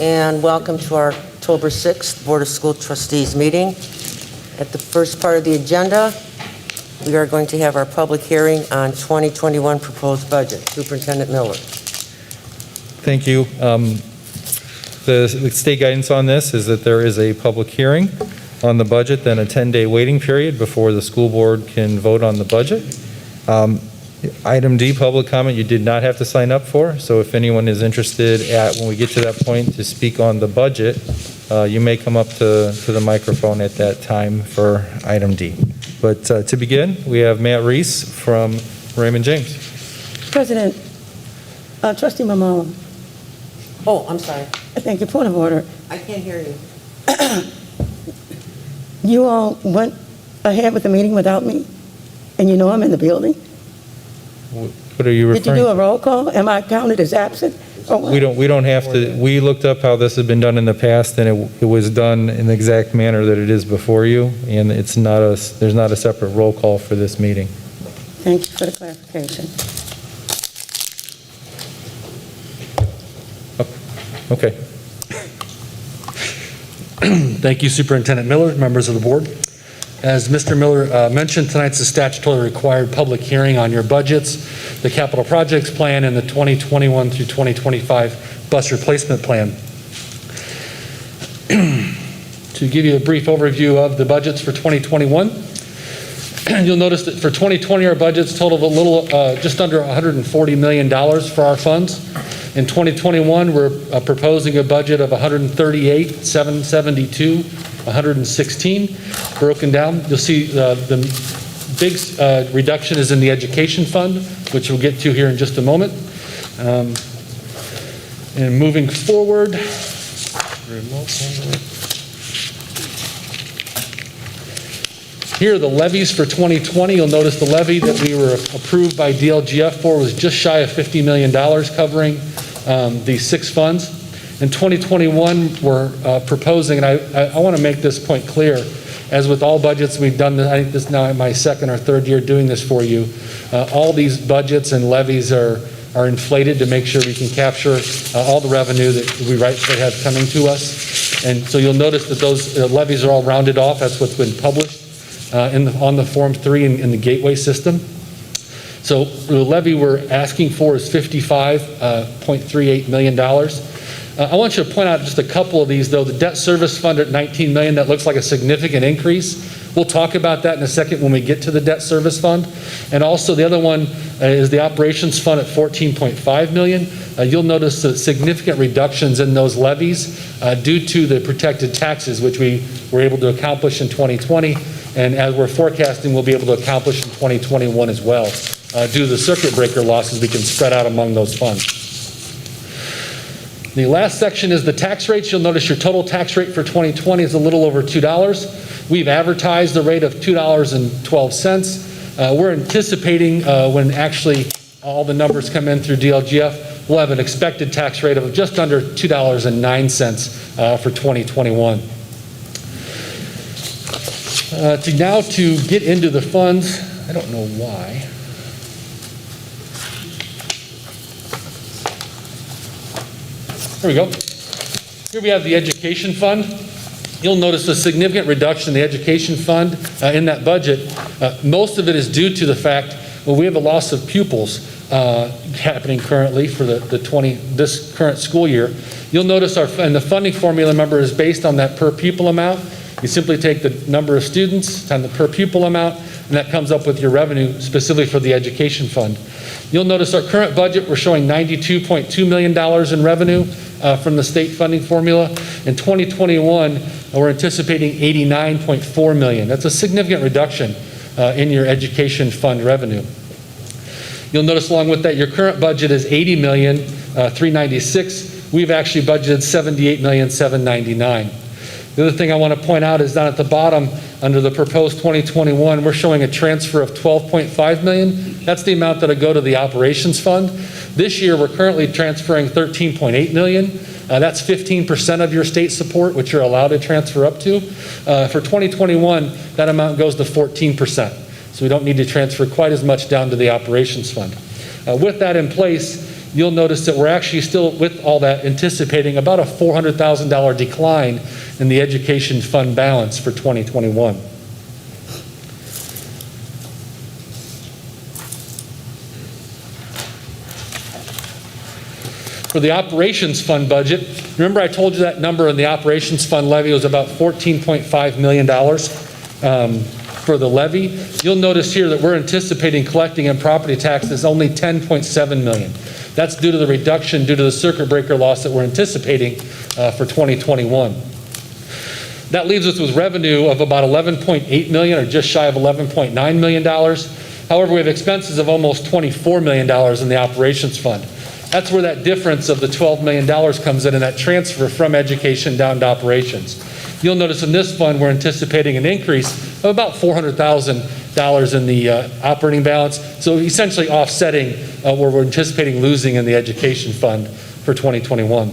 and welcome to our October 6th Board of School Trustees meeting. At the first part of the agenda, we are going to have our public hearing on 2021 proposed budget. Superintendent Miller. Thank you. The state guidance on this is that there is a public hearing on the budget, then a 10-day waiting period before the school board can vote on the budget. Item D, public comment, you did not have to sign up for, so if anyone is interested when we get to that point to speak on the budget, you may come up to the microphone at that time for item D. But to begin, we have Matt Reese from Raymond James. President, Trustee Mamala. Oh, I'm sorry. Thank you. Point of order. I can't hear you. You all went ahead with the meeting without me, and you know I'm in the building. What are you referring to? Did you do a roll call? Am I counted as absent? Or what? We don't have to. We looked up how this has been done in the past, and it was done in the exact manner that it is before you, and there's not a separate roll call for this meeting. Thank you for the clarification. Okay. Thank you, Superintendent Miller, members of the board. As Mr. Miller mentioned, tonight's a statutorily required public hearing on your budgets, the capital projects plan, and the 2021 through 2025 bus replacement plan. To give you a brief overview of the budgets for 2021, you'll notice that for 2020, our budgets totaled a little, just under $140 million for our funds. In 2021, we're proposing a budget of $138,772, 116 broken down. You'll see the big reduction is in the education fund, which we'll get to here in just a moment. And moving forward, here are the levies for 2020. You'll notice the levy that we were approved by DLGF for was just shy of $50 million covering these 6 funds. In 2021, we're proposing, and I want to make this point clear, as with all budgets we've done, I think this is now my second or third year doing this for you, all these budgets and levies are inflated to make sure we can capture all the revenue that we rightfully have coming to us. And so you'll notice that those levies are all rounded off. That's what's been published on the Form 3 in the gateway system. So the levy we're asking for is $55.38 million. I want you to point out just a couple of these, though. The debt service fund at $19 million, that looks like a significant increase. We'll talk about that in a second when we get to the debt service fund. And also the other one is the operations fund at $14.5 million. You'll notice the significant reductions in those levies due to the protected taxes, which we were able to accomplish in 2020. And as we're forecasting, we'll be able to accomplish in 2021 as well. Due to the circuit breaker losses, we can spread out among those funds. The last section is the tax rates. You'll notice your total tax rate for 2020 is a little over $2. We've advertised the rate of $2.12. We're anticipating when actually all the numbers come in through DLGF, we'll have an expected tax rate of just under $2.09 for 2021. To get into the funds, I don't know why. Here we go. Here we have the education fund. You'll notice a significant reduction in the education fund in that budget. Most of it is due to the fact, well, we have a loss of pupils happening currently for this current school year. You'll notice and the funding formula, remember, is based on that per pupil amount. You simply take the number of students times the per pupil amount, and that comes up with your revenue specifically for the education fund. You'll notice our current budget, we're showing $92.2 million in revenue from the state funding formula. In 2021, we're anticipating $89.4 million. That's a significant reduction in your education fund revenue. You'll notice along with that, your current budget is $80,396,000. We've actually budgeted $78,799,000. The other thing I want to point out is down at the bottom, under the proposed 2021, we're showing a transfer of $12.5 million. That's the amount that'll go to the operations fund. This year, we're currently transferring $13.8 million. That's 15% of your state support, which you're allowed to transfer up to. For 2021, that amount goes to 14%. So we don't need to transfer quite as much down to the operations fund. With that in place, you'll notice that we're actually still, with all that, anticipating about a $400,000 decline in the education fund balance for 2021. For the operations fund budget, remember I told you that number in the operations fund levy was about $14.5 million for the levy. You'll notice here that we're anticipating collecting in property taxes only $10.7 million. That's due to the reduction due to the circuit breaker loss that we're anticipating for 2021. That leaves us with revenue of about $11.8 million, or just shy of $11.9 million. However, we have expenses of almost $24 million in the operations fund. That's where that difference of the $12 million comes in, and that transfer from education down to operations. You'll notice in this fund, we're anticipating an increase of about $400,000 in the operating balance. So essentially offsetting where we're anticipating losing in the education fund for 2021.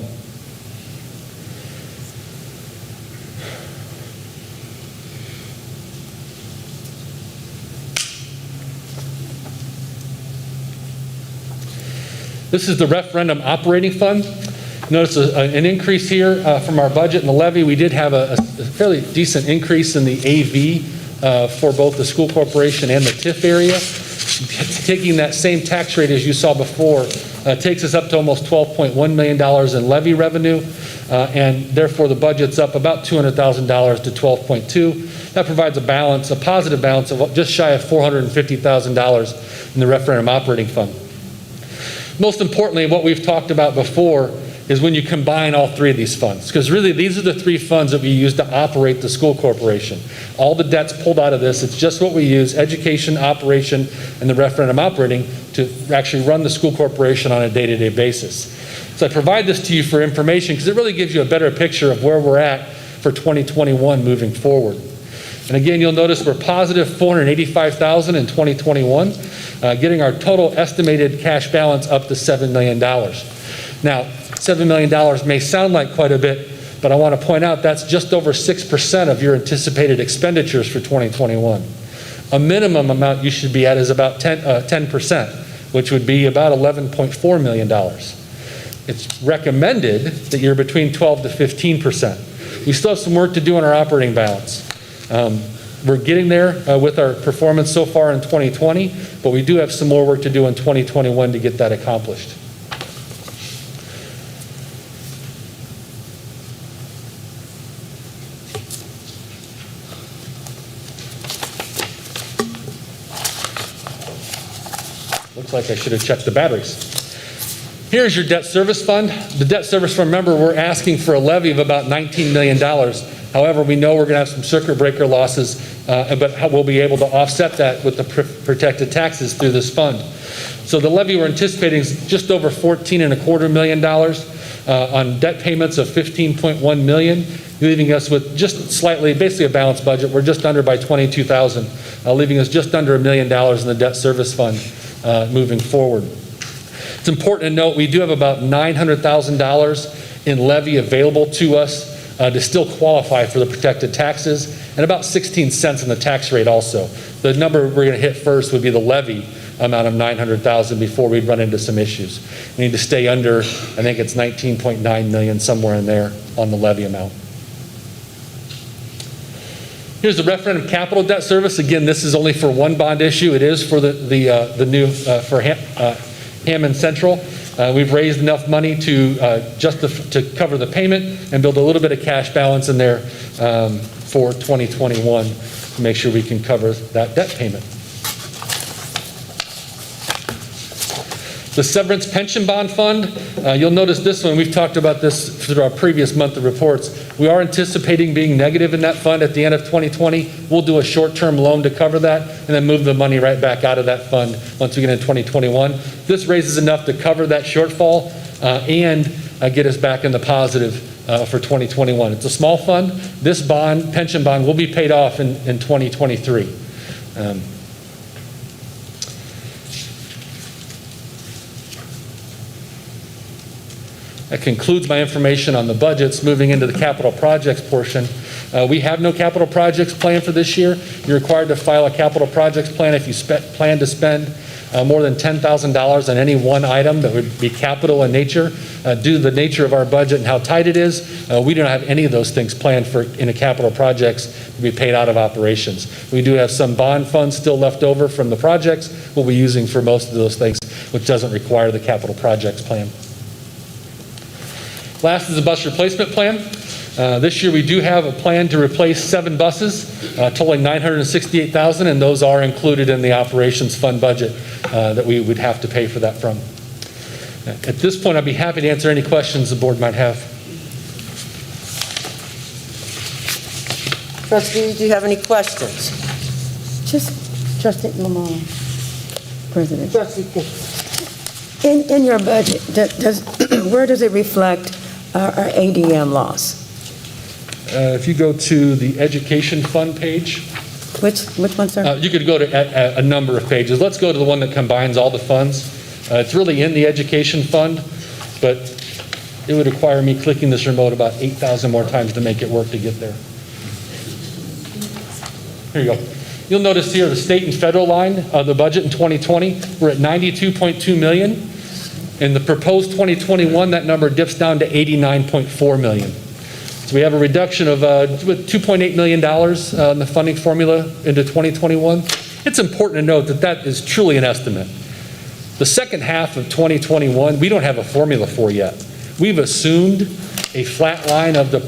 This is the referendum operating fund. Notice an increase here from our budget and the levy. We did have a fairly decent increase in the AV for both the school corporation and the TIF area. Taking that same tax rate as you saw before takes us up to almost $12.1 million in levy revenue, and therefore the budget's up about $200,000 to $12.2. That provides a balance, a positive balance of just shy of $450,000 in the referendum operating fund. Most importantly, what we've talked about before is when you combine all three of these funds, because really these are the three funds that we use to operate the school corporation. All the debt's pulled out of this. It's just what we use, education, operation, and the referendum operating, to actually run the school corporation on a day-to-day basis. So I provide this to you for information because it really gives you a better picture of where we're at for 2021 moving forward. And again, you'll notice we're positive $485,000 in 2021, getting our total estimated cash balance up to $7 million. Now, $7 million may sound like quite a bit, but I want to point out that's just over 6% of your anticipated expenditures for 2021. A minimum amount you should be at is about 10%, which would be about $11.4 million. It's recommended that you're between 12 to 15%. We still have some work to do on our operating balance. We're getting there with our performance so far in 2020, but we do have some more work to do in 2021 to get that accomplished. Looks like I should have checked the batteries. Here's your debt service fund. The debt service fund, remember, we're asking for a levy of about $19 million. However, we know we're going to have some circuit breaker losses, but we'll be able to offset that with the protected taxes through this fund. So the levy we're anticipating is just over $14.25 million on debt payments of $15.1 million, leaving us with just slightly, basically a balanced budget. We're just under by $22,000, leaving us just under $1 million in the debt service fund moving forward. It's important to note we do have about $900,000 in levy available to us to still qualify for the protected taxes, and about 16 cents in the tax rate also. The number we're going to hit first would be the levy amount of $900,000 before we'd run into some issues. We need to stay under, I think it's 19.9 million, somewhere in there on the levy amount. Here's the referendum capital debt service. Again, this is only for one bond issue. It is for the new, for Hammond Central. We've raised enough money to cover the payment and build a little bit of cash balance in there for 2021 to make sure we can cover that debt payment. The severance pension bond fund, you'll notice this one, we've talked about this through our previous monthly reports. We are anticipating being negative in that fund at the end of 2020. We'll do a short-term loan to cover that and then move the money right back out of that fund once we get into 2021. This raises enough to cover that shortfall and get us back in the positive for 2021. It's a small fund. This bond, pension bond, will be paid off in 2023. That concludes my information on the budgets. Moving into the capital projects portion. We have no capital projects planned for this year. You're required to file a capital projects plan if you plan to spend more than $10,000 on any one item that would be capital in nature. Due to the nature of our budget and how tight it is, we don't have any of those things planned for in a capital projects to be paid out of operations. We do have some bond funds still left over from the projects we'll be using for most of those things, which doesn't require the capital projects plan. Last is the bus replacement plan. This year we do have a plan to replace 7 buses, totaling $968,000, and those are included in the operations fund budget that we would have to pay for that from. At this point, I'd be happy to answer any questions the board might have. Trustees, do you have any questions? Just, Trustee Lamar, President. Trustee King. In your budget, where does it reflect our ADM loss? If you go to the education fund page, Which one, sir? you could go to a number of pages. Let's go to the one that combines all the funds. It's really in the education fund, but it would require me clicking this remote about 8,000 more times to make it work to get there. Here you go. You'll notice here the state and federal line of the budget in 2020, we're at $92.2 million. In the proposed 2021, that number dips down to $89.4 million. So we have a reduction of $2.8 million in the funding formula into 2021. It's important to note that that is truly an estimate. The second half of 2021, we don't have a formula for yet. We've assumed a flat line of the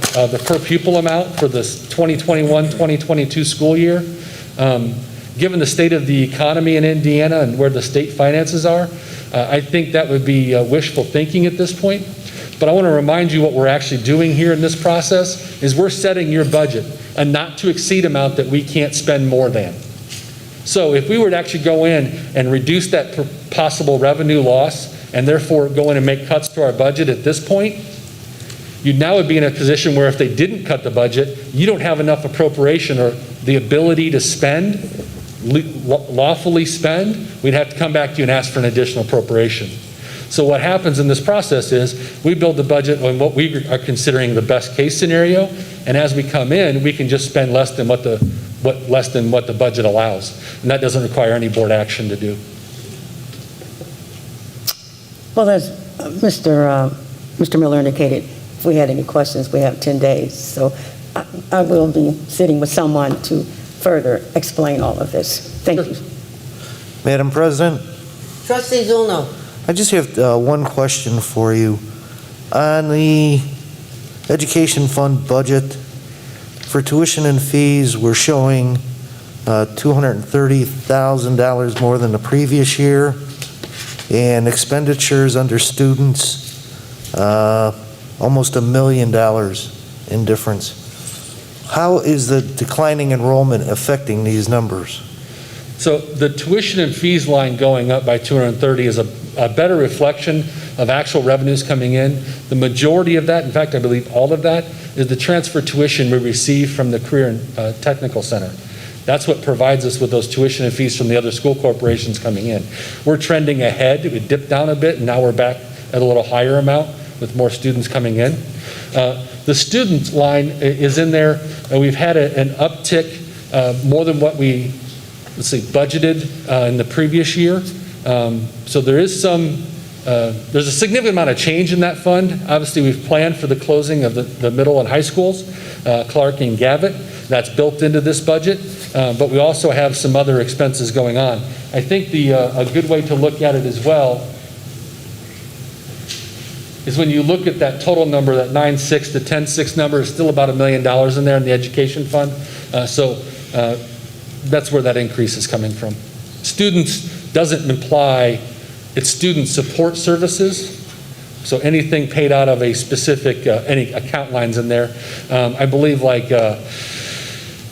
per pupil amount for this 2021-2022 school year. Given the state of the economy in Indiana and where the state finances are, I think that would be wishful thinking at this point. But I want to remind you what we're actually doing here in this process is we're setting your budget a not to exceed amount that we can't spend more than. So if we were to actually go in and reduce that possible revenue loss and therefore go in and make cuts to our budget at this point, you now would be in a position where if they didn't cut the budget, you don't have enough appropriation or the ability to spend, lawfully spend, we'd have to come back to you and ask for an additional appropriation. So what happens in this process is we build the budget on what we are considering the best case scenario, and as we come in, we can just spend less than what the budget allows, and that doesn't require any board action to do. Well, as Mr. Miller indicated, if we had any questions, we have 10 days. So I will be sitting with someone to further explain all of this. Thank you. Madam President, Trustee Zulno. I just have one question for you. On the education fund budget, for tuition and fees, we're showing $230,000 more than the previous year, and expenditures under students, almost $1 million in difference. How is the declining enrollment affecting these numbers? So the tuition and fees line going up by 230 is a better reflection of actual revenues coming in. The majority of that, in fact, I believe all of that, is the transfer tuition we receive from the Career and Technical Center. That's what provides us with those tuition and fees from the other school corporations coming in. We're trending ahead. It would dip down a bit, and now we're back at a little higher amount with more students coming in. The student line is in there. We've had an uptick more than what we budgeted in the previous year. So there is there's a significant amount of change in that fund. Obviously, we've planned for the closing of the middle and high schools, Clark and Gavitt. That's built into this budget, but we also have some other expenses going on. I think a good way to look at it as well is when you look at that total number, that 9.6 to 10.6 number is still about $1 million in there in the education fund. So that's where that increase is coming from. Students doesn't imply it's student support services. So anything paid out of a specific, any account lines in there. I believe I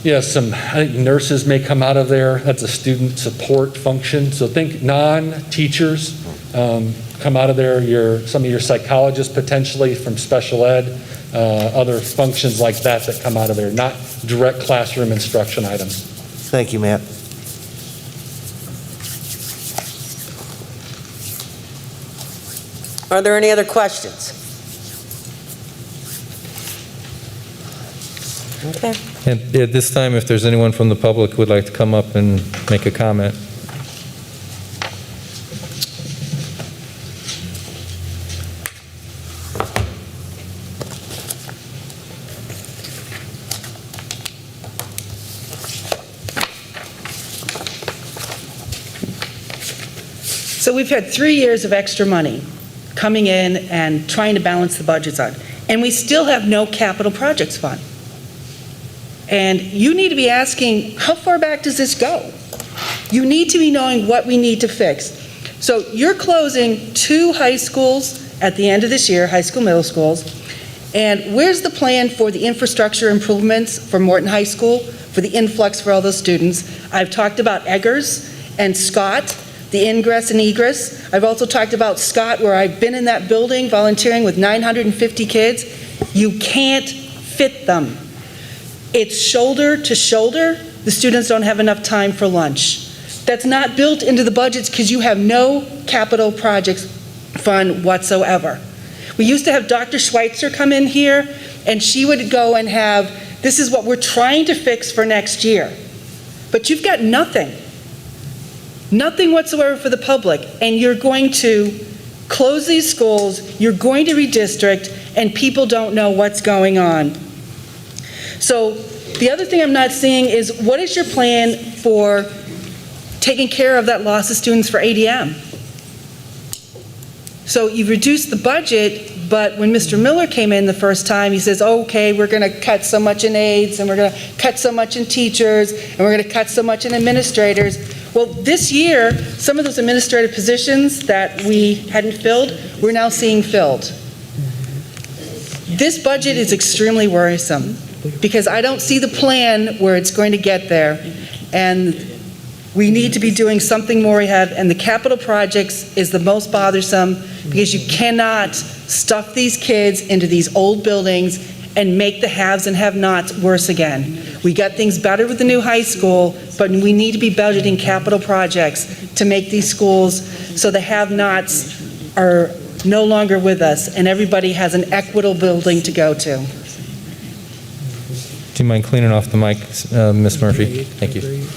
think nurses may come out of there. That's a student support function. So think non-teachers come out of there. Some of your psychologists potentially from special ed, other functions like that come out of there, not direct classroom instruction items. Thank you, Matt. Are there any other questions? Okay. And at this time, if there's anyone from the public who would like to come up and make a comment. So we've had 3 years of extra money coming in and trying to balance the budgets on, and we still have no capital projects fund. And you need to be asking, how far back does this go? You need to be knowing what we need to fix. So you're closing 2 high schools at the end of this year, high school, middle schools. And where's the plan for the infrastructure improvements for Morton High School, for the influx for all those students? I've talked about Eggers and Scott, the ingress and egress. I've also talked about Scott, where I've been in that building volunteering with 950 kids. You can't fit them. It's shoulder to shoulder. The students don't have enough time for lunch. That's not built into the budgets because you have no capital projects fund whatsoever. We used to have Dr. Schweitzer come in here, and she would go and have, this is what we're trying to fix for next year. But you've got nothing. Nothing whatsoever for the public, and you're going to close these schools, you're going to redistrict, and people don't know what's going on. So the other thing I'm not seeing is, what is your plan for taking care of that loss of students for ADM? So you've reduced the budget, but when Mr. Miller came in the first time, he says, okay, we're going to cut so much in aides, and we're going to cut so much in teachers, and we're going to cut so much in administrators. Well, this year, some of those administrative positions that we hadn't filled, we're now seeing filled. This budget is extremely worrisome because I don't see the plan where it's going to get there, and we need to be doing something more ahead, and the capital projects is the most bothersome because you cannot stuff these kids into these old buildings and make the haves and have-nots worse again. We got things better with the new high school, but we need to be budgeting capital projects to make these schools so the have-nots are no longer with us and everybody has an equitable building to go to. Do you mind cleaning off the mic, Ms. Murphy? Thank you. The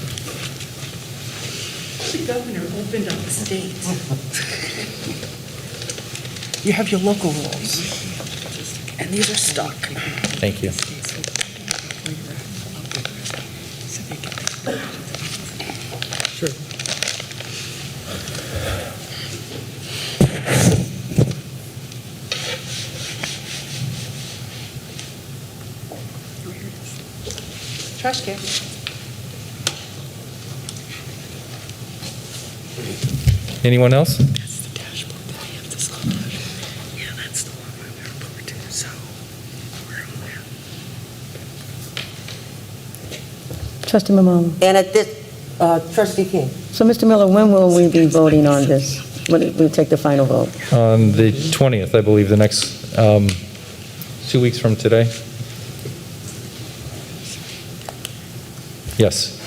governor opened up the state. You have your local rules, and these are stuck. Thank you. Sure. Trash can. Anyone else? That's the dashboard that I have this on. Yeah, that's the one we report to, so we're on there. Trustee Mamala. And at this, Trustee King. So, Mr. Miller, when will we be voting on this? When we take the final vote? On the 20th, I believe, the next 2 weeks from today. Yes,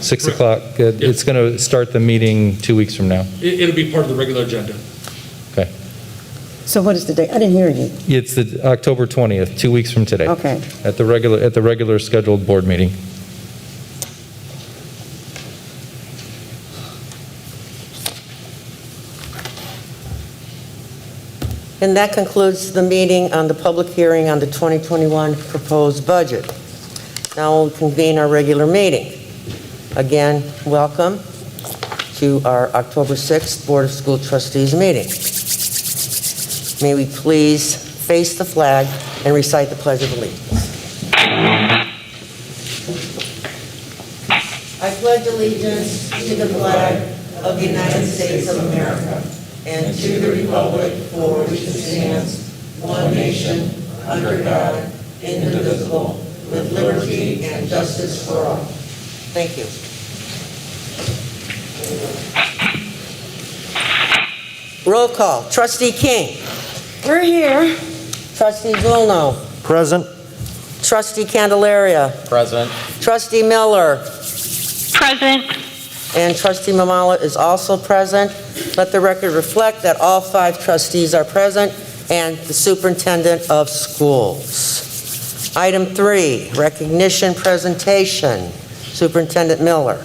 6 o'clock. It's going to start the meeting 2 weeks from now. It'll be part of the regular agenda. Okay. So what is the date? I didn't hear you. It's the October 20th, 2 weeks from today. Okay. At the regular scheduled board meeting. And that concludes the meeting on the public hearing on the 2021 proposed budget. Now we'll convene our regular meeting. Again, welcome to our October 6th Board of School Trustees meeting. May we please face the flag and recite the Pledge of Allegiance. I pledge allegiance to the flag of the United States of America and to the republic for which it stands, one nation, under God, indivisible, with liberty and justice for all. Thank you. Roll call. Trustee King. We're here. Trustee Zulno. Present. Trustee Candelaria. Present. Trustee Miller. Present. And Trustee Mamala is also present. Let the record reflect that all 5 trustees are present and the superintendent of schools. Item 3, recognition presentation. Superintendent Miller.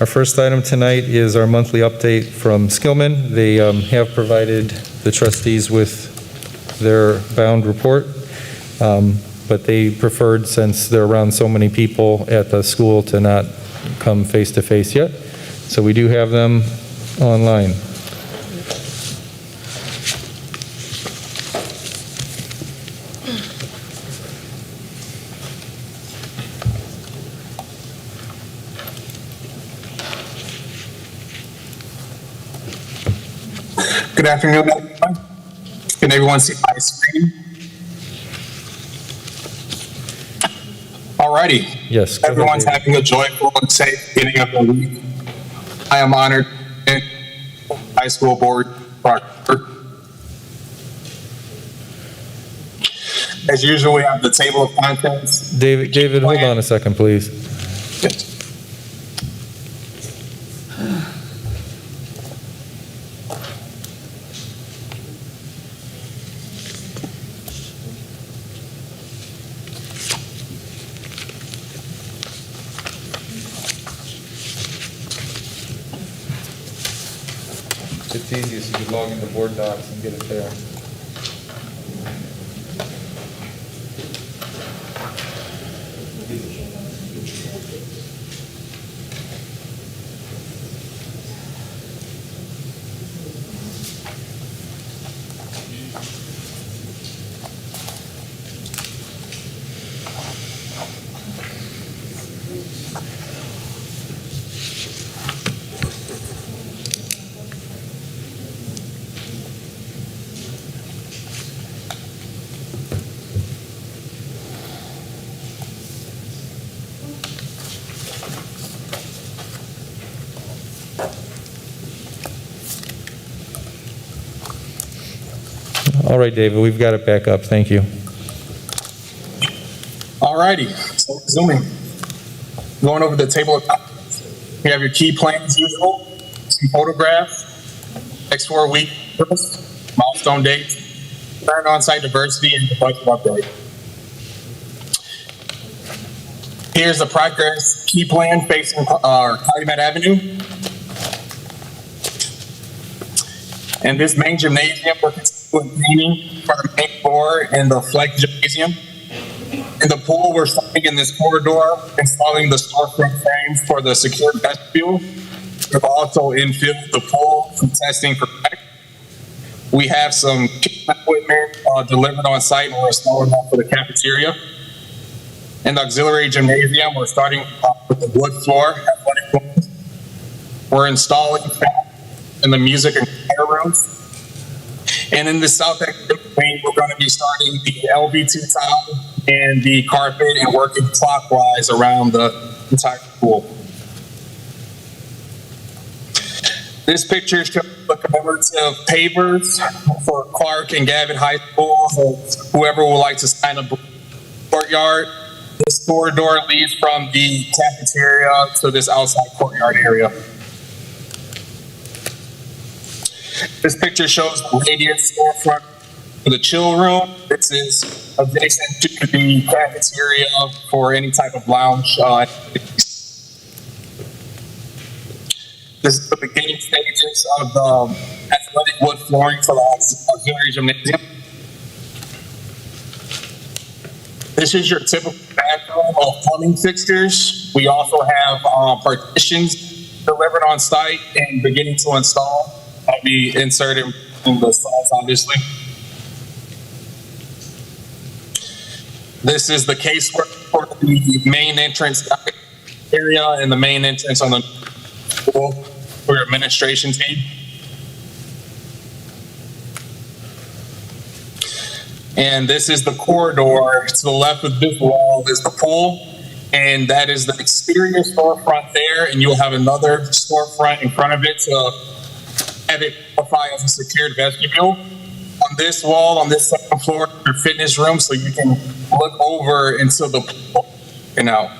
Our first item tonight is our monthly update from Skillman. They have provided the trustees with their bound report, but they preferred, since they're around so many people at the school, to not come face-to-face yet. So we do have them online. Good afternoon, everyone. Can everyone see my screen? Alrighty. Yes. go ahead, Everyone's David. having a joyful and safe beginning of the week. I am honored to be high school board proctor. As usual, we have the table of contents. David, hold on a second, please. Yes. It's easiest if you log into Board Docs and get it there. All right, David, we've got it back up. Thank you. Alrighty, so resuming. Going over the table of contents. We have your key plans as usual, some photographs, next 4 week purpose, milestone dates, current on-site diversity, and the budget update. Here's the progress key plan facing Calumet Avenue. And this main gymnasium, we're continuing painting for the main floor and the flex gymnasium. In the pool, we're starting in this corridor, installing the storefront frames for the secure vestibule. We've also infilled the pool for testing for panic. We have some equipment delivered on site, and we're installing that for the cafeteria. In the auxiliary gymnasium, we're starting with the wood floor. We're installing in the music and choir rooms. And in the south academic wing, we're going to be starting the LV2 tile and the carpet and working clockwise around the entire pool. This picture shows the commemorative pavers for Clark and Gavin High School. So whoever would like to sign up courtyard, this corridor leads from the cafeteria to this outside courtyard area. This picture shows the radiant storefront for the chill room. This is adjacent to the cafeteria for any type of lounge. This is the beginning stages of the athletic wood flooring for the auxiliary gymnasium. This is your typical bathroom of plumbing fixtures. We also have partitions delivered on site and beginning to install. I'll be inserted in the slides, obviously. This is the casework for the main entrance area and the main entrance on the pool for your administration team. And this is the corridor. To the left of this wall is the pool, and that is the exterior storefront there, and you'll have another storefront in front of it to have it qualify as a secured vestibule. On this wall, on this second floor, your fitness room, so you can look over into the pool and out.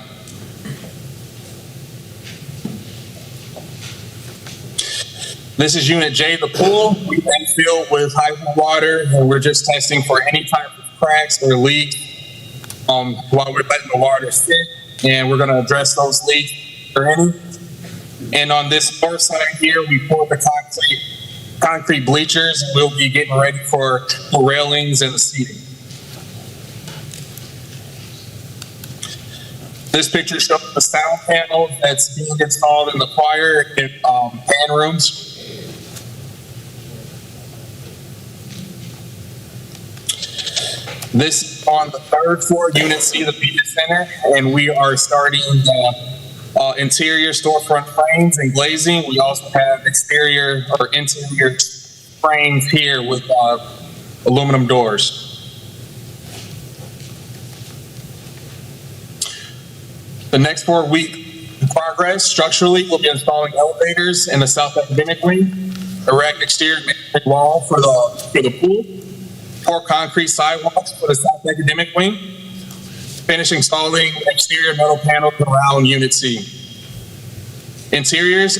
This is Unit J, the pool. We then fill with high water, and we're just testing for any type of cracks or leaks while we're letting the water sit, and we're going to address those leaks or any. And on this far side here, we poured the concrete bleachers, and we'll be getting ready for the railings and the seating. This picture shows the sound panel that's being installed in the choir and band rooms. This is on the third floor, Unit C, the media center, and we are starting the interior storefront frames and glazing. We also have exterior or interior frames here with aluminum doors. The next 4-week progress structurally will be installing elevators in the south academic wing, erect exterior masonry wall for the pool, pour concrete sidewalks for the south academic wing, finish installing exterior metal panels around Unit C. Interiors,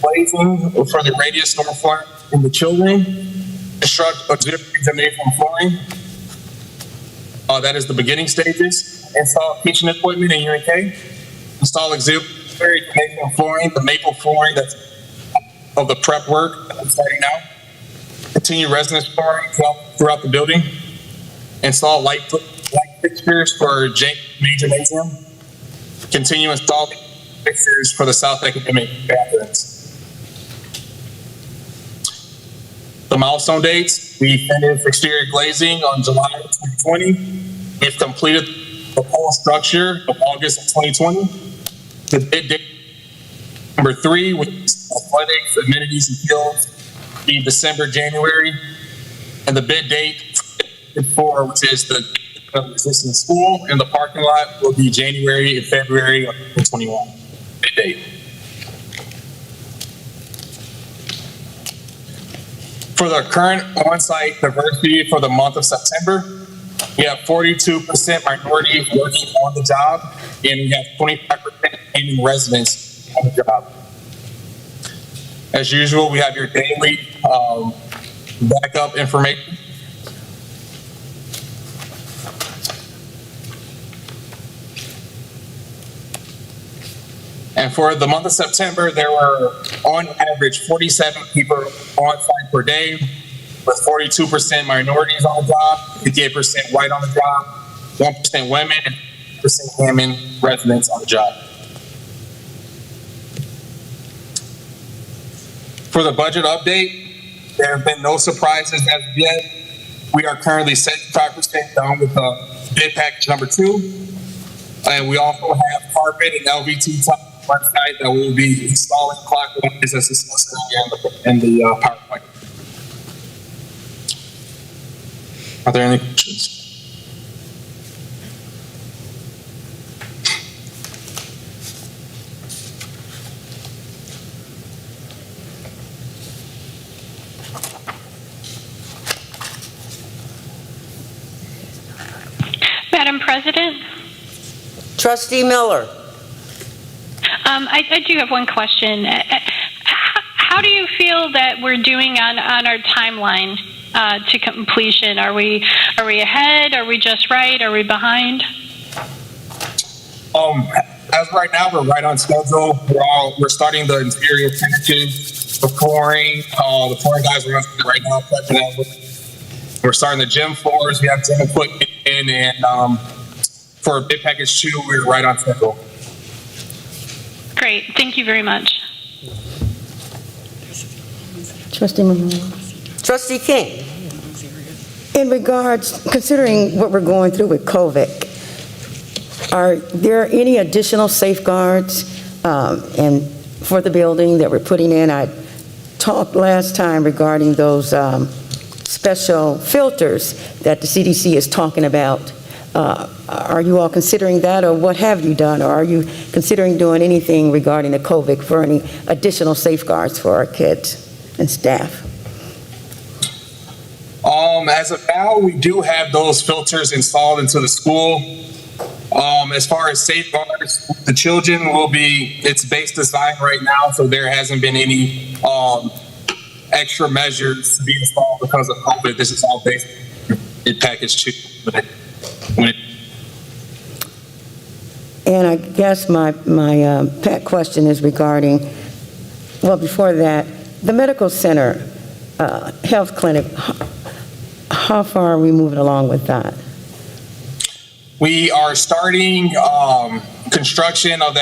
glazing for the radius storefront in the chill room, construct auxiliary gymnasium flooring. That is the beginning stages. Install kitchen equipment in Unit K. Install auxiliary gymnasium flooring, the maple flooring that's of the prep work that I'm starting now. Continue residence flooring throughout the building. Install light fixtures for main gymnasium. Continue installing fixtures for the south academic bathrooms. The milestone dates: we finished exterior glazing on July 2020. We've completed the whole structure of August of 2020. The bid date number 3 with athletics, amenities, and fields be December, January, and the bid date 4, which is the existing school and the parking lot, will be January and February of 2021 bid date. For the current on-site diversity for the month of September, we have 42% minorities working on the job, and we have 25% Indian residents on the job. As usual, we have your daily backup information. And for the month of September, there were, on average, 47 people on site per day, with 42% minorities on the job, 58% white on the job, 1% women, and 1% women residents on the job. For the budget update, there have been no surprises as of yet. We are currently 75% done with the bid package number 2. And we also have carpet and LVT top website that we will be installing clockwise as discussed in the PowerPoint. Are there any questions? Madam President? Trustee Miller. I do have one question. How do you feel that we're doing on our timeline to completion? Are we ahead? Are we just right? Are we behind? As right now, we're right on schedule. We're starting the interior finishes, the flooring. The flooring guys are right now prepping that. We're starting the gym floors. We have gym equipment in, and for bid package 2, we're right on schedule. Great. Thank you very much. Trustee Monroe. Trustee King. In regards, considering what we're going through with COVID, are there any additional safeguards and for the building that we're putting in? I talked last time regarding those special filters that the CDC is talking about. Are you all considering that, or what have you done, or are you considering doing anything regarding the COVID for any additional safeguards for our kids and staff? As of now, we do have those filters installed into the school. As far as safeguards, the children will be, it's base design right now, so there hasn't been any extra measures to be installed because of COVID. This is all based in package 2. And I guess my pet question is regarding, well, before that, the medical center, health clinic, how far are we moving along with that? We are starting construction of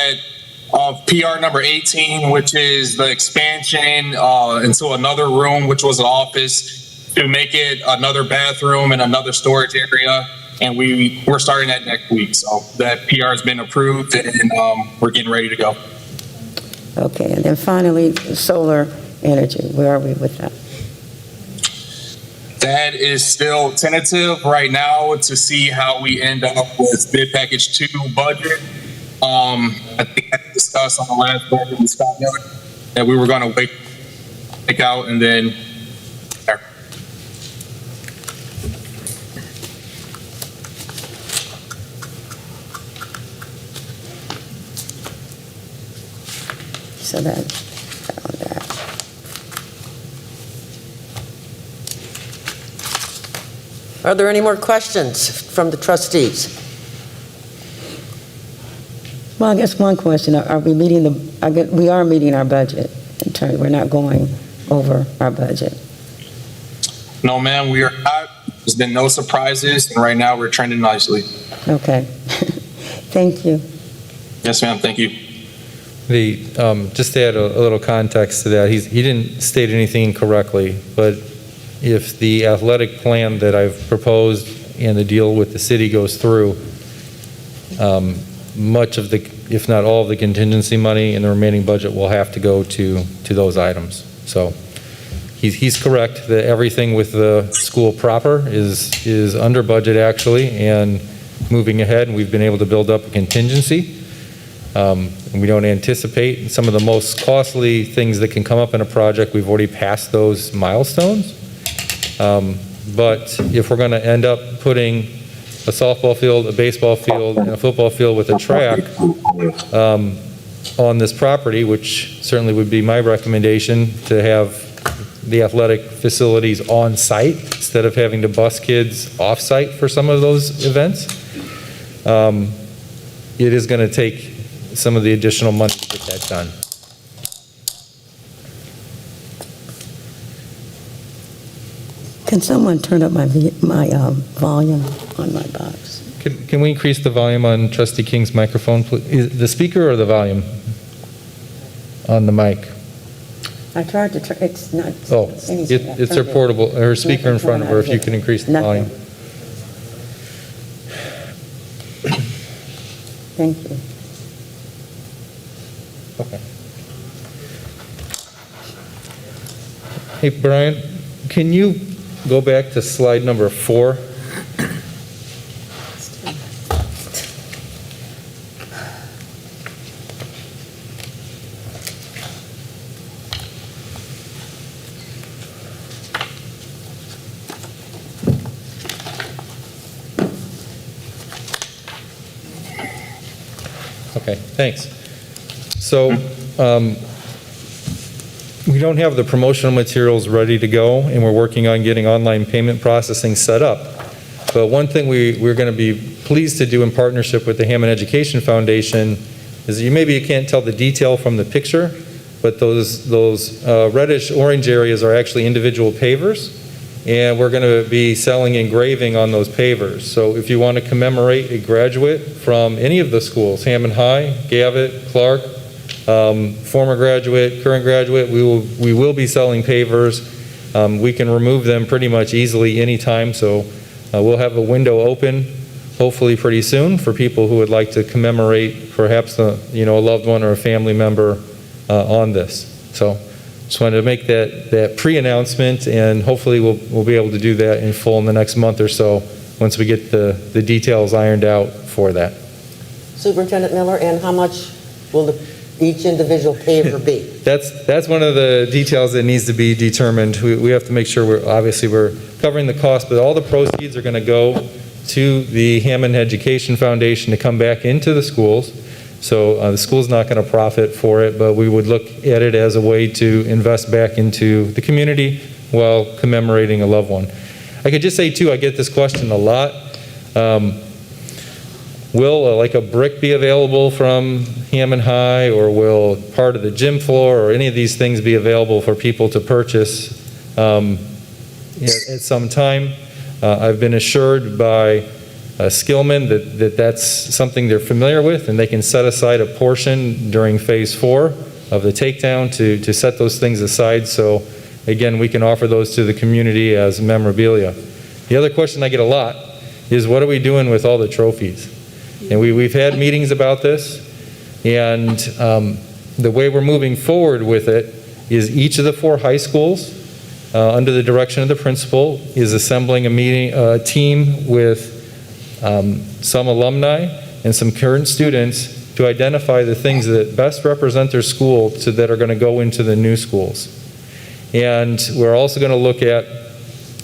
PR number 18, which is the expansion into another room, which was an office, to make it another bathroom and another storage area. And we're starting that next week. So that PR has been approved, and we're getting ready to go. Okay, and then finally, solar energy. Where are we with that? That is still tentative right now to see how we end up with bid package 2 budget. I think I discussed on the last budget with Scott Miller that we were going to wait out and then. So that, on that. Are there any more questions from the trustees? Well, I guess one question, are we meeting we are meeting our budget in terms, we're not going over our budget. No, ma'am, we are not. There's been no surprises, and right now we're trending nicely. Okay. Thank you. Yes, ma'am. Thank you. Just to add a little context to that, he didn't state anything incorrectly, but if the athletic plan that I've proposed and the deal with the city goes through, much of the, if not all of the contingency money in the remaining budget will have to go to those items. So he's correct that everything with the school proper is under budget actually and moving ahead, and we've been able to build up a contingency. And we don't anticipate some of the most costly things that can come up in a project. We've already passed those milestones. But if we're going to end up putting a softball field, a baseball field, and a football field with a track on this property, which certainly would be my recommendation, to have the athletic facilities on site instead of having to bus kids off site for some of those events, it is going to take some of the additional money to get that done. Can someone turn up my volume on my box? Can we increase the volume on Trustee King's microphone, please? Is the speaker or the volume on the mic? I tried to turn, it's not. Oh, it's her portable, her speaker in front of her, if you can increase the volume. Thank you. Okay. Hey, Brian, can you go back to slide number 4? Okay, thanks. So we don't have the promotional materials ready to go, and we're working on getting online payment processing set up. But one thing we're going to be pleased to do in partnership with the Hammond Education Foundation is maybe you can't tell the detail from the picture, but those reddish-orange areas are actually individual pavers, and we're going to be selling engraving on those pavers. So if you want to commemorate a graduate from any of the schools, Hammond High, Gavitt, Clark, former graduate, current graduate, we will be selling pavers. We can remove them pretty much easily anytime, so we'll have a window open hopefully pretty soon for people who would like to commemorate perhaps a loved one or a family member on this. So just wanted to make that pre-announcement, and hopefully we'll be able to do that in full in the next month or so once we get the details ironed out for that. Superintendent Miller, and how much will each individual paver be? That's one of the details that needs to be determined. We have to make sure we're covering the cost, but all the proceeds are going to go to the Hammond Education Foundation to come back into the schools. So the school's not going to profit for it, but we would look at it as a way to invest back into the community while commemorating a loved one. I could just say too, I get this question a lot. Will like a brick be available from Hammond High, or will part of the gym floor or any of these things be available for people to purchase at some time? I've been assured by Skillman that that's something they're familiar with, and they can set aside a portion during phase 4 of the takedown to set those things aside. So again, we can offer those to the community as memorabilia. The other question I get a lot is, what are we doing with all the trophies? And we've had meetings about this, and the way we're moving forward with it is each of the 4 high schools under the direction of the principal, is assembling a team with some alumni and some current students to identify the things that best represent their school that are going to go into the new schools. And we're also going to look at,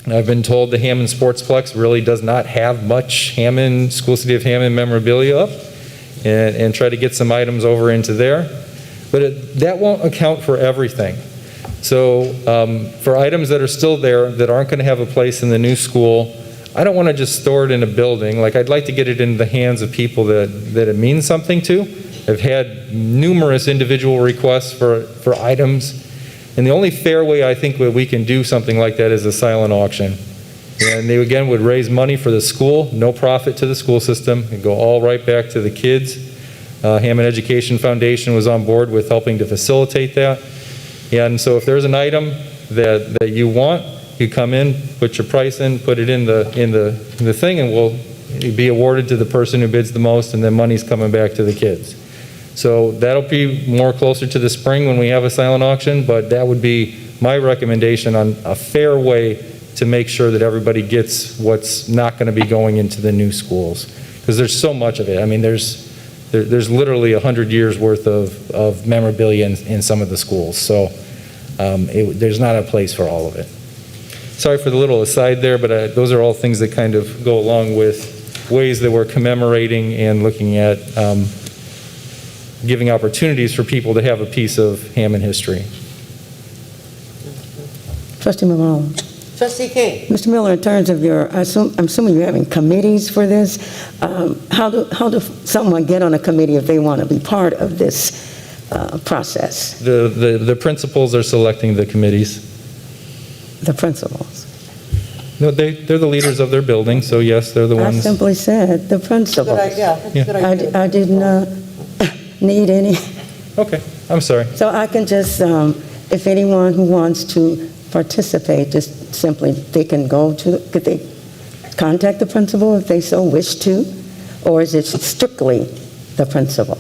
I've been told the Hammond Sportsplex really does not have much Hammond, School City of Hammond memorabilia up, and try to get some items over into there. But that won't account for everything. So for items that are still there that aren't going to have a place in the new school, I don't want to just store it in a building. Like, I'd like to get it into the hands of people that it means something to. I've had numerous individual requests for items, and the only fair way I think that we can do something like that is a silent auction. And they, again, would raise money for the school, no profit to the school system, and go all right back to the kids. Hammond Education Foundation was on board with helping to facilitate that. And so if there's an item that you want, you come in, put your price in, put it in the thing, and will be awarded to the person who bids the most, and then money's coming back to the kids. So that'll be more closer to the spring when we have a silent auction, but that would be my recommendation on a fair way to make sure that everybody gets what's not going to be going into the new schools. Because there's so much of it. I mean, there's literally 100 years worth of memorabilia in some of the schools. So there's not a place for all of it. Sorry for the little aside there, but those are all things that kind of go along with ways that we're commemorating and looking at giving opportunities for people to have a piece of Hammond history. Trustee Malone. Trustee King. Mr. Miller, in terms of I'm assuming you're having committees for this. How do someone get on a committee if they want to be part of this process? The principals are selecting the committees. The principals. No, they're the leaders of their building, so yes, they're the I ones. simply said the principals. Good idea. That's a good idea. I did not need any. Okay, I'm sorry. So I can just, if anyone who wants to participate, just simply, they can could they contact the principal if they so wish to? Or is it strictly the principal?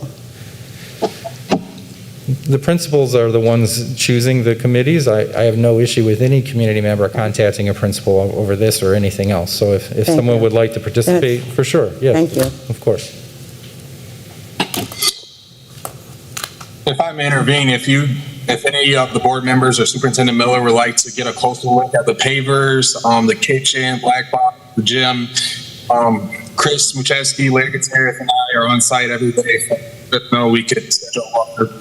The principals are the ones choosing the committees. I have no issue with any community member contacting a principal over this or anything else. So if someone you. would like to participate, for sure, yes. Thank you. Of course. If I may intervene, if any of the board members or Superintendent Miller would like to get a closer look at the pavers, the kitchen, black box, the gym, Chris Mucheski, Larry Gutierrez, and I are on site every day. So if no, we could schedule a walkthrough.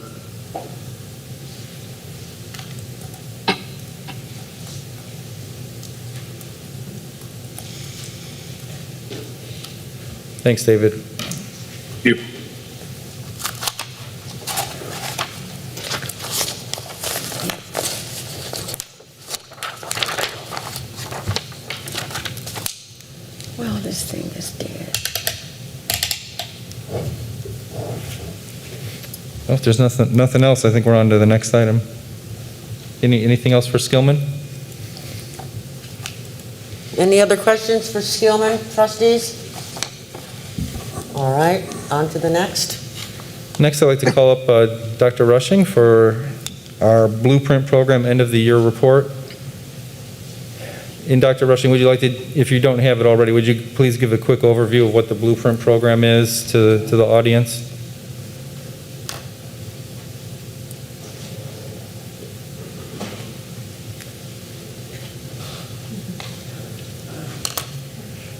Thanks, David. Thank you. Well, this thing is dead. Well, if there's nothing else, I think we're on to the next item. Anything else for Skillman? Any other questions for Skillman, trustees? All right, on to the next. Next, I'd like to call up Dr. Rushing for our Blueprint Program End of the Year report. And Dr. Rushing, would you like to, if you don't have it already, would you please give a quick overview of what the Blueprint Program is to the audience?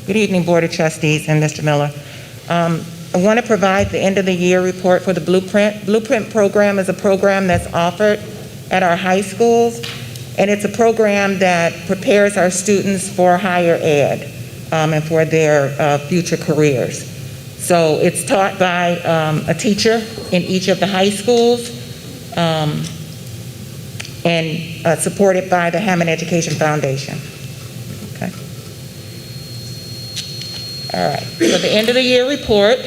Good evening, Board of Trustees and Mr. Miller. I want to provide the end of the year report for the Blueprint. Blueprint program is a program that's offered at our high schools, and it's a program that prepares our students for higher ed and for their future careers. So it's taught by a teacher in each of the high schools and supported by the Hammond Education Foundation. Okay. All right, so the end of the year report.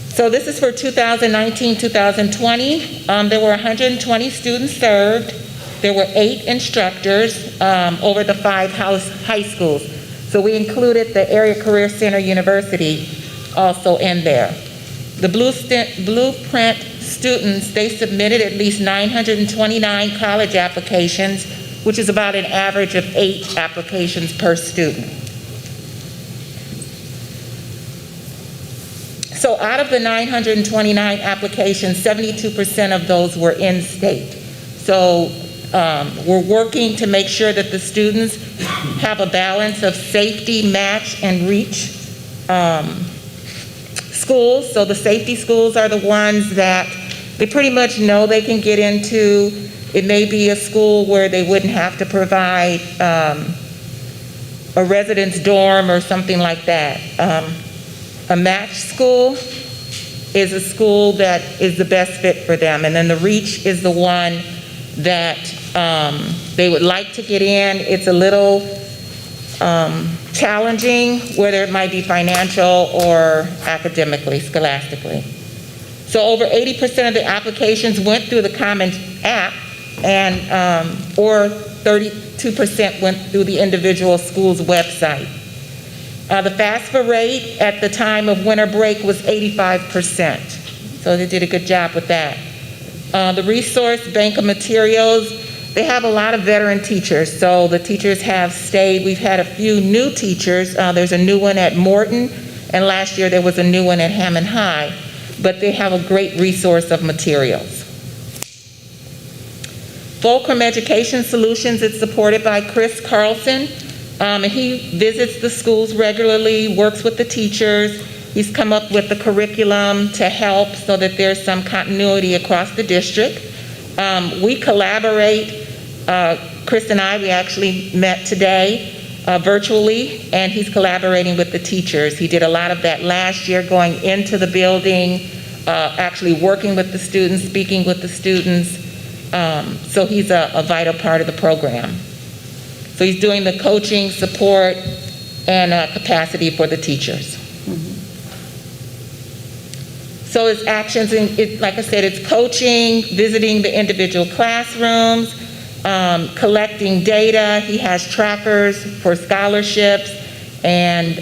So this is for 2019-2020. There were 120 students served. There were 8 instructors over the 5 high schools. So we included the Area Career Center University also in there. The Blueprint students, they submitted at least 929 college applications, which is about an average of 8 applications per student. So out of the 929 applications, 72% of those were in-state. So we're working to make sure that the students have a balance of safety, match, and reach schools. So the safety schools are the ones that they pretty much know they can get into. It may be a school where they wouldn't have to provide a residence dorm or something like that. A match school is a school that is the best fit for them. And then the reach is the one that they would like to get in. It's a little challenging, whether it might be financial or academically, scholastically. So over 80% of the applications went through the Common App, and or 32% went through the individual school's website. The FAFSA rate at the time of winter break was 85%. So they did a good job with that. The resource bank of materials, they have a lot of veteran teachers. So the teachers have stayed. We've had a few new teachers. There's a new one at Morton, and last year there was a new one at Hammond High. But they have a great resource of materials. Fulcrum Education Solutions is supported by Chris Carlson. And he visits the schools regularly, works with the teachers. He's come up with the curriculum to help so that there's some continuity across the district. We collaborate. Chris and I, we actually met today virtually, and he's collaborating with the teachers. He did a lot of that last year, going into the building, actually working with the students, speaking with the students. So he's a vital part of the program. So he's doing the coaching, support, and capacity for the teachers. So his actions, like I said, it's coaching, visiting the individual classrooms, collecting data. He has trackers for scholarships and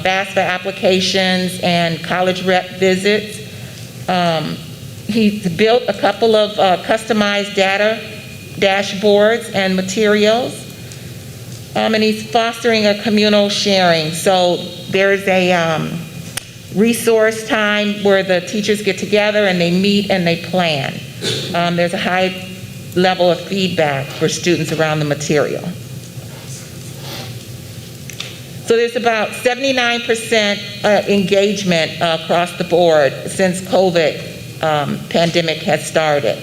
FAFSA applications and college rep visits. He's built a couple of customized data dashboards and materials. And he's fostering a communal sharing. So there's a resource time where the teachers get together and they meet and they plan. There's a high level of feedback for students around the material. So there's about 79% engagement across the board since COVID pandemic has started.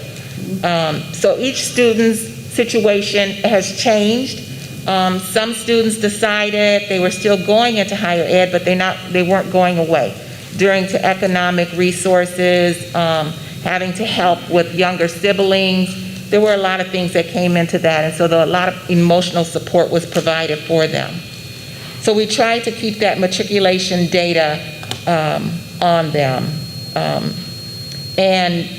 So each student's situation has changed. Some students decided they were still going into higher ed, but they weren't going away. Due to economic resources, having to help with younger siblings, there were a lot of things that came into that, and so a lot of emotional support was provided for them. So we tried to keep that matriculation data on them. And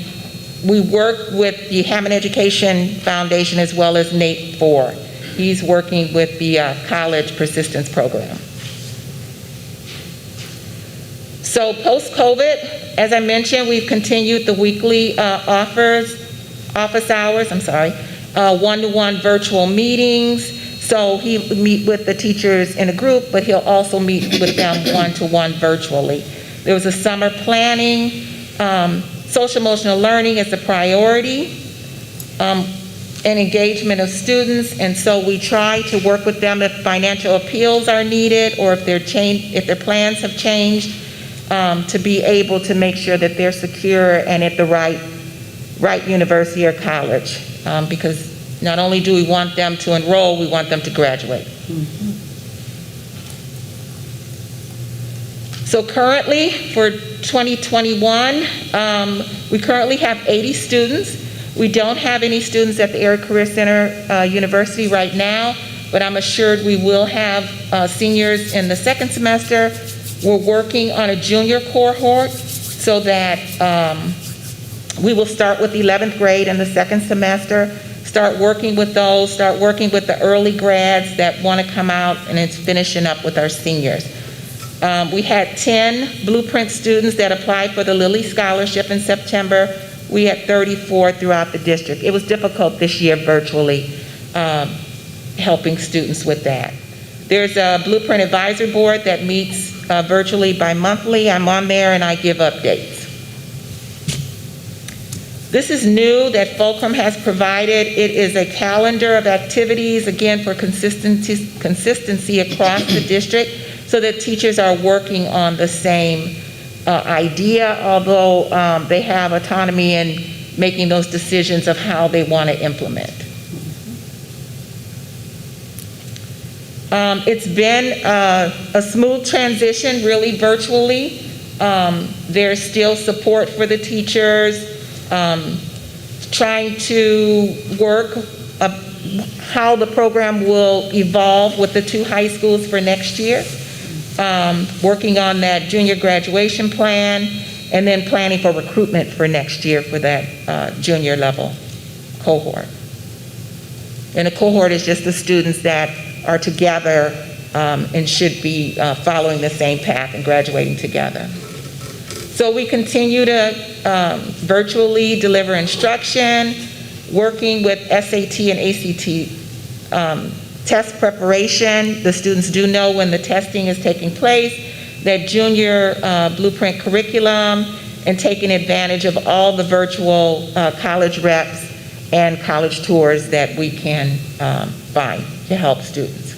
we work with the Hammond Education Foundation as well as NAEP 4. He's working with the college persistence program. So post-COVID, as I mentioned, we've continued the weekly office hours, one-to-one virtual meetings. So he'll meet with the teachers in a group, but he'll also meet with them one-to-one virtually. There was a summer planning. Social emotional learning is a priority. And engagement of students, and so we try to work with them if financial appeals are needed or if their plans have changed, to be able to make sure that they're secure and at the right university or college, because not only do we want them to enroll, we want them to graduate. So currently, for 2021, we currently have 80 students. We don't have any students at the Area Career Center University right now, but I'm assured we will have seniors in the second semester. We're working on a junior cohort so that we will start with 11th grade in the second semester, start working with those, start working with the early grads that want to come out, and it's finishing up with our seniors. We had 10 Blueprint students that applied for the Lilly Scholarship in September. We had 34 throughout the district. It was difficult this year virtually, helping students with that. There's a Blueprint Advisory Board that meets virtually bi-monthly. I'm on there and I give updates. This is new that Fulcrum has provided. It is a calendar of activities, again, for consistency across the district so that teachers are working on the same idea, although they have autonomy in making those decisions of how they want to implement. It's been a smooth transition, really virtually. There's still support for the teachers, trying to work how the program will evolve with the 2 high schools for next year, working on that junior graduation plan, and then planning for recruitment for next year for that junior level cohort. And a cohort is just the students that are together and should be following the same path and graduating together. So we continue to virtually deliver instruction, working with SAT and ACT test preparation. The students do know when the testing is taking place, that junior Blueprint curriculum, and taking advantage of all the virtual college reps and college tours that we can find to help students.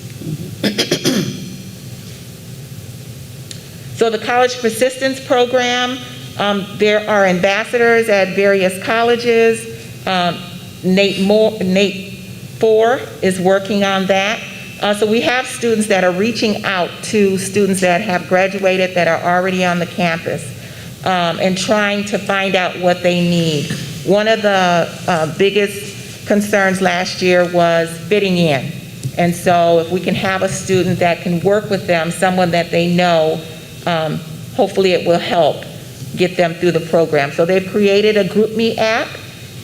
So the College Persistence Program, there are ambassadors at various colleges. Nate Four is working on that. So we have students that are reaching out to students that have graduated that are already on the campus and trying to find out what they need. One of the biggest concerns last year was fitting in. And so if we can have a student that can work with them, someone that they know, hopefully it will help get them through the program. So they've created a GroupMe app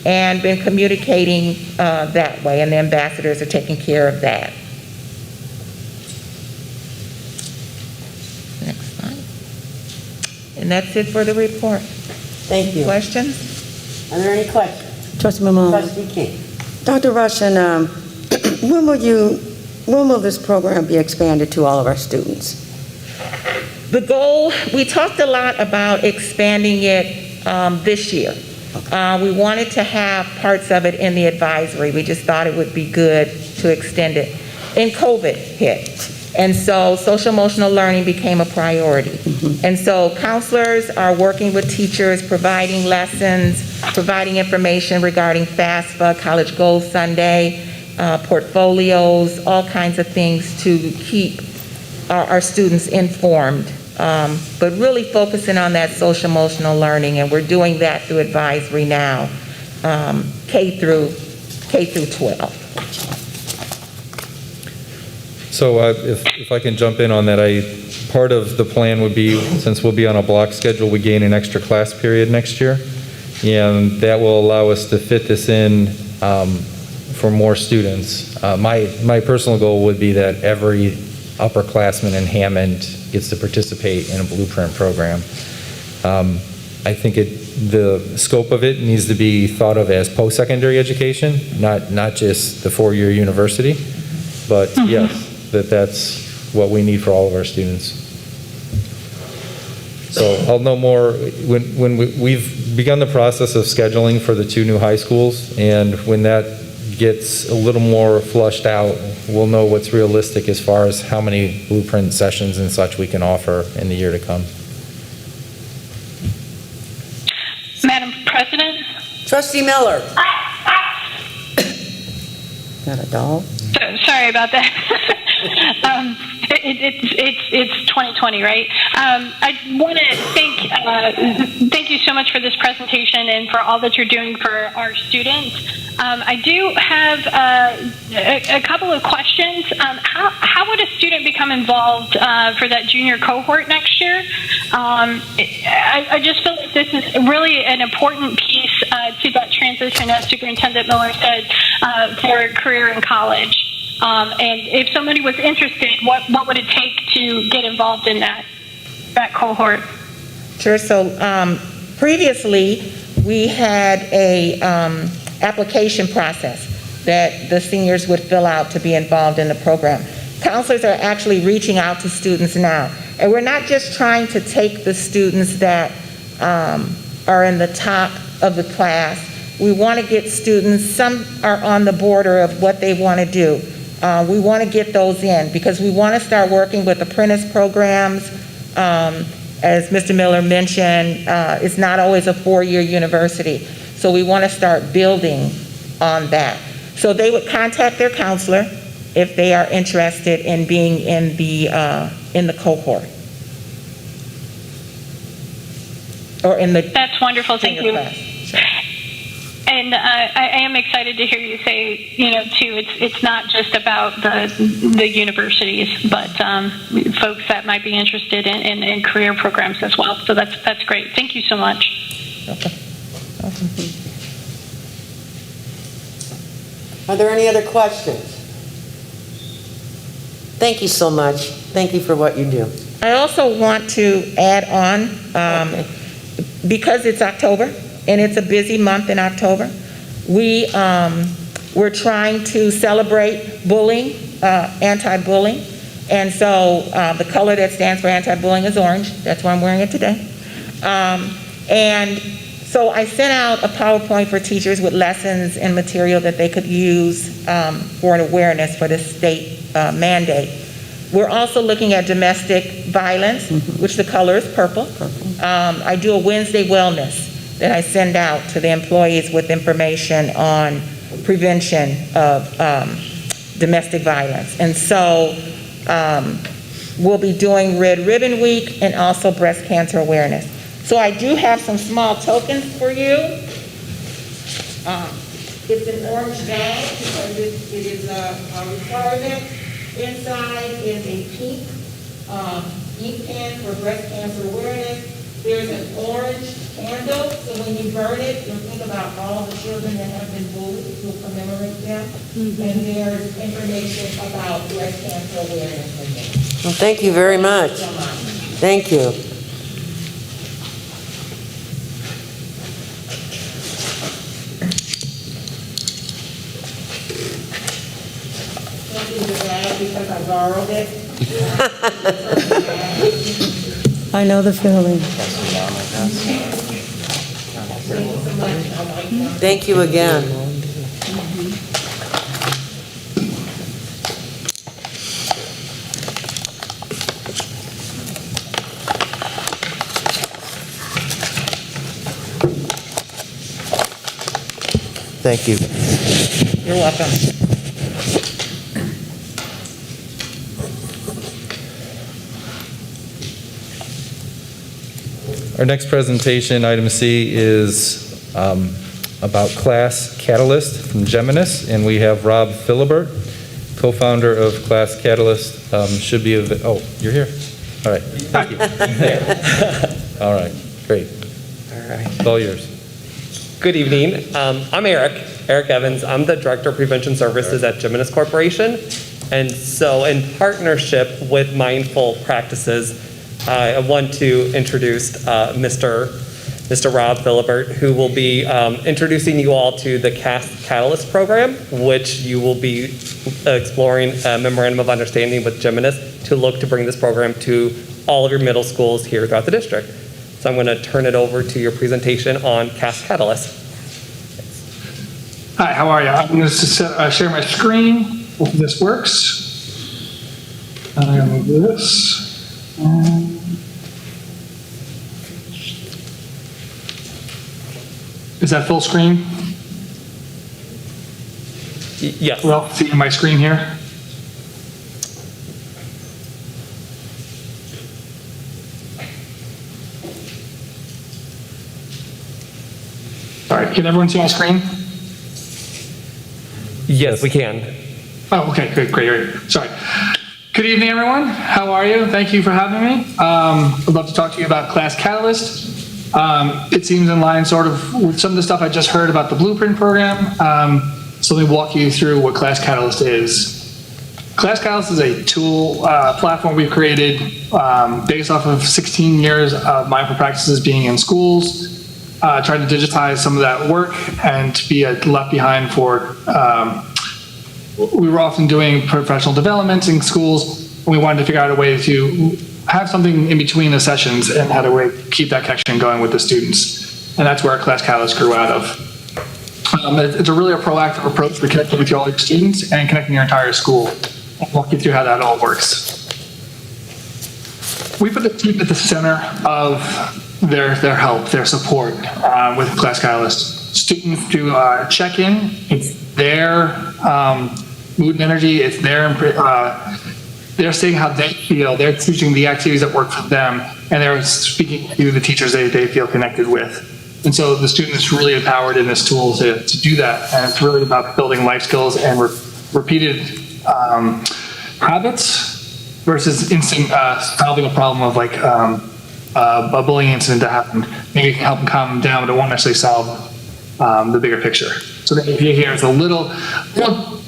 and been communicating that way, and the ambassadors are taking care of that. Next slide. And that's it for the report. Thank you. Questions? Are there any questions? Trustee Mamon. Trustee King. Dr. Russian, when will this program be expanded to all of our students? The goal, we talked a lot about expanding it this year. We wanted to have parts of it in the advisory. We just thought it would be good to extend it. And COVID hit. And so social emotional learning became a priority. And so counselors are working with teachers, providing lessons, providing information regarding FAFSA, College Goals Sunday, portfolios, all kinds of things to keep our students informed. But really focusing on that social emotional learning, and we're doing that through advisory now, K through 12. So if I can jump in on that, part of the plan would be, since we'll be on a block schedule, we gain an extra class period next year, and that will allow us to fit this in for more students. My personal goal would be that every upperclassman in Hammond gets to participate in a Blueprint program. I think the scope of it needs to be thought of as post-secondary education, not just the 4-year university, but yes, that's what we need for all of our students. So I'll know more when we've begun the process of scheduling for the 2 new high schools, and when that gets a little more flushed out, we'll know what's realistic as far as how many Blueprint sessions and such we can offer in the year to come. Madam President? Trustee Miller. Got a dog? Sorry about that. It's 2020, right? I want to thank you so much for this presentation and for all that you're doing for our students. I do have a couple of questions. How would a student become involved for that junior cohort next year? I just feel like this is really an important piece to that transition, as Superintendent Miller said, for a career in college. And if somebody was interested, what would it take to get involved in that cohort? Sure. So previously, we had a application process that the seniors would fill out to be involved in the program. Counselors are actually reaching out to students now. And we're not just trying to take the students that are in the top of the class. We want to get students, some are on the border of what they want to do. We want to get those in because we want to start working with apprentice programs. As Mr. Miller mentioned, it's not always a four-year university. So we want to start building on that. So they would contact their counselor if they are interested in being in the cohort. Or in the That's wonderful. Thank senior you. class. Sure. And I am excited to hear you say, too, it's not just about the universities, but folks that might be interested in career programs as well. So that's great. Thank you so much. Okay. Awesome. Are there any other questions? Thank you so much. Thank you for what you do. I also want to add on, because it's October, and it's a busy month in October, we're trying to celebrate bullying, anti-bullying, and so the color that stands for anti-bullying is orange. That's why I'm wearing it today. And so I sent out a PowerPoint for teachers with lessons and material that they could use for an awareness for the state mandate. We're also looking at domestic violence, which the color is purple. I do a Wednesday wellness that I send out to the employees with information on prevention of domestic violence. And so we'll be doing Red Ribbon Week and also breast cancer awareness. So I do have some small tokens for you. It's an orange bag because it is a requirement. Inside is a pink ink pen for breast cancer awareness. There's an orange candle, so when you burn it, you'll think about all the children that have been bullied. You'll commemorate them. And there's information about breast cancer awareness in there. Well, thank you very much. Thank you. Because I borrowed it. I know the feeling. Thank you again. Thank you. You're welcome. Our next presentation, item C, is about Class Catalyst from Geminis, and we have Rob Philibert, co-founder of Class Catalyst. Should be oh, you're here. All right, thank you. All right, great. All right. It's all yours. Good evening. I'm Eric Evans. I'm the Director of Prevention Services at Geminis Corporation. And so in partnership with Mindful Practices, I want to introduce Mr. Rob Philibert, who will be introducing you all to the Catalyst program, which you will be exploring a memorandum of understanding with Geminis to look to bring this program to all of your middle schools here throughout the district. So I'm going to turn it over to your presentation on Catalyst. Hi, how are you? I'm going to share my screen. Hopefully this works. I'm going to move this. Is that full screen? Yes. Well, see my screen here? All right, can everyone see my screen? Yes, we can. Oh, okay, great. Sorry. Good evening, everyone. How are you? Thank you for having me. I'd love to talk to you about Class Catalyst. It seems in line sort of with some of the stuff I just heard about the Blueprint program. So let me walk you through what Class Catalyst is. Class Catalyst is a tool platform we've created based off of 16 years of mindful practices being in schools. trying to digitize some of that work and to be left behind for, we were often doing professional development in schools, and we wanted to figure out a way to have something in between the sessions and how to keep that connection going with the students. And that's where our Class Catalyst grew out of. It's really a proactive approach for connecting with all your students and connecting your entire school. I'll walk you through how that all works. We put the student at the center of their help, their support with Class Catalyst. Students do check-in. It's their mood and energy. It's they're saying how they feel. They're choosing the activities that work for them, and they're speaking to the teachers they feel connected with. And so the student is really empowered in this tool to do that. And it's really about building life skills and repeated habits versus instant solving a problem of like a bullying incident that happened. Maybe it can help them calm them down, but it won't necessarily solve the bigger picture. So the idea here is a little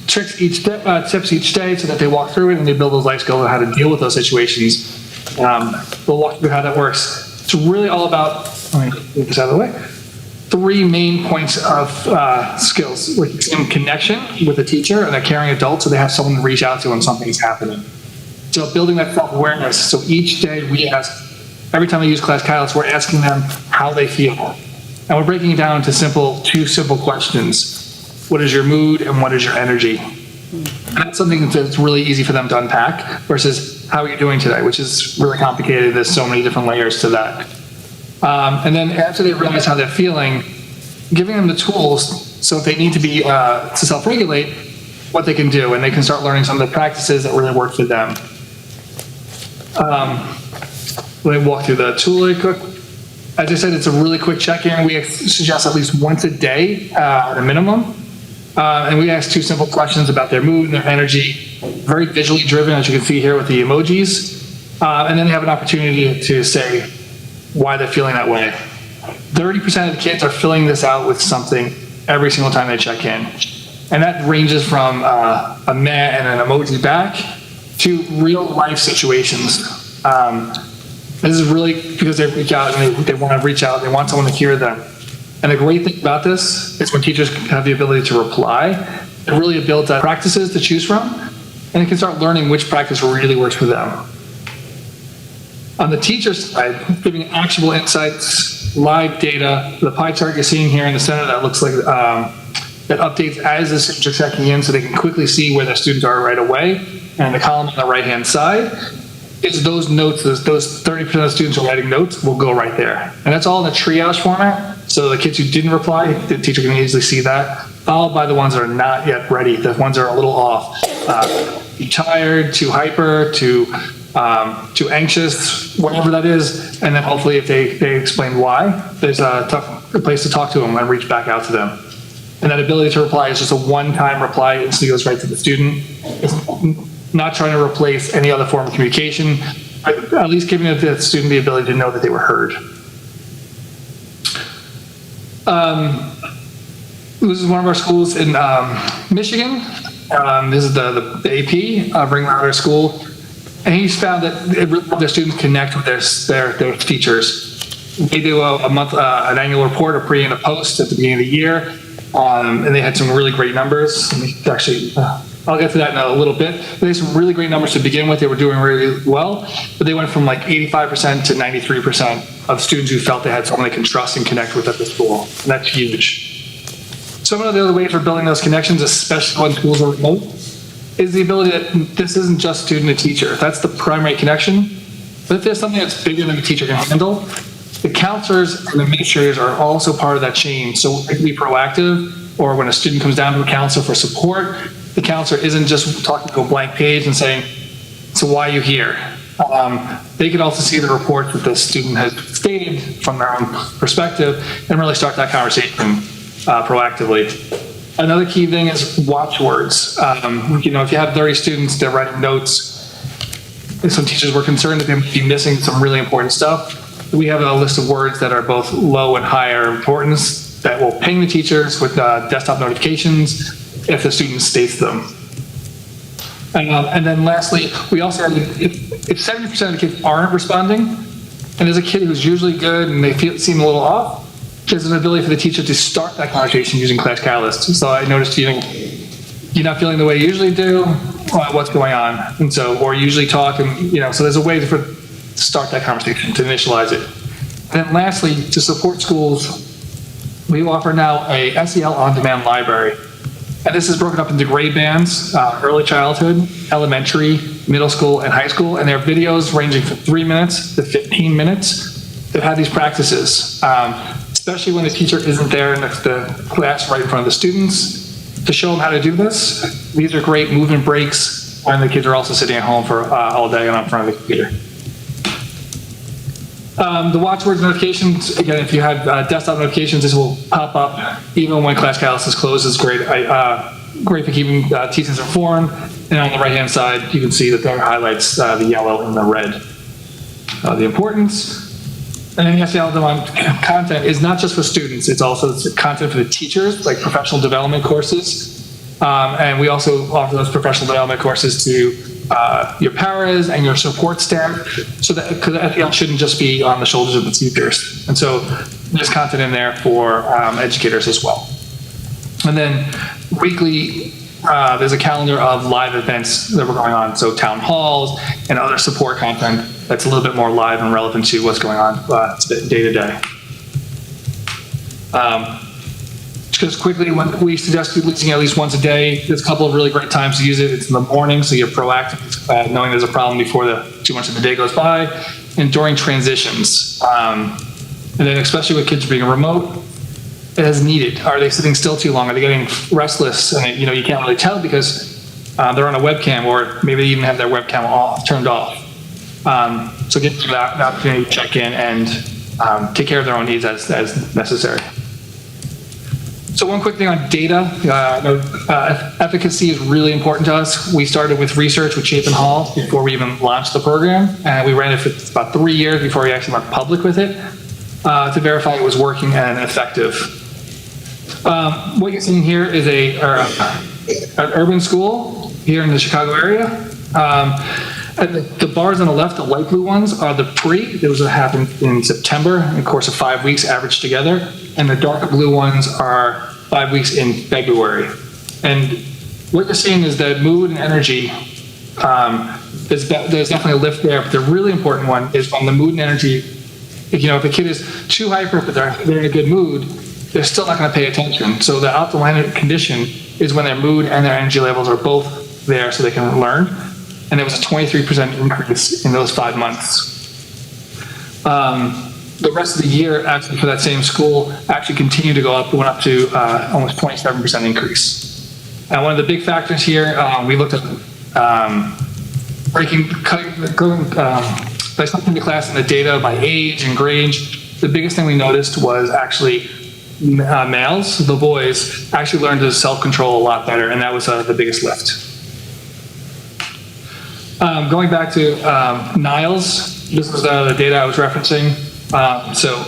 tricks tips each day so that they walk through it and they build those life skills on how to deal with those situations. We'll walk through how that works. It's really all about, let me get this out of the way, 3 main points of skills, which is connection with a teacher and a caring adult so they have someone to reach out to when something is happening. So building that self-awareness. So each day we ask, every time we use Class Catalyst, we're asking them how they feel. And we're breaking it down into 2 simple questions. What is your mood and what is your energy? And that's something that's really easy for them to unpack versus how are you doing today, which is really complicated. There's so many different layers to that. And then after they realize how they're feeling, giving them the tools so if they need to be to self-regulate, what they can do, and they can start learning some of the practices that really work for them. Let me walk through the tool really quick. As I said, it's a really quick check-in. We suggest at least once a day at a minimum. And we ask 2 simple questions about their mood and their energy, very visually driven, as you can see here with the emojis. And then they have an opportunity to say why they're feeling that way. 30% of the kids are filling this out with something every single time they check in. And that ranges from a meh and an emoji back to real life situations. This is really because they reach out and they want to reach out, they want someone to hear them. And the great thing about this is when teachers have the ability to reply, it really builds out practices to choose from, and they can start learning which practice really works for them. On the teacher side, giving actionable insights, live data, the pie chart you're seeing here in the center that looks like, that updates as the students are checking in so they can quickly see where their students are right away, and the column on the right-hand side is those notes, those 30% of the students who are writing notes will go right there. And that's all in a triage format, so the kids who didn't reply, the teacher can easily see that, followed by the ones that are not yet ready, the ones that are a little off. Too tired, too hyper, too anxious, whatever that is, and then hopefully if they explain why, there's a place to talk to them and reach back out to them. And that ability to reply is just a one-time reply, it instantly goes right to the student. It's not trying to replace any other form of communication, but at least giving the student the ability to know that they were heard. This is one of our schools in Michigan. This is the AP of Ring Louder School. And he's found that their students connect with their teachers. They do an annual report, a pre and a post at the beginning of the year. And they had some really great numbers. Actually, I'll get to that in a little bit. But they had some really great numbers to begin with. They were doing really well, but they went from like 85% to 93% of students who felt they had someone they can trust and connect with at the school. And that's huge. Some of the other ways we're building those connections, especially when schools are remote, is the ability that this isn't just student and teacher. That's the primary connection. But if there's something that's bigger than the teacher can handle, the counselors and administrators are also part of that chain. So they can be proactive, or when a student comes down to a counselor for support, the counselor isn't just talking to a blank page and saying, so why are you here? They can also see the report that the student has stated from their own perspective and really start that conversation proactively. Another key thing is watchwords. If you have 30 students, they're writing notes. Some teachers were concerned that they might be missing some really important stuff. We have a list of words that are both low and higher importance that will ping the teachers with desktop notifications if the student states them. And then lastly, we also have, if 70% of the kids aren't responding, and there's a kid who's usually good and they seem a little off, there's an ability for the teacher to start that conversation using Class Catalyst. So I noticed you're not feeling the way you usually do, what's going on? And so, or usually talk, and, so there's a way to start that conversation, to initialize it. And then lastly, to support schools, we offer now a SEL on-demand library. And this is broken up into grade bands, early childhood, elementary, middle school, and high school. And there are videos ranging from 3 minutes to 15 minutes that have these practices, especially when the teacher isn't there in the class right in front of the students, to show them how to do this. These are great movement breaks when the kids are also sitting at home for all day and in front of the computer. The watchwords notifications, again, if you have desktop notifications, this will pop up even when Class Catalyst is closed. It's great. Great for keeping teachers informed. And on the right-hand side, you can see that there highlights the yellow and the red. The importance. And then SEL content is not just for students, it's also content for the teachers, like professional development courses. And we also offer those professional development courses to your paras and your support staff, so that, because SEL shouldn't just be on the shoulders of the teachers. And so there's content in there for educators as well. And then weekly, there's a calendar of live events that were going on, so town halls and other support content that's a little bit more live and relevant to what's going on day to day. Just quickly, we suggest using it at least once a day. There's a couple of really great times to use it. It's in the morning, so you're proactive, knowing there's a problem before too much of the day goes by, and during transitions. And then especially with kids being remote, as needed. Are they sitting still too long? Are they getting restless? And you can't really tell because they're on a webcam, or maybe they even have their webcam turned off. So get to that opportunity to check in and take care of their own needs as necessary. So one quick thing on data. Efficacy is really important to us. We started with research with Chapin Hall before we even launched the program, and we ran it for about 3 years before we actually went public with it to verify it was working and effective. What you're seeing here is an urban school here in the Chicago area. And the bars on the left, the light blue ones, are the Those happened in September, in the course of 5 weeks averaged together. And the darker blue ones are 5 weeks in February. And what you're seeing is that mood and energy, there's definitely a lift there, but the really important one is when the mood and energy, if a kid is too hyper but they're in a good mood, they're still not going to pay attention. So the optimal condition is when their mood and their energy levels are both there so they can learn. And there was a 23% increase in those 5 months. The rest of the year, actually, for that same school, actually continued to go up. It went up to almost 27% increase. And one of the big factors here, we looked at dissecting the class in the data by age and grade. The biggest thing we noticed was actually males, the boys, actually learned to self-control a lot better, and that was the biggest lift. Going back to Niles, this is the data I was referencing. So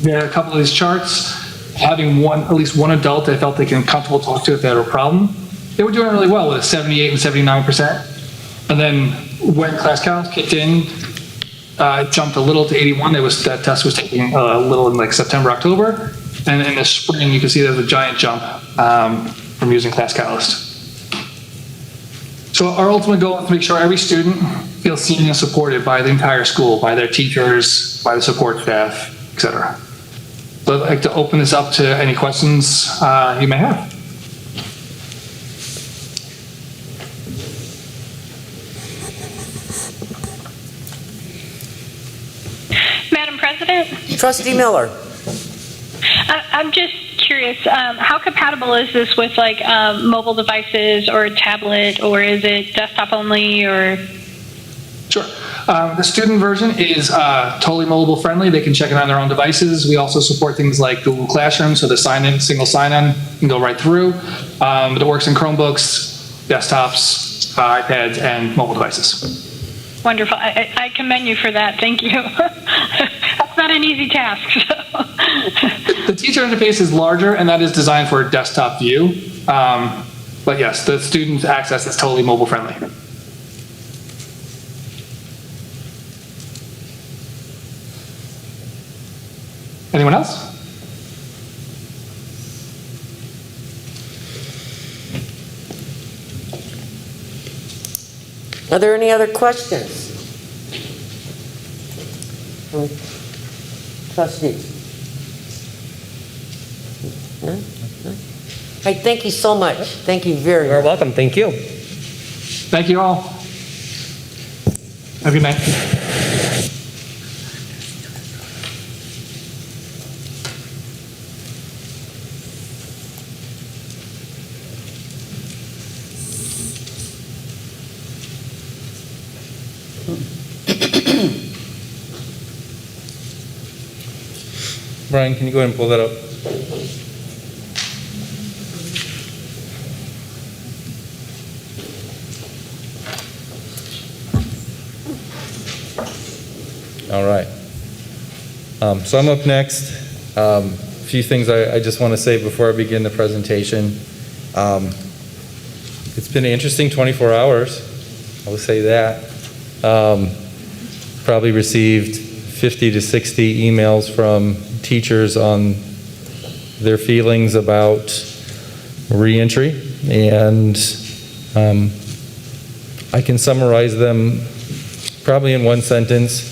there are a couple of these charts. Having at least one adult they felt they can comfortable talk to if they had a problem, they were doing really well with a 78 and 79%. And then when Class Catalyst kicked in, it jumped a little to 81. That test was taking a little in like September, October. And in the spring, you can see there's a giant jump from using Class Catalyst. So our ultimate goal is to make sure every student feels seen and supported by the entire school, by their teachers, by the support staff, etc. So I'd like to open this up to any questions you may have. Madam President? Trustee Miller. I'm just curious, how compatible is this with mobile devices or a tablet, or is it desktop only, or? Sure. The student version is totally mobile friendly. They can check it on their own devices. We also support things like Google Classroom, so the single sign-in can go right through. But it works in Chromebooks, desktops, iPads, and mobile devices. Wonderful. I commend you for that. Thank you. That's not an easy task. So. The teacher interface is larger, and that is designed for a desktop view. But yes, the student access is totally mobile friendly. Anyone else? Are there any other questions? Trustees? None? None? Hey, thank you so much. Thank you very You're much. welcome. Thank you. Thank you all. Have a good night. Brian, can you go ahead and pull that up? All right. So I'm up next. A few things I just want to say before I begin the presentation. It's been an interesting 24 hours. I will say that. Probably received 50 to 60 emails from teachers on their feelings about reentry, and I can summarize them probably in one sentence.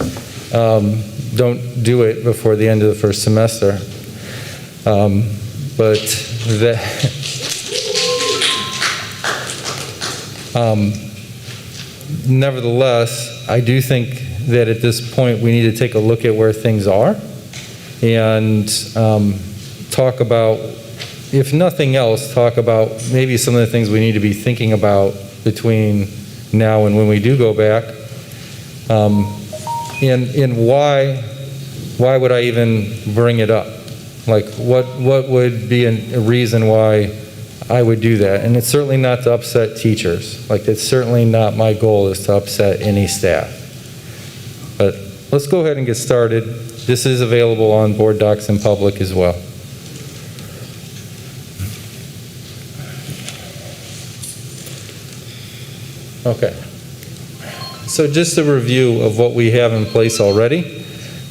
Don't do it before the end of the first semester. Nevertheless, I do think that at this point we need to take a look at where things are and talk about, if nothing else, talk about maybe some of the things we need to be thinking about between now and when we do go back. And why would I even bring it up? Like, what would be a reason why I would do that? And it's certainly not to upset teachers. Like, it's certainly not my goal is to upset any staff. But let's go ahead and get started. This is available on board docs in public as well. Okay. So just a review of what we have in place already.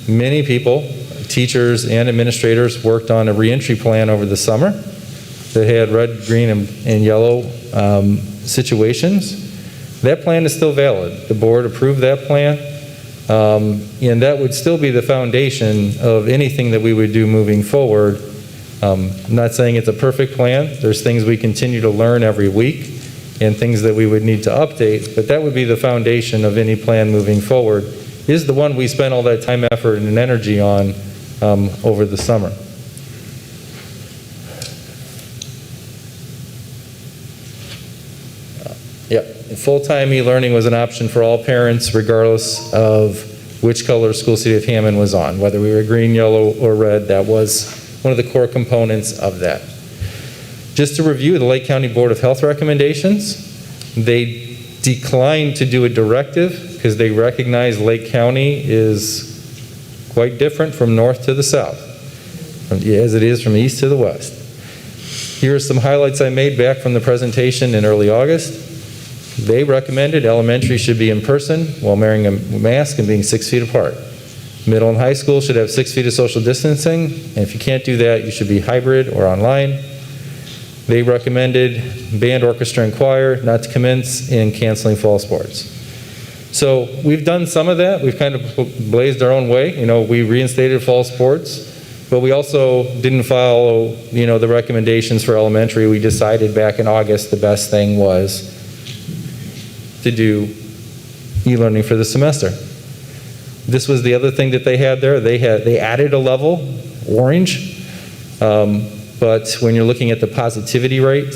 Many people, teachers and administrators, worked on a reentry plan over the summer that had red, green, and yellow situations. That plan is still valid. The board approved that plan, and that would still be the foundation of anything that we would do moving forward. I'm not saying it's a perfect plan. There's things we continue to learn every week and things that we would need to update, but that would be the foundation of any plan moving forward, is the one we spent all that time, effort, and energy on over the summer. Yep, full-time e-learning was an option for all parents regardless of which color School City of Hammond was on, whether we were green, yellow, or red. That was one of the core components of that. Just to review the Lake County Board of Health recommendations, they declined to do a directive because they recognize Lake County is quite different from north to the south, as it is from east to the west. Here are some highlights I made back from the presentation in early August. They recommended elementary should be in person while wearing a mask and being 6 feet apart. Middle and high school should have 6 feet of social distancing, and if you can't do that, you should be hybrid or online. They recommended band, orchestra, and choir not to commence in canceling fall sports. So we've done some of that. We've kind of blazed our own way. You know, we reinstated fall sports, but we also didn't follow, the recommendations for elementary. We decided back in August the best thing was to do e-learning for the semester. This was the other thing that they had there. They added a level, orange. But when you're looking at the positivity rate,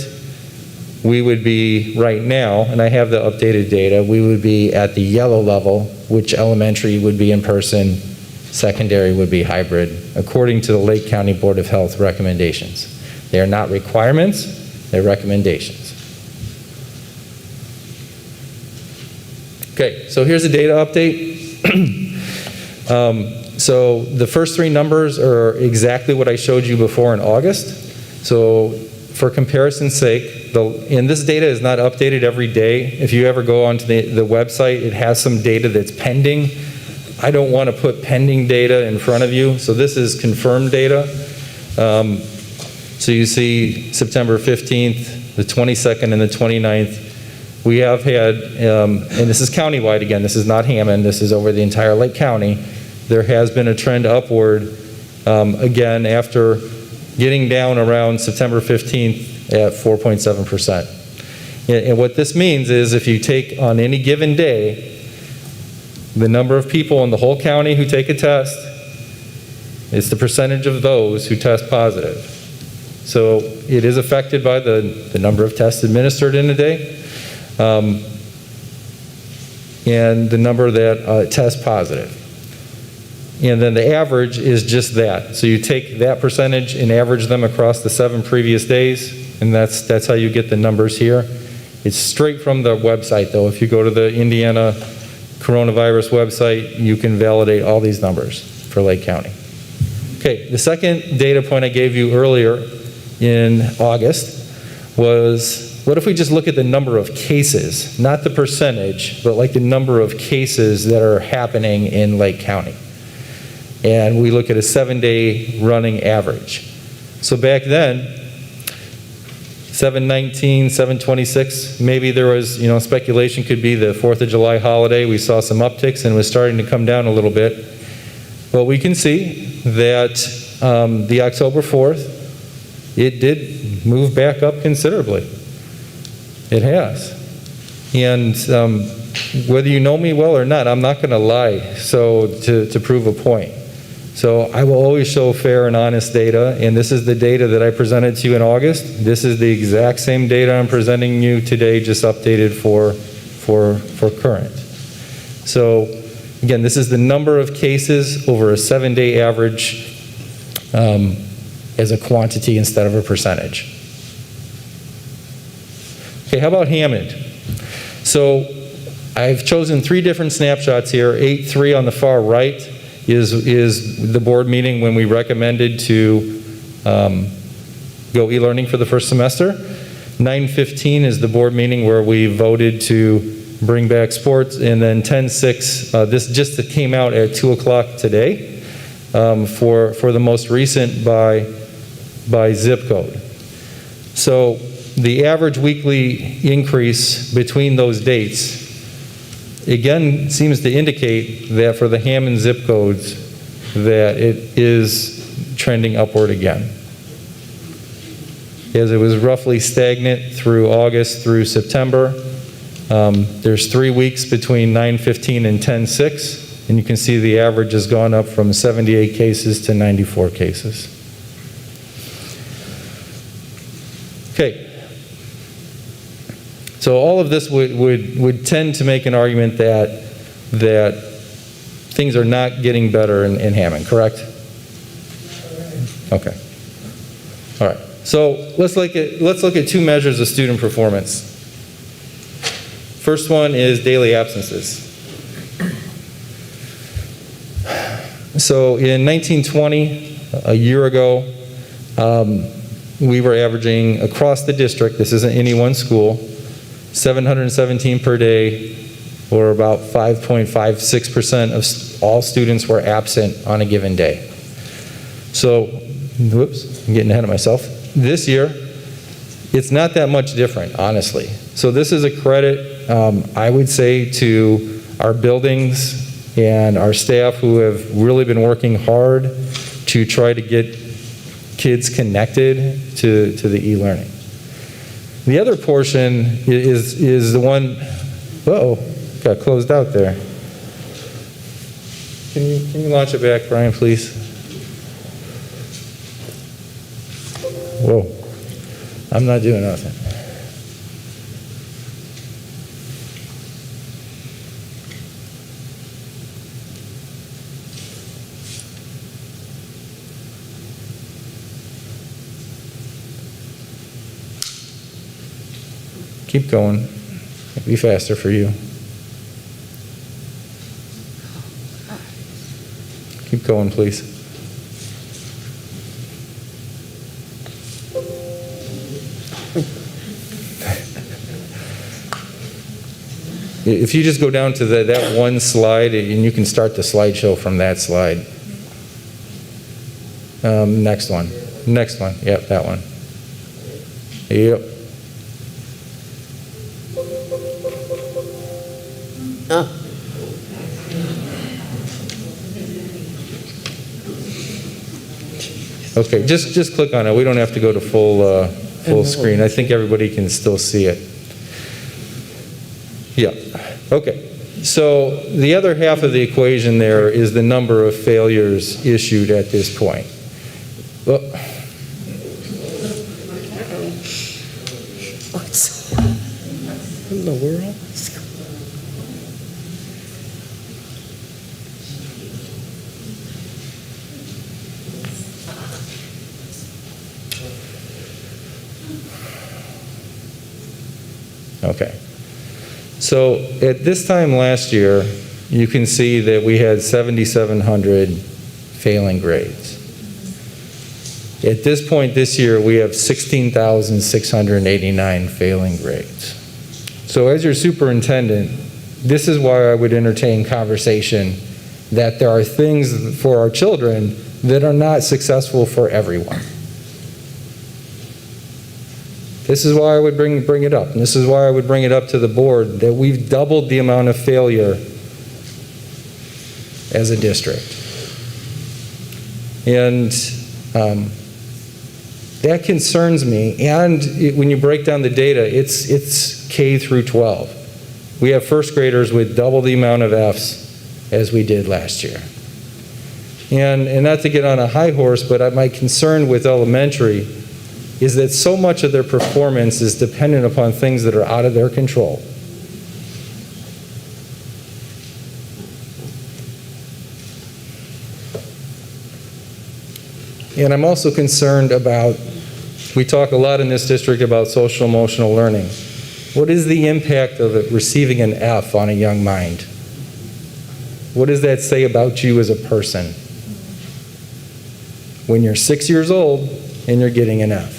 we would be right now, and I have the updated data, we would be at the yellow level, which elementary would be in person, secondary would be hybrid, according to the Lake County Board of Health recommendations. They are not requirements, they're recommendations. Okay, so here's a data update. So the first three numbers are exactly what I showed you before in August. So for comparison's sake, and this data is not updated every day. If you ever go onto the website, it has some data that's pending. I don't want to put pending data in front of you, so this is confirmed data. So you see September 15th, the 22nd, and the 29th. we have had, and this is countywide again, this is not Hammond, this is over the entire Lake County, there has been a trend upward, again, after getting down around September 15th at 4.7%. And what this means is if you take on any given day, the number of people in the whole county who take a test, it's the percentage of those who test positive. So it is affected by the number of tests administered in a day, and the number that test positive. And then the average is just that. So you take that percentage and average them across the 7 previous days, and that's how you get the numbers here. It's straight from the website, though. If you go to the Indiana coronavirus website, you can validate all these numbers for Lake County. Okay, the second data point I gave you earlier in August was, what if we just look at the number of cases, not the percentage, but like the number of cases that are happening in Lake County. And we look at a 7-day running average. So back then, 7/19, 7/26, maybe there was, speculation could be the 4th of July holiday. We saw some upticks and it was starting to come down a little bit. Well, we can see that the October 4th, it did move back up considerably. It has. And whether you know me well or not, I'm not going to lie so to prove a point. So I will always show fair and honest data, and this is the data that I presented to you in August. This is the exact same data I'm presenting you today, just updated for current. So again, this is the number of cases over a 7-day average as a quantity instead of a percentage. Okay, how about Hammond? So I've chosen 3 different snapshots here. 8.3 on the far right is the board meeting when we recommended to go e-learning for the first semester. 9:15 is the board meeting where we voted to bring back sports, and then 10.6, this just came out at 2 o'clock today for the most recent by zip code. So the average weekly increase between those dates again seems to indicate that for the Hammond zip codes that it is trending upward again. As it was roughly stagnant through August through September. There's 3 weeks between 9/15 and 10/6, and you can see the average has gone up from 78 cases to 94 cases. Okay. So all of this would tend to make an argument that things are not getting better in Hammond, correct? Okay. All right. So let's look at 2 measures of student performance. First one is daily absences. So in 1920, a year ago, we were averaging across the district, this isn't any one school, 717 per day, or about 5.56% of all students were absent on a given day. So, whoops, I'm getting ahead of myself. This year, it's not that much different, honestly. So this is a credit, I would say, to our buildings and our staff who have really been working hard to try to get kids connected to the e-learning. The other portion is the one, uh-oh, got closed out there. Can you launch it back, Brian, please? Whoa, I'm not doing nothing. Keep going. It'll be faster for you. Keep going, please. If you just go down to that one slide, and you can start the slideshow from that slide. Next one. Yep, that one. Yep. Huh? Okay, just click on it. We don't have to go to full screen. I think everybody can still see it. Yeah, okay. So the other half of the equation there is the number of failures issued at this point. Well, What in the world? okay. So at this time last year, you can see that we had 7,700 failing grades. At this point this year, we have 16,689 failing grades. So as your superintendent, this is why I would entertain conversation that there are things for our children that are not successful for everyone. This is why I would bring it up, and this is why I would bring it up to the board, that we've doubled the amount of failure as a district. And that concerns me, and when you break down the data, it's K through 12. We have first graders with double the amount of Fs as we did last year. And not to get on a high horse, but my concern with elementary is that so much of their performance is dependent upon things that are out of their control. And I'm also concerned about, we talk a lot in this district about social emotional learning. What is the impact of it receiving an F on a young mind? What does that say about you as a person? When you're 6 years old and you're getting an F.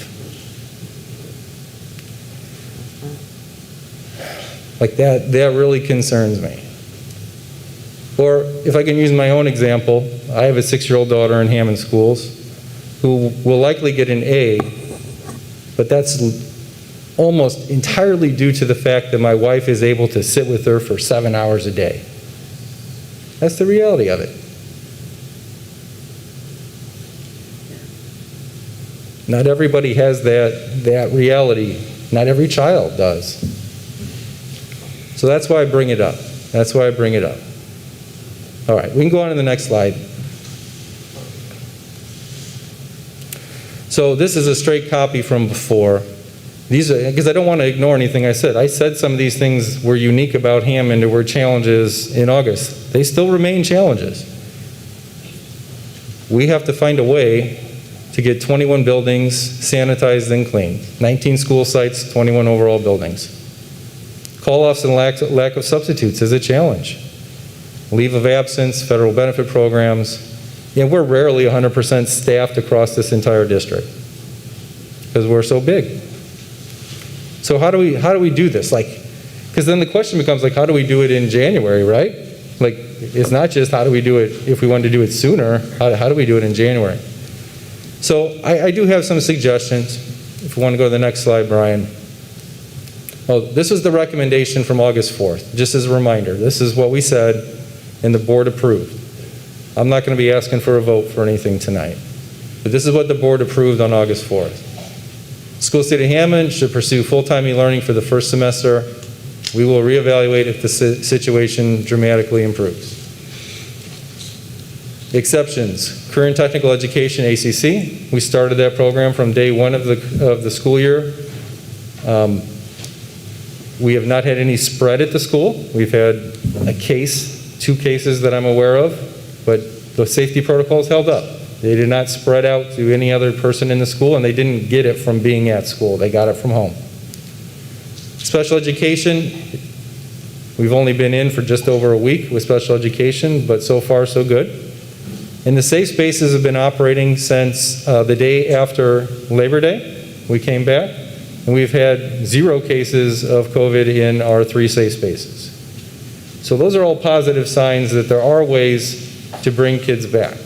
Like that really concerns me. Or if I can use my own example, I have a 6-year-old daughter in Hammond schools who will likely get an A, but that's almost entirely due to the fact that my wife is able to sit with her for 7 hours a day. That's the reality of it. Not everybody has that reality. Not every child does. So that's why I bring it up. That's why I bring it up. All right, we can go on to the next slide. So this is a straight copy from before. These are, because I don't want to ignore anything I said. I said some of these things were unique about Hammond or were challenges in August. They still remain challenges. We have to find a way to get 21 buildings sanitized and cleaned. 19 school sites, 21 overall buildings. Call-offs and lack of substitutes is a challenge. Leave of absence, federal benefit programs. Yeah, we're rarely 100% staffed across this entire district because we're so big. So how do we do this? Because then the question becomes how do we do it in January, right? It's not just how do we do it if we want to do it sooner, how do we do it in January? So I do have some suggestions. If you want to go to the next slide, Brian. Oh, this was the recommendation from August 4th, just as a reminder. This is what we said and the board approved. I'm not going to be asking for a vote for anything tonight. But this is what the board approved on August 4th. School State of Hammond should pursue full-time e-learning for the first semester. We will reevaluate if the situation dramatically improves. Exceptions, career and technical education, ACC. We started that program from day one of the school year. We have not had any spread at the school. We've had a case, 2 cases that I'm aware of, but the safety protocols held up. They did not spread out to any other person in the school, and they didn't get it from being at school. They got it from home. Special education, we've only been in for just over a week with special education, but so far so good. And the safe spaces have been operating since the day after Labor Day. We came back, and we've had 0 cases of COVID in our 3 safe spaces. So those are all positive signs that there are ways to bring kids back.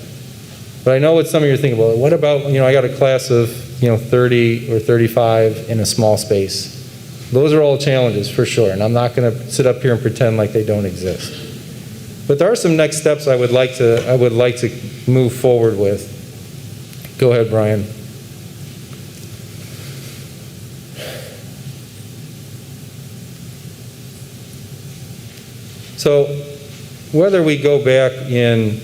But I know what some of you are thinking, well, what about, I got a class of, 30 or 35 in a small space. Those are all challenges for sure, and I'm not going to sit up here and pretend like they don't exist. But there are some next steps I would like to move forward with. Go ahead, Brian. So whether we go back in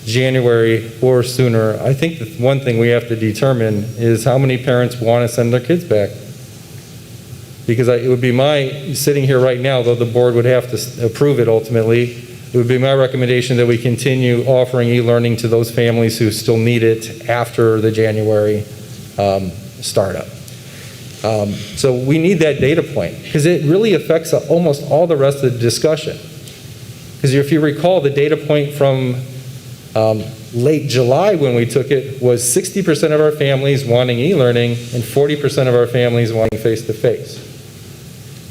January or sooner, I think the one thing we have to determine is how many parents want to send their kids back. Because it would be my, sitting here right now, though the board would have to approve it ultimately, it would be my recommendation that we continue offering e-learning to those families who still need it after the January startup. So we need that data point, because it really affects almost all the rest of the discussion. Because if you recall, the data point from late July when we took it was 60% of our families wanting e-learning and 40% of our families wanting face-to-face.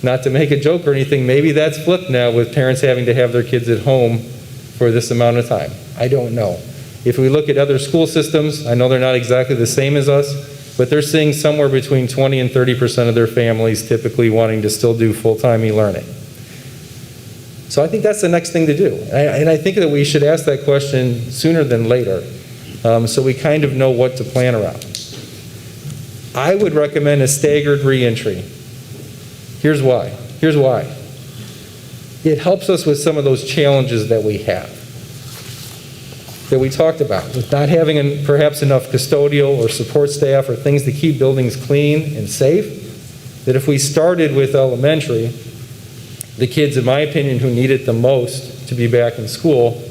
Not to make a joke or anything, maybe that's flipped now with parents having to have their kids at home for this amount of time. I don't know. If we look at other school systems, I know they're not exactly the same as us, but they're seeing somewhere between 20 and 30% of their families typically wanting to still do full-time e-learning. So I think that's the next thing to do. And I think that we should ask that question sooner than later, so we kind of know what to plan around. I would recommend a staggered reentry. Here's why. It helps us with some of those challenges that we have, that we talked about, with not having perhaps enough custodial or support staff or things to keep buildings clean and safe, that if we started with elementary, the kids, in my opinion, who need it the most to be back in school,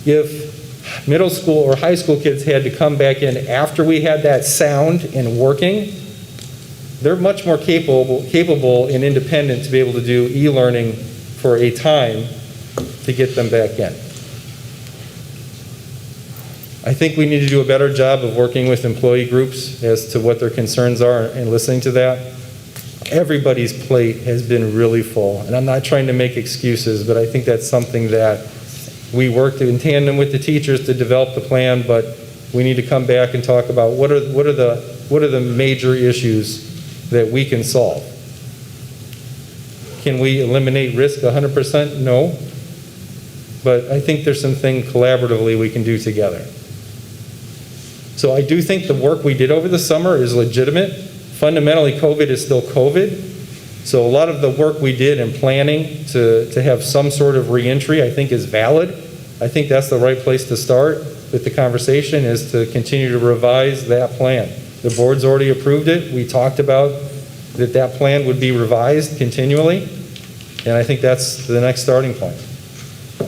if middle school or high school kids had to come back in after we had that sound and working, they're much more capable and independent to be able to do e-learning for a time to get them back in. I think we need to do a better job of working with employee groups as to what their concerns are and listening to that. Everybody's plate has been really full, and I'm not trying to make excuses, but I think that's something that we worked in tandem with the teachers to develop the plan, but we need to come back and talk about what are the major issues that we can solve. Can we eliminate risk 100%? No. But I think there's something collaboratively we can do together. So I do think the work we did over the summer is legitimate. Fundamentally, COVID is still COVID. So a lot of the work we did in planning to have some sort of reentry, I think, is valid. I think that's the right place to start with the conversation, is to continue to revise that plan. The board's already approved it. We talked about that plan would be revised continually, and I think that's the next starting point.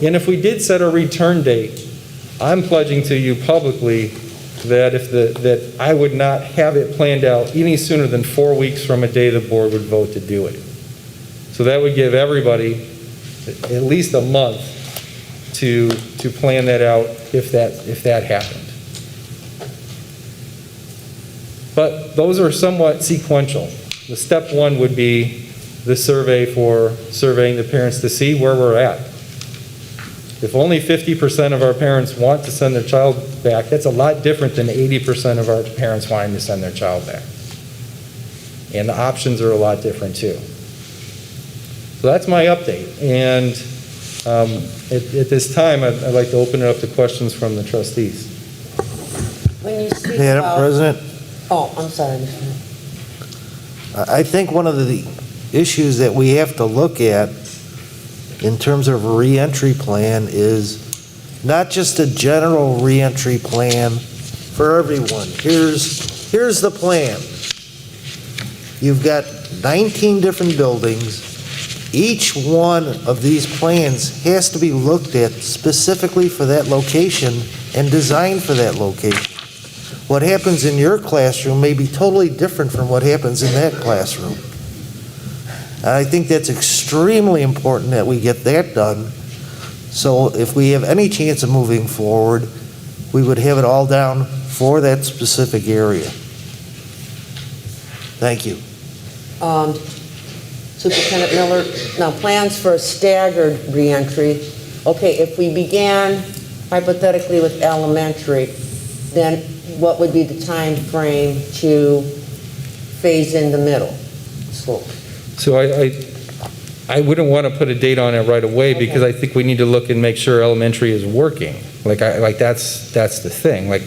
And if we did set a return date, I'm pledging to you publicly that that I would not have it planned out any sooner than 4 weeks from a day the board would vote to do it. So that would give everybody at least a month to plan that out if that happened. But those are somewhat sequential. The step one would be the survey for surveying the parents to see where we're at. If only 50% of our parents want to send their child back, that's a lot different than 80% of our parents wanting to send their child back. And the options are a lot different too. So that's my update. And at this time, I'd like to open it up to questions from the trustees. When you speak Madam about... President, Oh, I'm sorry, Mr. I think one of the issues that we have to look at in terms of a reentry plan is not just a general reentry plan for everyone. Here's the plan. You've got 19 different buildings. Each one of these plans has to be looked at specifically for that location and designed for that location. What happens in your classroom may be totally different from what happens in that classroom. And I think that's extremely important that we get that done. So if we have any chance of moving forward, we would have it all down for that specific area. Thank you. Superintendent Miller, now plans for a staggered reentry. Okay, if we began hypothetically with elementary, then what would be the time frame to phase in the middle? slope? So I wouldn't want to put a date on it right away because I think we need to look and make sure elementary is working. Like that's the thing. Like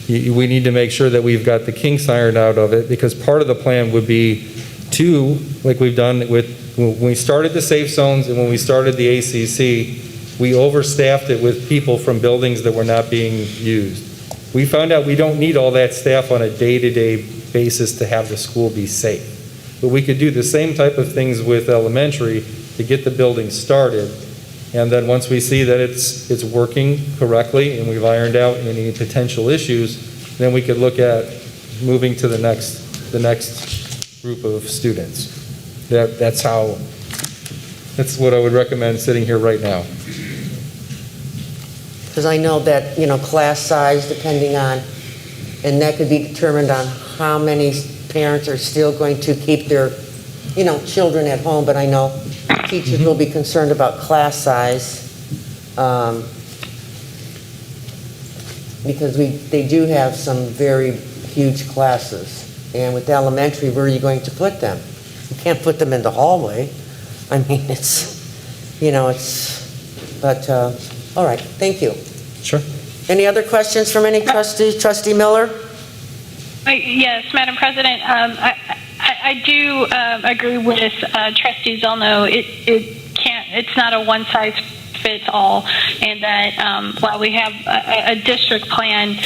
we need to make sure that we've got the kinks ironed out of it, because part of the plan would be to, like we've done with, when we started the safe zones and when we started the ACC, we overstaffed it with people from buildings that were not being used. We found out we don't need all that staff on a day-to-day basis to have the school be safe. But we could do the same type of things with elementary to get the building started. And then once we see that it's working correctly and we've ironed out any potential issues, then we could look at moving to the next group of students. That's what I would recommend sitting here right now. Because I know that, class size, depending on, and that could be determined on how many parents are still going to keep their, children at home, but I know teachers will be concerned about class size, because they do have some very huge classes. And with elementary, where are you going to put them? You can't put them in the hallway. I mean, but, all right, thank you. Sure. Any other questions from any trustees? Trustee Miller? Yes, Madam President. I do agree with Trustee Zolno. It's not a one-size-fits-all, and that while we have a district plan,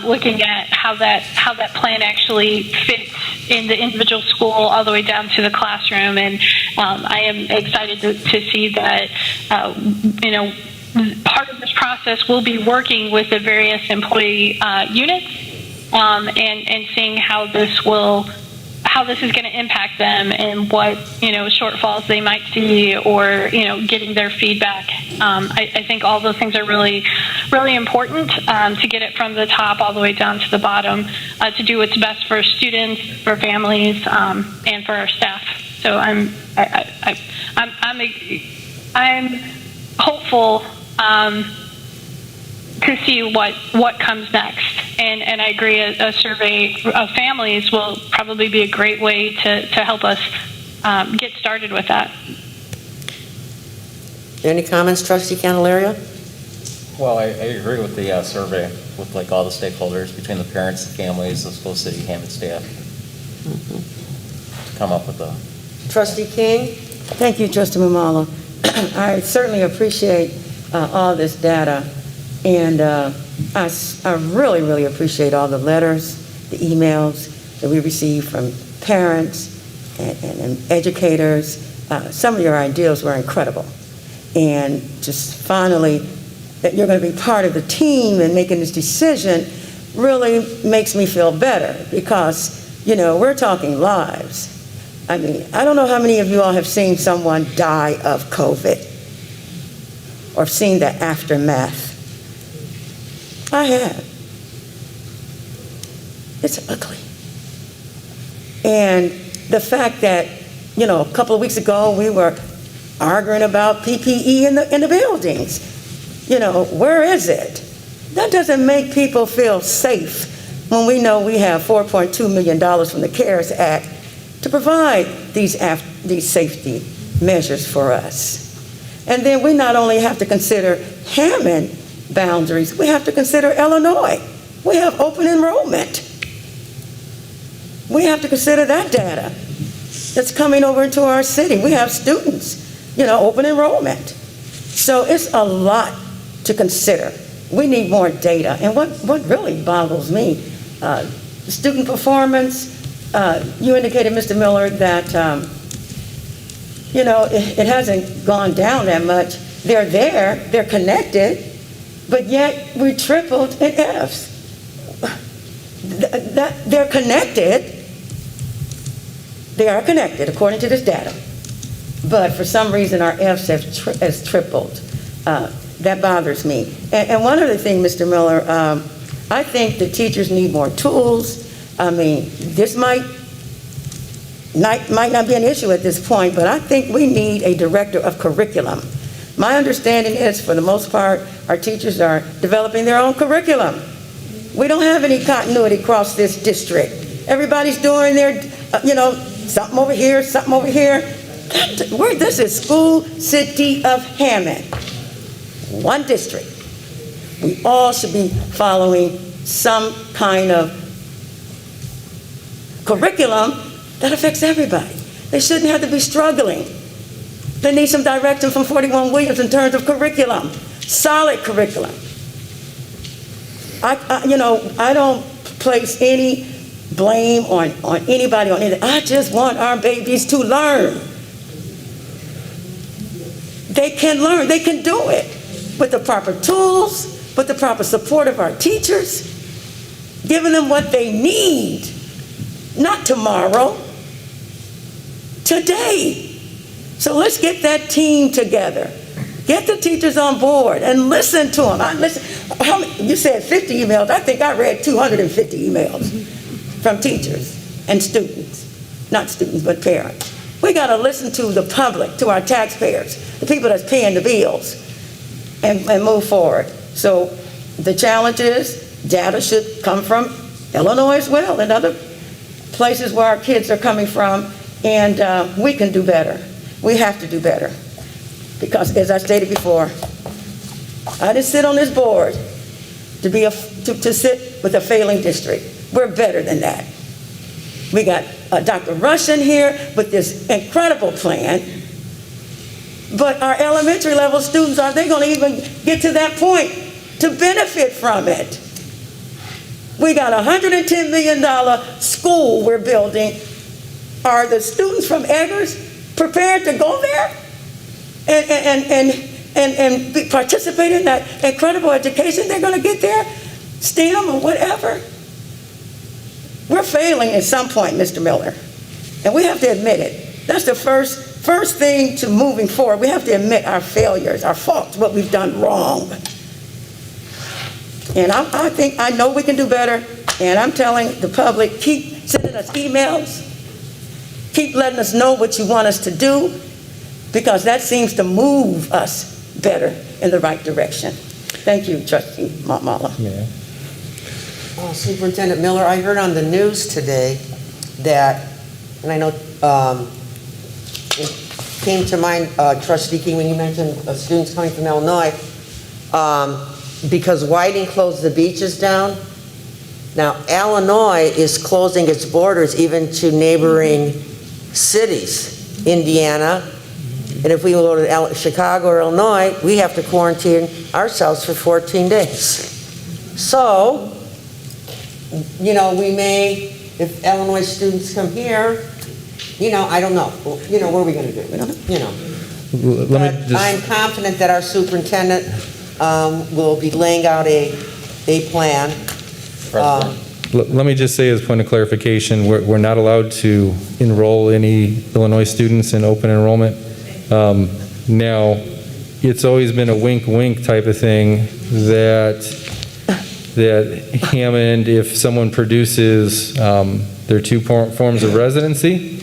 looking at how that plan actually fits in the individual school all the way down to the classroom, and I am excited to see that part of this process will be working with the various employee units and seeing how this is going to impact them and what shortfalls they might see, or getting their feedback. I think all those things are really, really important to get it from the top all the way down to the bottom, to do what's best for students, for families, and for our staff. So I'm hopeful to see what comes next. And I agree, a survey of families will probably be a great way to help us get started with that. Any comments, Trustee Candelaria? Well, I agree with the survey with all the stakeholders between the parents, the families, the school, city, Hammond staff to come up with a... Trustee King? Thank you, Trustee Mamalo. I certainly appreciate all this data, and I really, really appreciate all the letters, the emails that we receive from parents and educators. Some of your ideas were incredible, and just finally that you're going to be part of the team and making this decision really makes me feel better, because we're talking lives. I mean, I don't know how many of you all have seen someone die of COVID or seen the aftermath. I have. It's ugly. And the fact that, a couple of weeks ago we were arguing about PPE in the buildings. Where is it? That doesn't make people feel safe when we know we have $4.2 million from the CARES Act to provide these safety measures for us. And then we not only have to consider Hammond boundaries, we have to consider Illinois. We have open enrollment. We have to consider that data that's coming over into our city. We have students, open enrollment. So it's a lot to consider. We need more data. And what really boggles me, student performance, you indicated, Mr. Miller, that it hasn't gone down that much. They're there, they're connected, but yet we tripled in Fs. They're connected. They are connected according to this data, but for some reason our Fs has tripled. That bothers me. And one other thing, Mr. Miller, I think the teachers need more tools. I mean, this might not be an issue at this point, but I think we need a director of curriculum. My understanding is, for the most part, our teachers are developing their own curriculum. We don't have any continuity across this district. Everybody's doing their, something over here, something over here. This is school city of Hammond. One district. We all should be following some kind of curriculum that affects everybody. They shouldn't have to be struggling. They need some direction from 41 Williams in terms of curriculum, solid curriculum. I don't place any blame on anybody, on anything. I just want our babies to learn. They can learn, they can do it with the proper tools, with the proper support of our teachers, giving them what they need, not tomorrow, today. So let's get that team together. Get the teachers on board and listen to them. You said 50 emails. I think I read 250 emails from teachers and students. Not students, but parents. We got to listen to the public, to our taxpayers, the people that's paying the bills, and move forward. So the challenge is data should come from Illinois as well and other places where our kids are coming from, and we can do better. We have to do better. Because as I stated before, I didn't sit on this board to sit with a failing district. We're better than that. We got Dr. Rush in here with this incredible plan, but our elementary level students, are they going to even get to that point to benefit from it? We got a $110 million school we're building. Are the students from Eggers prepared to go there and participate in that incredible education they're going to get there, STEM or whatever? We're failing at some point, Mr. Miller, and we have to admit it. That's the first thing to moving forward. We have to admit our failures, our faults, what we've done wrong. And I know we can do better, and I'm telling the public, keep sending us emails, keep letting us know what you want us to do, because that seems to move us better in the right direction. Thank you, Trustee Mala. Yeah. Superintendent Miller, I heard on the news today that, and I know it came to mind, Trustee King, when you mentioned students coming from Illinois, because Whiting closed the beaches down. Now, Illinois is closing its borders even to neighboring cities, Indiana, and if we go to Chicago or Illinois, we have to quarantine ourselves for 14 days. So, we may, if Illinois students come here, I don't know. What are we going to do? I'm confident that our superintendent will be laying out a plan. Let me just say as a point of clarification, we're not allowed to enroll any Illinois students in open enrollment. Now, it's always been a wink-wink type of thing that Hammond, if someone produces their two forms of residency,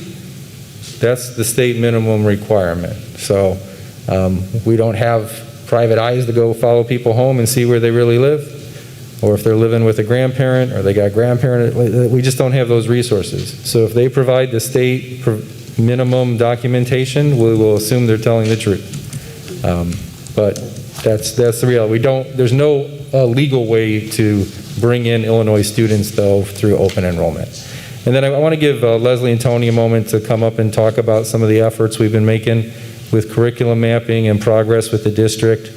that's the state minimum requirement. So we don't have private eyes to go follow people home and see where they really live, or if they're living with a grandparent or they got grandparent. We just don't have those resources. So if they provide the state minimum documentation, we will assume they're telling the truth. But that's the reality. There's no legal way to bring in Illinois students, though, through open enrollment. And then I want to give Leslie and Tony a moment to come up and talk about some of the efforts we've been making with curriculum mapping and progress with the district,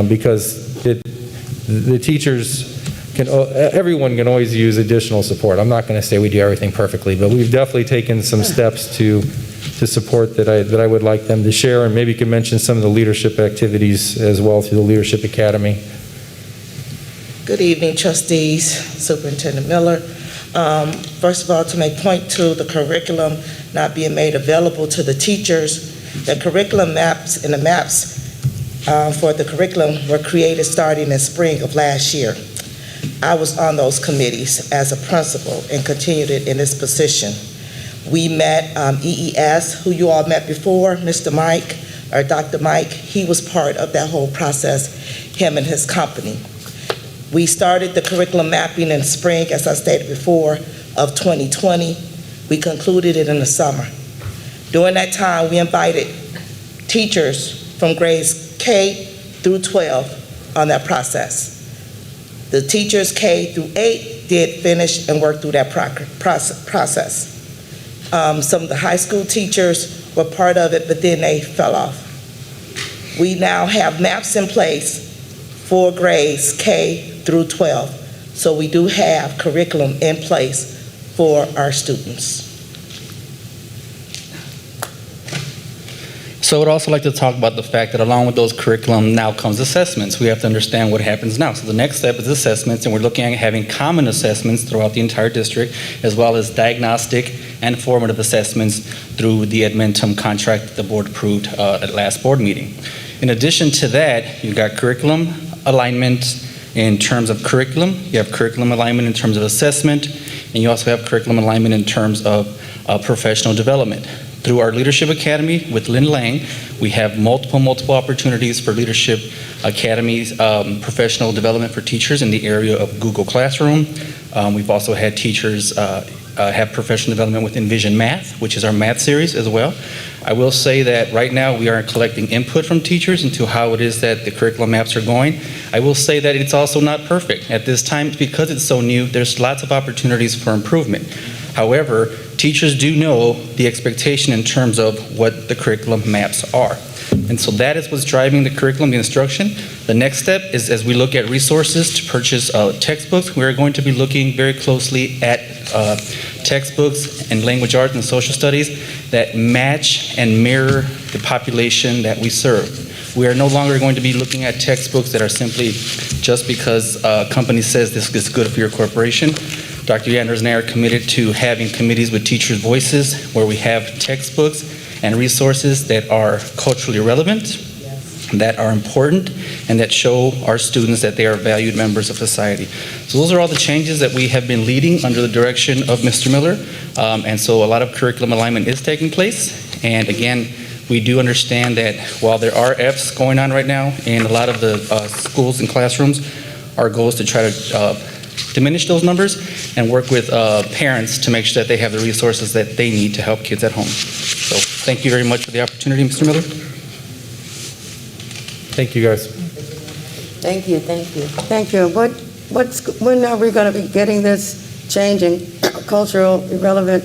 because the teachers everyone can always use additional support. I'm not going to say we do everything perfectly, but we've definitely taken some steps to support that I would like them to share, and maybe you can mention some of the leadership activities as well through the Leadership Academy. Good evening, trustees, Superintendent Miller. First of all, to make point to the curriculum not being made available to the teachers, the curriculum maps and the maps for the curriculum were created starting in spring of last year. I was on those committees as a principal and continued it in this position. We met EES, who you all met before, Mr. Mike, or Dr. Mike. He was part of that whole process, him and his company. We started the curriculum mapping in spring, as I stated before, of 2020. We concluded it in the summer. During that time, we invited teachers from grades K through 12 on that process. The teachers K through 8 did finish and work through that process. Some of the high school teachers were part of it, but then they fell off. We now have maps in place for grades K through 12. So we do have curriculum in place for our students. So I would also like to talk about the fact that along with those curriculum now comes assessments. We have to understand what happens now. So the next step is assessments, and we're looking at having common assessments throughout the entire district, as well as diagnostic and formative assessments through the Adjournment contract that the board approved at last board meeting. In addition to that, you've got curriculum alignment in terms of curriculum, you have curriculum alignment in terms of assessment, and you also have curriculum alignment in terms of professional development. Through our Leadership Academy with Lynn Lang, we have multiple opportunities for Leadership Academies, professional development for teachers in the area of Google Classroom. We've also had teachers have professional development with Envision Math, which is our math series as well. I will say that right now we are collecting input from teachers into how it is that the curriculum maps are going. I will say that it's also not perfect. At this time, because it's so new, there's lots of opportunities for improvement. However, teachers do know the expectation in terms of what the curriculum maps are. And so that is what's driving the curriculum, the instruction. The next step is, as we look at resources to purchase textbooks, we're going to be looking very closely at textbooks in language arts and social studies that match and mirror the population that we serve. We are no longer going to be looking at textbooks that are simply just because a company says this is good for your corporation. Dr. Yanders and I are committed to having committees with teachers' voices where we have textbooks and resources that are culturally relevant, that are important, and that show our students that they are valued members of society. So those are all the changes that we have been leading under the direction of Mr. Miller. And so a lot of curriculum alignment is taking place. And again, we do understand that while there are Fs going on right now in a lot of the schools and classrooms, our goal is to try to diminish those numbers and work with parents to make sure that they have the resources that they need to help kids at home. So thank you very much for the opportunity, Mr. Miller. Thank you, guys. Thank you, thank you. Thank you. When are we going to be getting this change in cultural relevant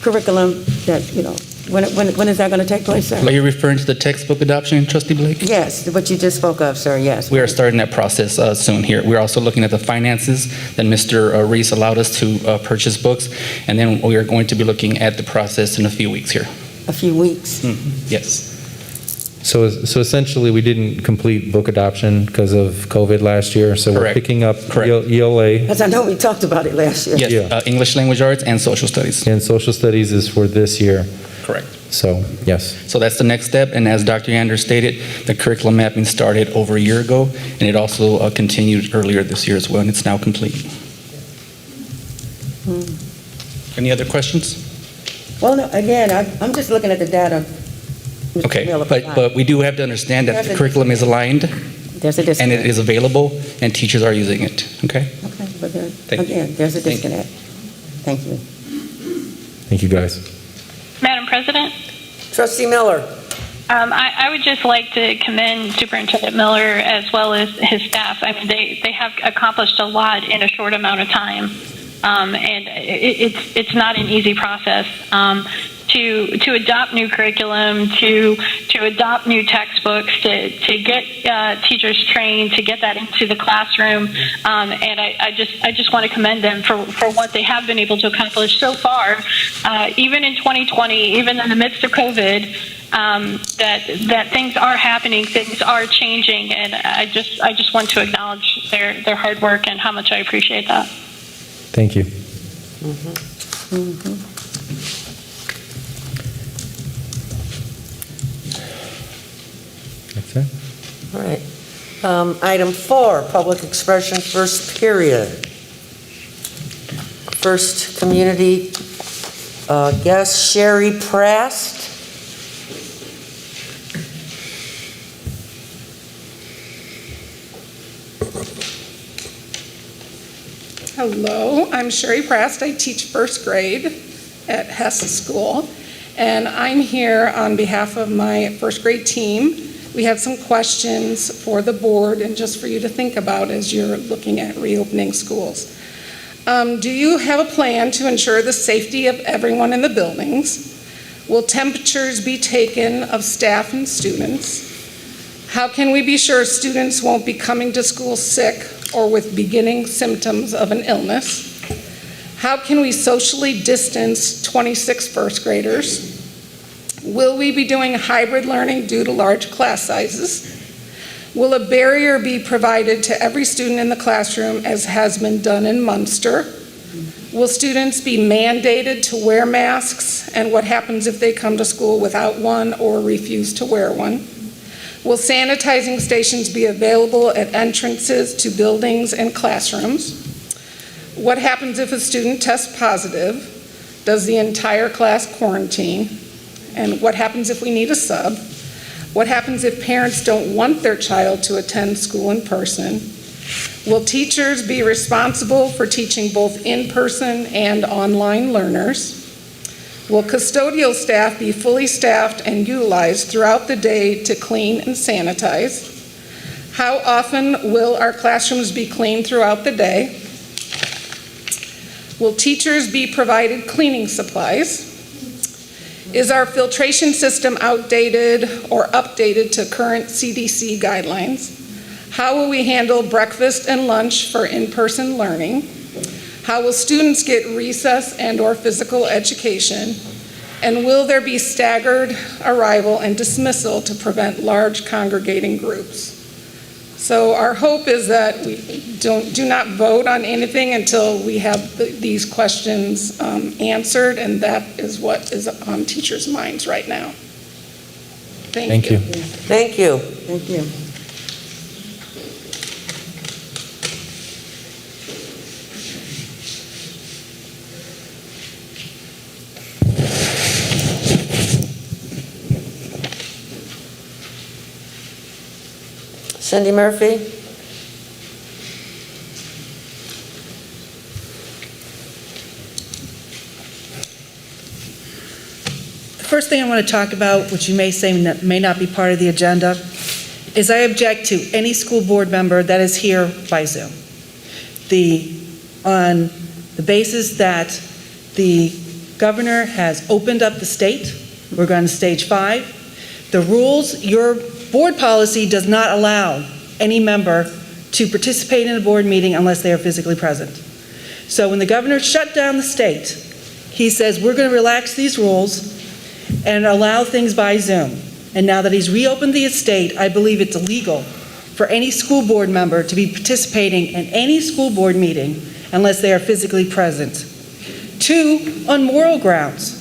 curriculum that, when is that going to take place, sir? Are you referring to the textbook adoption, Trustee Blake? Yes, what you just spoke of, sir, yes. We are starting that process soon here. We're also looking at the finances that Mr. Reese allowed us to purchase books, and then we are going to be looking at the process in a few weeks here. A few weeks? Mm-hmm. Yes. So essentially, we didn't complete book adoption because of COVID last year, so Correct. we're picking up Correct. ELA. Because I know we talked about it last year. Yes, Yeah. English language arts and social studies. And social studies is for this year, Correct. so yes. So that's the next step, and as Dr. Yanders stated, the curriculum mapping started over a year ago, and it also continued earlier this year as well, and it's now complete. Any other questions? Well, no, again, I'm just looking at the data. Mr. Okay, Miller provided. but we do have to understand that the curriculum is aligned, There's a disconnect. and it is available, and teachers are using it, okay? Okay, but there, Thank you. again, there's a Thank you. disconnect. Thank you. Thank you, guys. Madam President, Trustee Miller. I would just like to commend Superintendent Miller as well as his staff. I mean, they have accomplished a lot in a short amount of time, and it's not an easy process. To adopt new curriculum, to adopt new textbooks, to get teachers trained, to get that into the classroom, and I just want to commend them for what they have been able to accomplish so far, even in 2020, even in the midst of COVID. That things are happening, things are changing, and I just want to acknowledge their hard work and how much I appreciate that. Thank you. That's it. All right. Item 4, public expression, first period. First community guest, Sherry Prast. Hello, I'm Sherry Prast. I teach first grade at Hess School, and I'm here on behalf of my first grade team. We have some questions for the board and just for you to think about as you're looking at reopening schools. Do you have a plan to ensure the safety of everyone in the buildings? Will temperatures be taken of staff and students? How can we be sure students won't be coming to school sick or with beginning symptoms of an illness? How can we socially distance 26 first graders? Will we be doing hybrid learning due to large class sizes? Will a barrier be provided to every student in the classroom as has been done in Munster? Will students be mandated to wear masks? And what happens if they come to school without one or refuse to wear one? Will sanitizing stations be available at entrances to buildings and classrooms? What happens if a student tests positive? Does the entire class quarantine? And what happens if we need a sub? What happens if parents don't want their child to attend school in person? Will teachers be responsible for teaching both in-person and online learners? Will custodial staff be fully staffed and utilized throughout the day to clean and sanitize? How often will our classrooms be cleaned throughout the day? Will teachers be provided cleaning supplies? Is our filtration system outdated or updated to current CDC guidelines? How will we handle breakfast and lunch for in-person learning? How will students get recess and/or physical education? And will there be staggered arrival and dismissal to prevent large congregating groups? So our hope is that we do not vote on anything until we have these questions answered, and that is what is on teachers' minds right now. Thank you. Thank you. Thank you. Cindy Murphy? The first thing I want to talk about, which you may say may not be part of the agenda, is I object to any school board member that is here by Zoom. On the basis that the governor has opened up the state, we're going to stage 5. The rules, your board policy does not allow any member to participate in a board meeting unless they are physically present. So when the governor shut down the state, he says we're going to relax these rules and allow things by Zoom. And now that he's reopened the estate, I believe it's illegal for any school board member to be participating in any school board meeting unless they are physically present. 2, on moral grounds.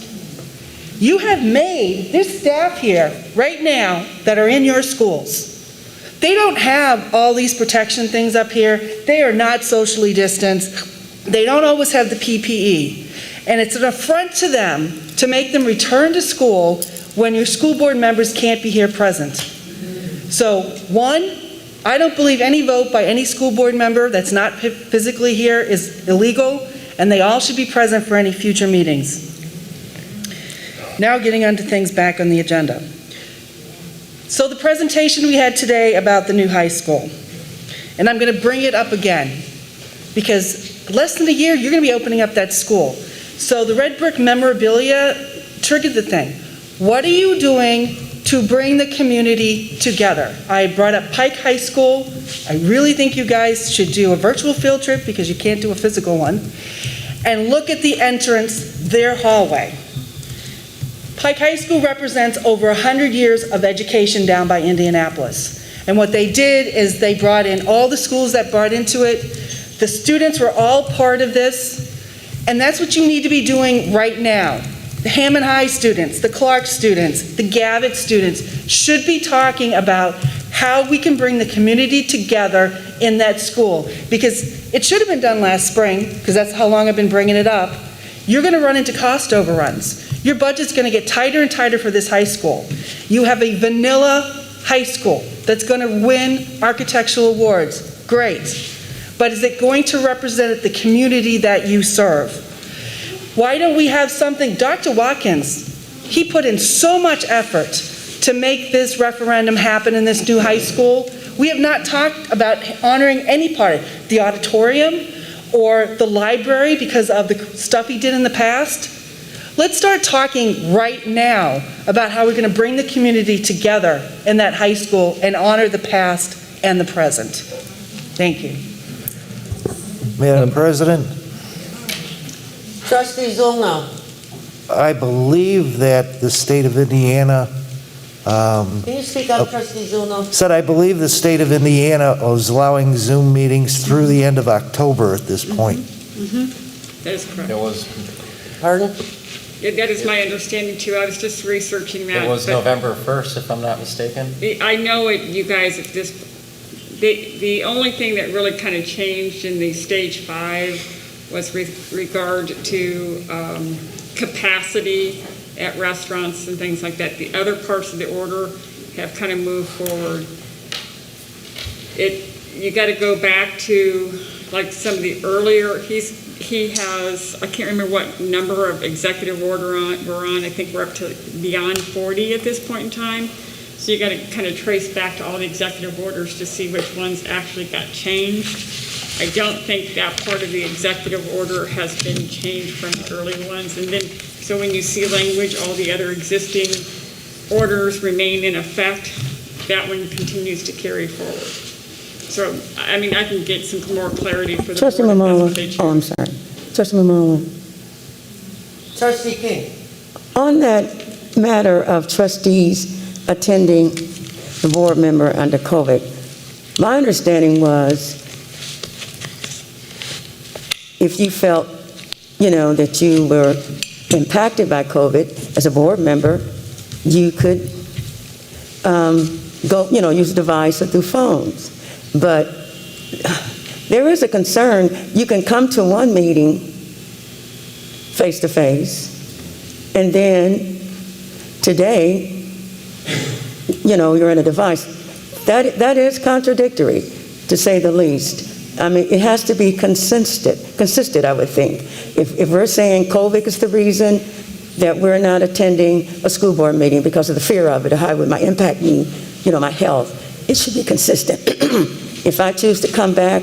You have made this staff here right now that are in your schools. They don't have all these protection things up here. They are not socially distanced. They don't always have the PPE. And it's an affront to them to make them return to school when your school board members can't be here present. So 1, I don't believe any vote by any school board member that's not physically here is illegal, and they all should be present for any future meetings. Now getting onto things back on the agenda. So the presentation we had today about the new high school, and I'm going to bring it up again because less than a year you're going to be opening up that school. So the red brick memorabilia triggered the thing. What are you doing to bring the community together? I brought up Pike High School. I really think you guys should do a virtual field trip because you can't do a physical one. And look at the entrance, their hallway. Pike High School represents over 100 years of education down by Indianapolis. And what they did is they brought in all the schools that brought into it. The students were all part of this. And that's what you need to be doing right now. The Hammond High students, the Clark students, the Gavitt students should be talking about how we can bring the community together in that school. Because it should have been done last spring, because that's how long I've been bringing it up. You're going to run into cost overruns. Your budget's going to get tighter and tighter for this high school. You have a vanilla high school that's going to win architectural awards. Great. but is it going to represent the community that you serve? Why don't we have something, Dr. Watkins, he put in so much effort to make this referendum happen in this new high school. We have not talked about honoring any part of it, the auditorium or the library because of the stuff he did in the past. Let's start talking right now about how we're going to bring the community together in that high school and honor the past and the present. Thank you. Madam President, Trustee Zulno. I believe that the state of Indiana Can you speak up, Trustee Zulno? said, I believe the state of Indiana is allowing Zoom meetings through the end of October at this point. That is correct. It was, Pardon? Yeah, that is my understanding too. I was just researching that. it was but November 1st, if I'm not mistaken. I know it, you guys, at this, the only thing that really kind of changed in the stage 5 was with regard to capacity at restaurants and things like that. The other parts of the order have kind of moved forward. You got to go back to like some of the earlier, he has, I can't remember what number of executive order we're on. I think we're up to beyond 40 at this point in time. So you got to kind of trace back to all the executive orders to see which ones actually got changed. I don't think that part of the executive order has been changed from the earlier ones. And then, so when you see language, all the other existing orders remain in effect, that one continues to carry forward. So, I mean, I can get some more clarity for the Trustee board if that's Mamala. what they choose. Oh, I'm sorry. Trustee Mamala. Trustee King. On that matter of trustees attending the board member under COVID, my understanding was if you felt, that you were impacted by COVID as a board member, you could go, use a device or through phones. But there is a concern. You can come to one meeting face-to-face, and then today, you're in a device. That is contradictory, to say the least. I mean, it has to be consistent, I would think. If we're saying COVID is the reason that we're not attending a school board meeting because of the fear of it, or how it might impact me, my health, it should be consistent. If I choose to come back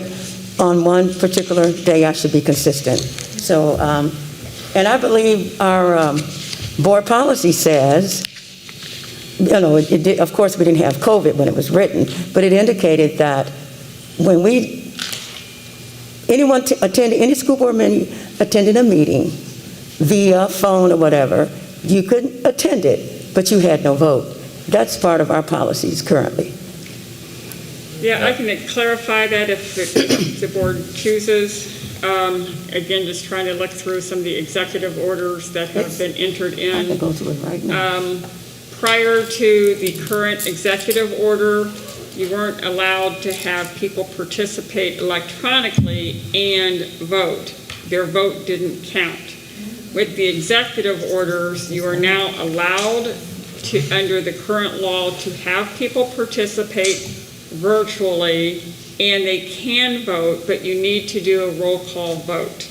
on one particular day, I should be consistent. So, and I believe our board policy says, of course we didn't have COVID when it was written, but it indicated that when anyone attending any school board meeting, attending a meeting via phone or whatever, you could attend it, but you had no vote. That's part of our policies currently. Yeah, I can clarify that if the board chooses. Again, just trying to look through some of the executive orders that have been entered in. I can go through it right now. Prior to the current executive order, you weren't allowed to have people participate electronically and vote. Their vote didn't count. With the executive orders, you are now allowed to, under the current law, to have people participate virtually, and they can vote, but you need to do a roll call vote.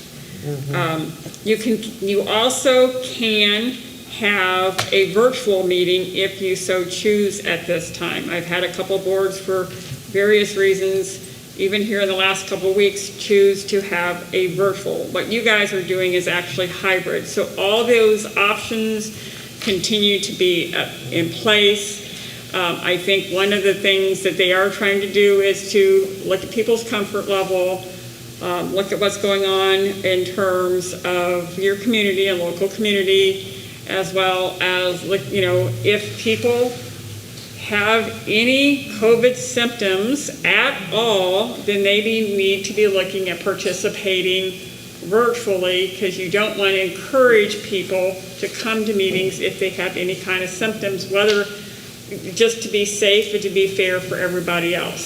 You also can have a virtual meeting if you so choose at this time. I've had a couple boards for various reasons, even here in the last couple of weeks, choose to have a virtual. What you guys are doing is actually hybrid. So all those options continue to be in place. I think one of the things that they are trying to do is to look at people's comfort level, look at what's going on in terms of your community and local community, as well as, if people have any COVID symptoms at all, then maybe need to be looking at participating virtually, because you don't want to encourage people to come to meetings if they have any kind of symptoms, whether just to be safe and to be fair for everybody else.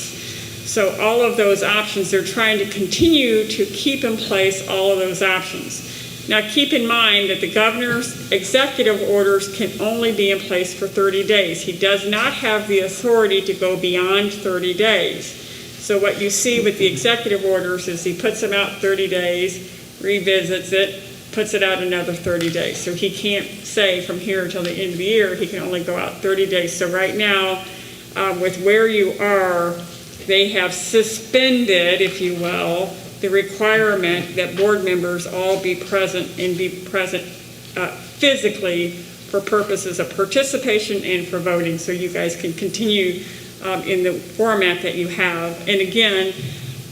So all of those options, they're trying to continue to keep in place all of those options. Now keep in mind that the governor's executive orders can only be in place for 30 days. He does not have the authority to go beyond 30 days. So what you see with the executive orders is he puts them out 30 days, revisits it, puts it out another 30 days. So he can't say from here until the end of the year, he can only go out 30 days. So right now, with where you are, they have suspended, if you will, the requirement that board members all be present and be present physically for purposes of participation and for voting, so you guys can continue in the format that you have. And again,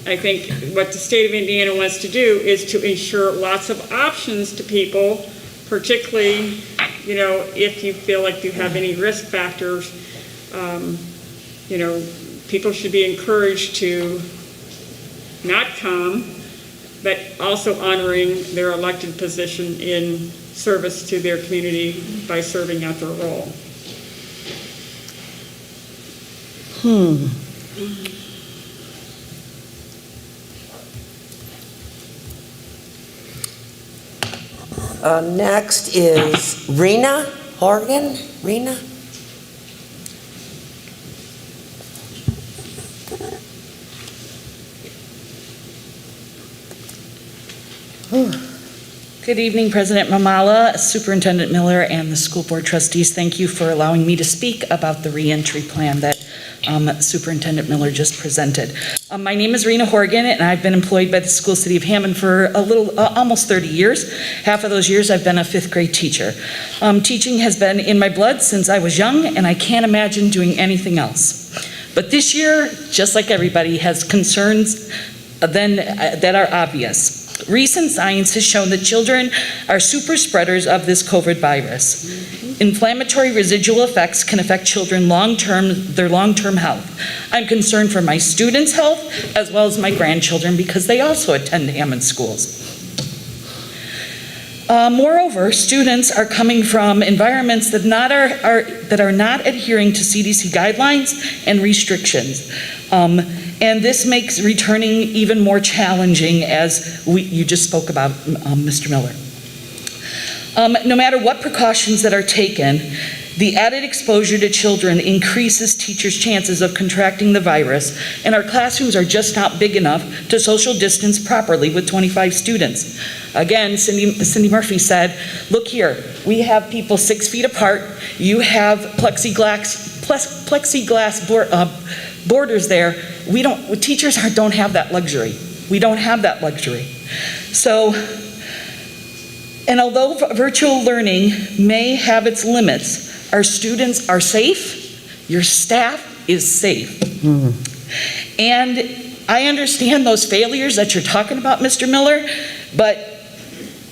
I think what the state of Indiana wants to do is to ensure lots of options to people, particularly, if you feel like you have any risk factors. People should be encouraged to not come, but also honoring their elected position in service to their community by serving out their role. Next is Rena Horgan. Rena? Good evening, President Mamala, Superintendent Miller, and the school board trustees. Thank you for allowing me to speak about the reentry plan that Superintendent Miller just presented. My name is Rena Horgan, and I've been employed by the school city of Hammond for almost 30 years. Half of those years I've been a fifth grade teacher. Teaching has been in my blood since I was young, and I can't imagine doing anything else. But this year, just like everybody, has concerns that are obvious. Recent science has shown that children are super spreaders of this COVID virus. Inflammatory residual effects can affect children their long-term health. I'm concerned for my students' health as well as my grandchildren because they also attend Hammond schools. Moreover, students are coming from environments that are not adhering to CDC guidelines and restrictions. And this makes returning even more challenging, as you just spoke about, Mr. Miller. No matter what precautions that are taken, the added exposure to children increases teachers' chances of contracting the virus, and our classrooms are just not big enough to social distance properly with 25 students. Again, Cindy Murphy said, look here, we have people 6 feet apart, you have plexiglass borders there. Teachers don't have that luxury. We don't have that luxury. So, and although virtual learning may have its limits, our students are safe, your staff is safe. And I understand those failures that you're talking about, Mr. Miller, but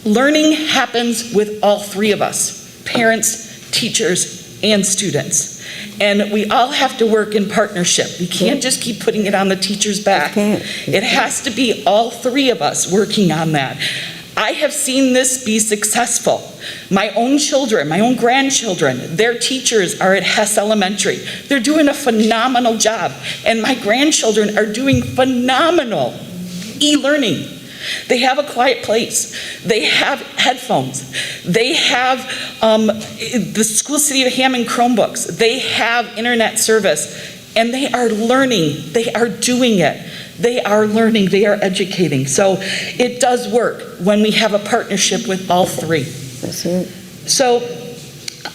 learning happens with all three of us, parents, teachers, and students. And we all have to work in partnership. We can't just keep putting it on the teacher's back. It has to be all three of us working on that. I have seen this be successful. My own children, my own grandchildren, their teachers are at Hess Elementary. They're doing a phenomenal job. And my grandchildren are doing phenomenal e-learning. They have a quiet place. They have headphones. They have the school city of Hammond Chromebooks. They have internet service. And they are learning. They are doing it. They are learning. They are educating. So it does work when we have a partnership with all three. That's it. So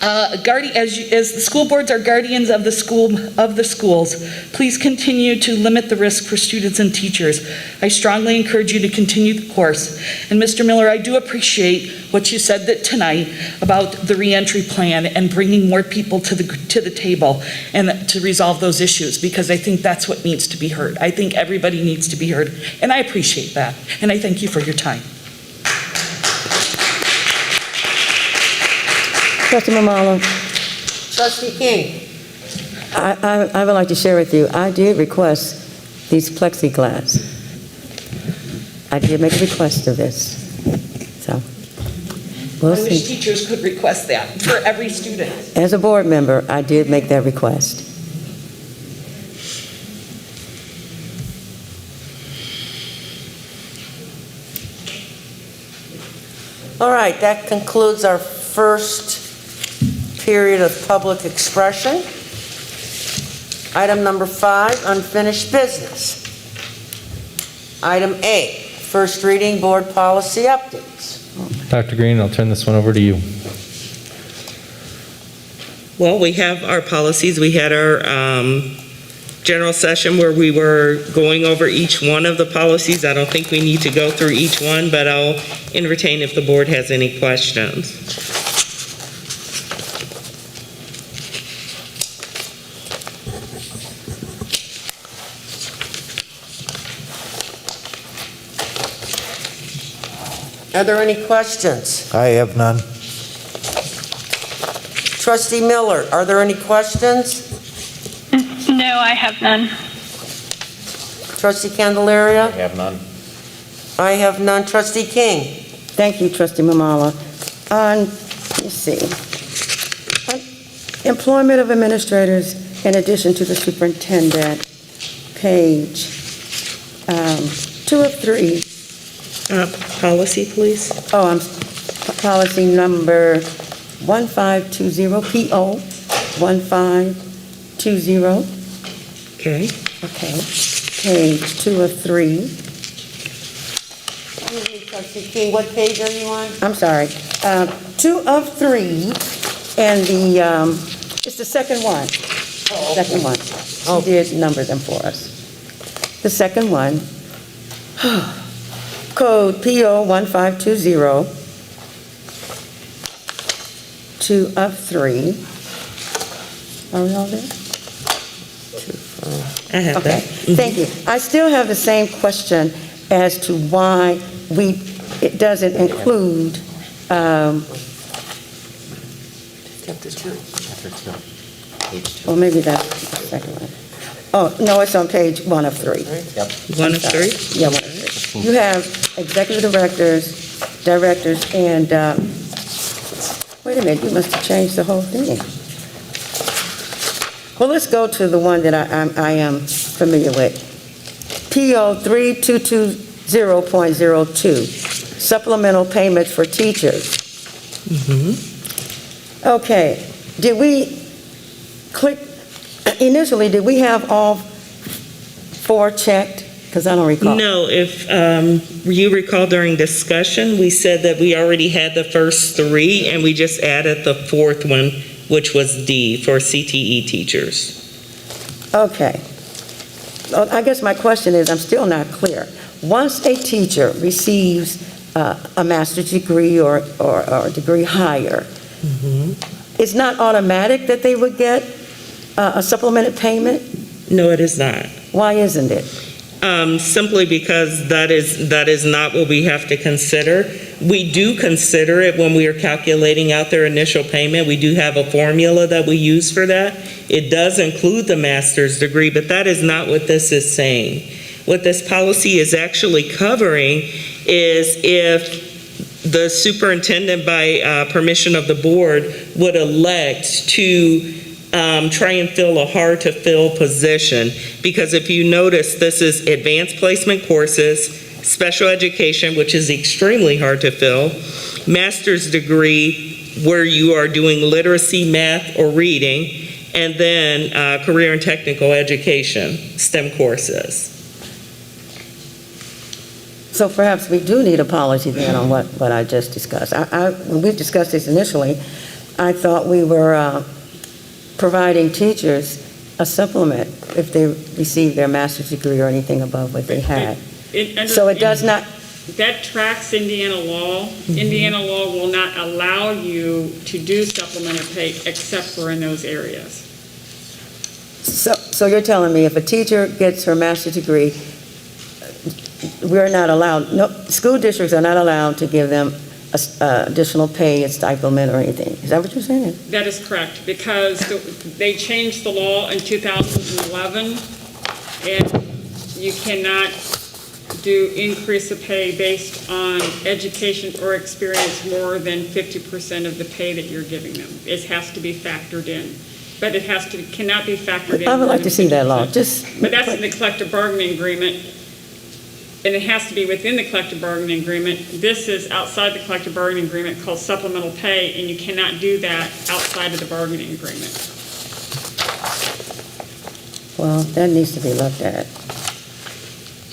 as the school boards are guardians of the schools, please continue to limit the risk for students and teachers. I strongly encourage you to continue the course. And Mr. Miller, I do appreciate what you said tonight about the reentry plan and bringing more people to the table and to resolve those issues, because I think that's what needs to be heard. I think everybody needs to be heard, and I appreciate that. And I thank you for your time. Trustee Mamala. Trustee King. I would like to share with you, I did request these plexiglass. I did make a request of this. So, we'll I wish see. teachers could request that for every student. As a board member, I did make that request. All right, that concludes our first period of public expression. Item number 5, unfinished business. Item A, first reading board policy updates. Dr. Green, I'll turn this one over to you. Well, we have our policies. We had our general session where we were going over each one of the policies. I don't think we need to go through each one, but I'll entertain if the board has any questions. Are there any questions? I have none. Trustee Miller, are there any questions? No, I have none. Trustee Candelaria? I have none. I have none. Trustee King? Thank you, Trustee Mamala. Let's see. Employment of administrators in addition to the superintendent, page 2 of 3. Policy, please. Policy number 1520, PO 1520. Okay. Okay. Page 2 of 3. Trustee King, what page are you on? I'm sorry. 2 of 3, and it's the second one. Oh, okay. Second one. She did number them for us. The second one, code PO 1520, 2 of 3. Are we all there? I have Okay, that. thank you. I still have the same question as to why it doesn't include, well, maybe that's the second one. Oh, no, it's on page 1 of 3. Yep. 1 of 3? Yeah, 1 of 3. You have executive directors, and, wait a minute, you must have changed the whole thing. Well, let's go to the one that I am familiar with. PO 3220.02, supplemental payments for teachers. Okay, did we initially, did we have all 4 checked? Because I don't recall. No, if you recall during discussion, we said that we already had the first 3, and we just added the 4th one, which was D, for CTE teachers. Okay. Well, I guess my question is, I'm still not clear. Once a teacher receives a master's degree or a degree higher, it's not automatic that they would get a supplemented payment? No, it is not. Why isn't it? Simply because that is not what we have to consider. We do consider it when we are calculating out their initial payment. We do have a formula that we use for that. It does include the master's degree, but that is not what this is saying. What this policy is actually covering is if the superintendent, by permission of the board, would elect to try and fill a hard-to-fill position. Because if you notice, this is advanced placement courses, special education, which is extremely hard to fill, master's degree, where you are doing literacy, math, or reading, and then career and technical education, STEM courses. So perhaps we do need a policy then on what I just discussed. When we discussed this initially, I thought we were providing teachers a supplement if they receive their master's degree or anything above what they had. So it does not. That tracks Indiana law. Indiana law will not allow you to do supplemental pay except for in those areas. So you're telling me if a teacher gets her master's degree, we're not allowed, no, school districts are not allowed to give them additional pay, a stipend or anything. Is that what you're saying? That is correct, because they changed the law in 2011, and you cannot do increase of pay based on education or experience more than 50% of the pay that you're giving them. It has to be factored in, but it cannot be factored in. I would like to see that law. But that's in the collective bargaining agreement, and it has to be within the collective bargaining agreement. This is outside the collective bargaining agreement, called supplemental pay, and you cannot do that outside of the bargaining agreement. Well, that needs to be looked at.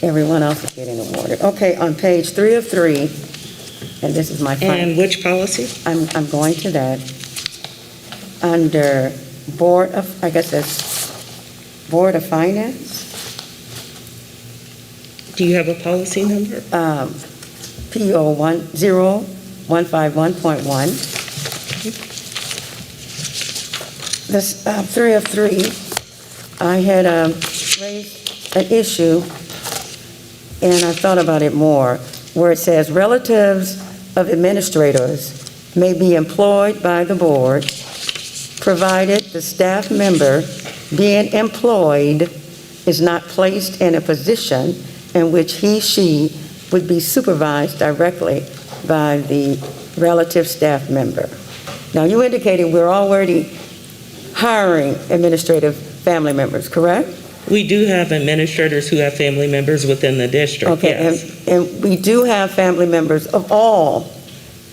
Everyone else is getting awarded. Okay, on page 3 of 3, and this is my final. And which policy? I'm going to that. Under Board of, I guess that's Board of Finance, Do you have a policy number? PO 10151.1. This 3 of 3, I had raised an issue, and I thought about it more, where it says relatives of administrators may be employed by the board, provided the staff member being employed is not placed in a position in which he/she would be supervised directly by the relative staff member. Now, you indicated we're already hiring administrative family members, correct? We do have administrators who have family members within the district, Okay, yes. and we do have family members of all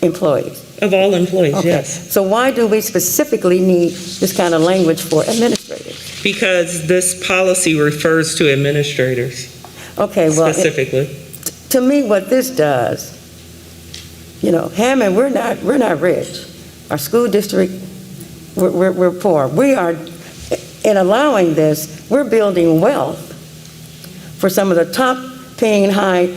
employees. Of all employees, Okay. yes. So why do we specifically need this kind of language for administrators? Because this policy refers to administrators Okay, well, specifically. to me, what this does, Hammond, we're not rich. Our school district, we're poor. We are, in allowing this, we're building wealth for some of the top paying high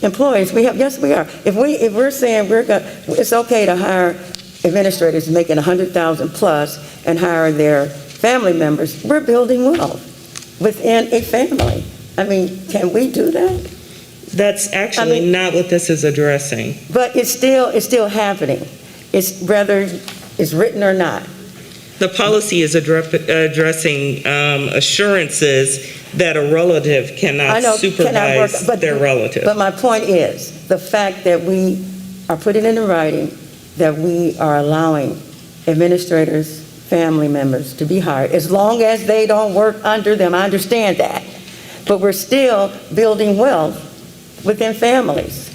employees. Yes, we are. If we're saying it's okay to hire administrators making 100,000 plus and hire their family members, we're building wealth within a family. I mean, can we do that? That's actually not what this is addressing. But it's still happening. It's whether it's written or not. The policy is addressing assurances that a relative cannot supervise their relative. But my point is, the fact that we are putting in writing that we are allowing administrators, family members to be hired, as long as they don't work under them, I understand that. But we're still building wealth within families.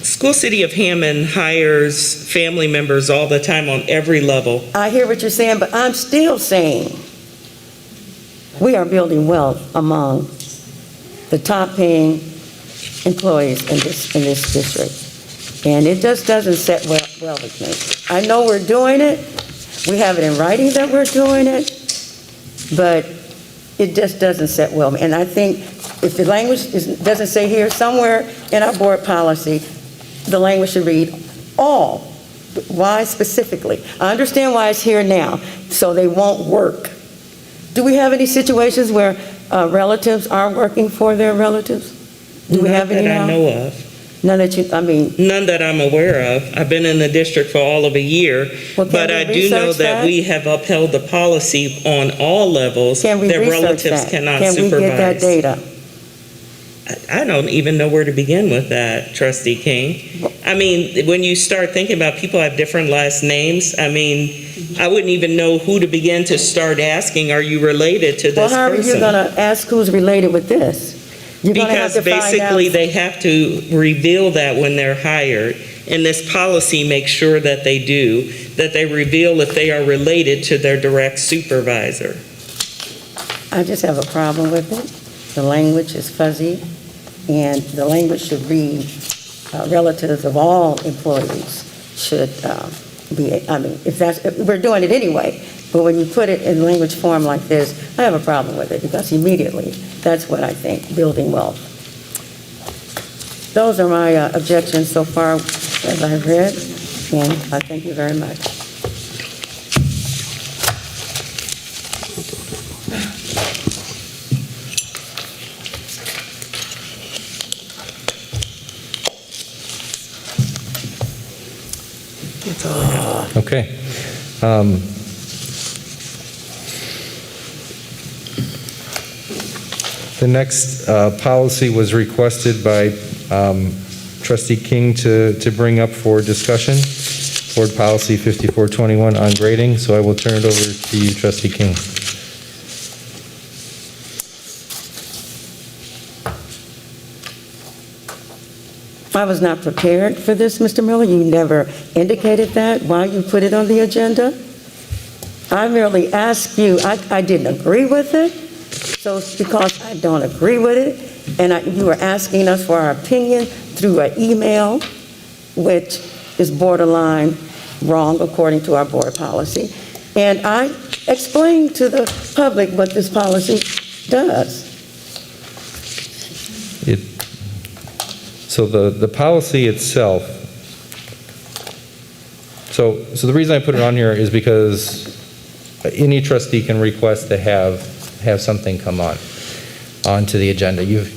School City of Hammond hires family members all the time on every level. I hear what you're saying, but I'm still saying we are building wealth among the top paying employees in this district. And it just doesn't set well with me. I know we're doing it. We have it in writing that we're doing it, but it just doesn't set well. And I think if the language doesn't say here, somewhere in our board policy, the language should read all. Why specifically? I understand why it's here now, so they won't work. Do we have any situations where relatives are working for their relatives? Do we have any now? None that I know of. None that None that I'm aware of. I've been in the district for all of a year, but I do know that we have upheld the policy on all levels that relatives cannot supervise. Can we get that data? I don't even know where to begin with that, Trustee King. I mean, when you start thinking about people have different last names, I mean, I wouldn't even know who to begin to start asking, are you related to this person? Well, how are you going to ask who's related with this? Because basically they have to reveal that when they're hired, and this policy makes sure that they do, that they reveal if they are related to their direct supervisor. I just have a problem with it. The language is fuzzy, and the language should read relatives of all employees should be, if we're doing it anyway, but when you put it in language form like this, I have a problem with it, because immediately, that's what I think, building wealth. Those are my objections so far as I've read, and I thank you very much. Okay. The next policy was requested by Trustee King to bring up for discussion, Board Policy 5421 on grading, so I will turn it over to you, Trustee King. I was not prepared for this, Mr. Miller. You never indicated that while you put it on the agenda. I merely asked you, I didn't agree with it, so it's because I don't agree with it, and you were asking us for our opinion through an email, which is borderline wrong according to our board policy. And I explained to the public what this policy does. So the policy itself, so the reason I put it on here is because any trustee can request to have something come onto the agenda. You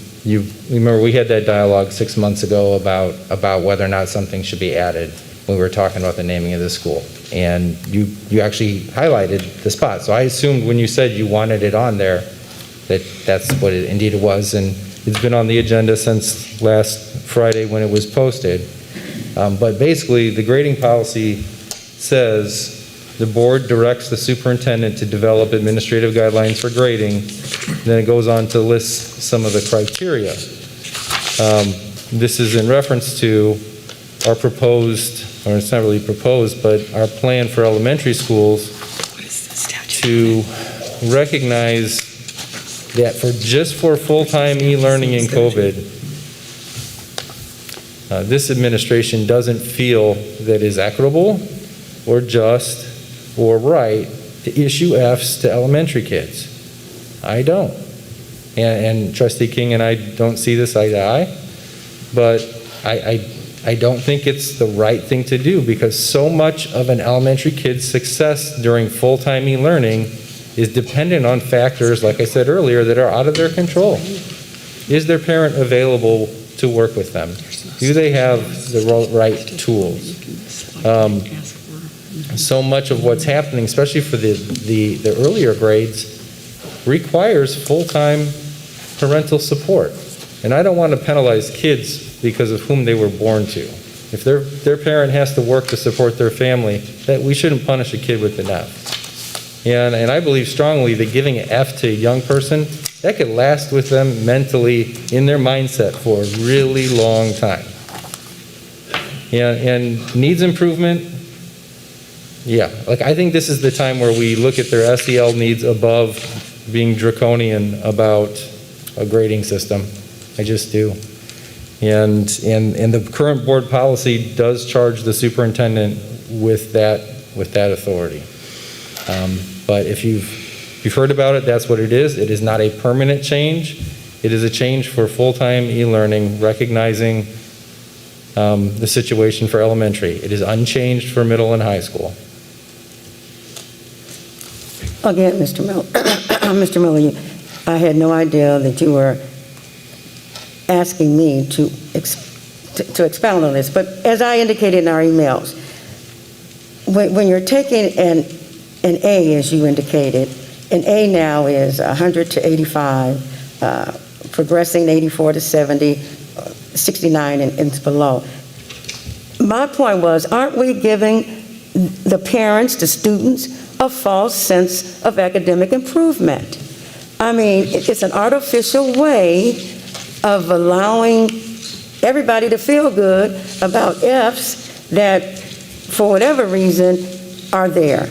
remember we had that dialogue 6 months ago about whether or not something should be added when we were talking about the naming of the school. And you actually highlighted the spot. So I assumed when you said you wanted it on there, that's what it indeed was. And it's been on the agenda since last Friday when it was posted. But basically, the grading policy says the board directs the superintendent to develop administrative guidelines for grading. Then it goes on to list some of the criteria. This is in reference to our proposed, or it's not really proposed, but our plan for elementary schools to recognize that for full-time e-learning in COVID, this administration doesn't feel that is equitable or just or right to issue Fs to elementary kids. I don't. And Trustee King and I don't see this eye to eye, but I don't think it's the right thing to do because so much of an elementary kid's success during full-time e-learning is dependent on factors, like I said earlier, that are out of their control. Is their parent available to work with them? Do they have the right tools? So much of what's happening, especially for the earlier grades, requires full-time parental support. And I don't want to penalize kids because of whom they were born to. If their parent has to work to support their family, that we shouldn't punish a kid with an F. And I believe strongly that giving an F to a young person, that could last with them mentally in their mindset for a really long time. And needs improvement, yeah. Like I think this is the time where we look at their SEL needs above being draconian about a grading system. I just do. And the current board policy does charge the superintendent with that authority. But if you've heard about it, that's what it is. It is not a permanent change. It is a change for full-time e-learning, recognizing the situation for elementary. It is unchanged for middle and high school. Again, Mr. Miller, I had no idea that you were asking me to expound on this. But as I indicated in our emails, when you're taking an A, as you indicated, an A now is 100 to 85, progressing 84 to 70, 69 and below. My point was, aren't we giving the parents, the students, a false sense of academic improvement? I mean, it's an artificial way of allowing everybody to feel good about Fs that, for whatever reason, are there.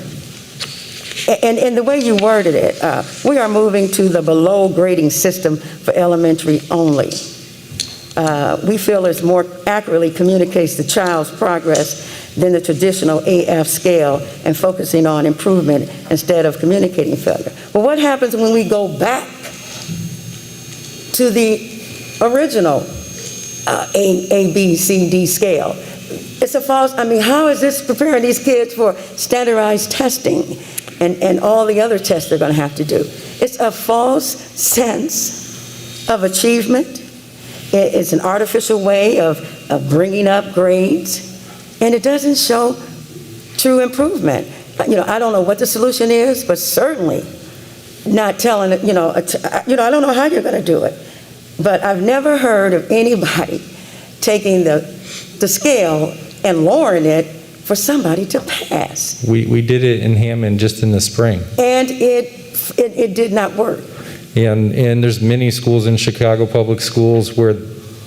And the way you worded it, we are moving to the below grading system for elementary only. We feel it more accurately communicates the child's progress than the traditional AF scale and focusing on improvement instead of communicating failure. But what happens when we go back to the original A, B, C, D scale? It's a false, I mean, how is this preparing these kids for standardized testing and all the other tests they're going to have to do? It's a false sense of achievement. It's an artificial way of bringing up grades, and it doesn't show true improvement. You know, I don't know what the solution is, but certainly not telling, I don't know how you're going to do it. But I've never heard of anybody taking the scale and lowering it for somebody to pass. We did it in Hammond just in the spring. And it did not work. And there's many schools in Chicago public schools where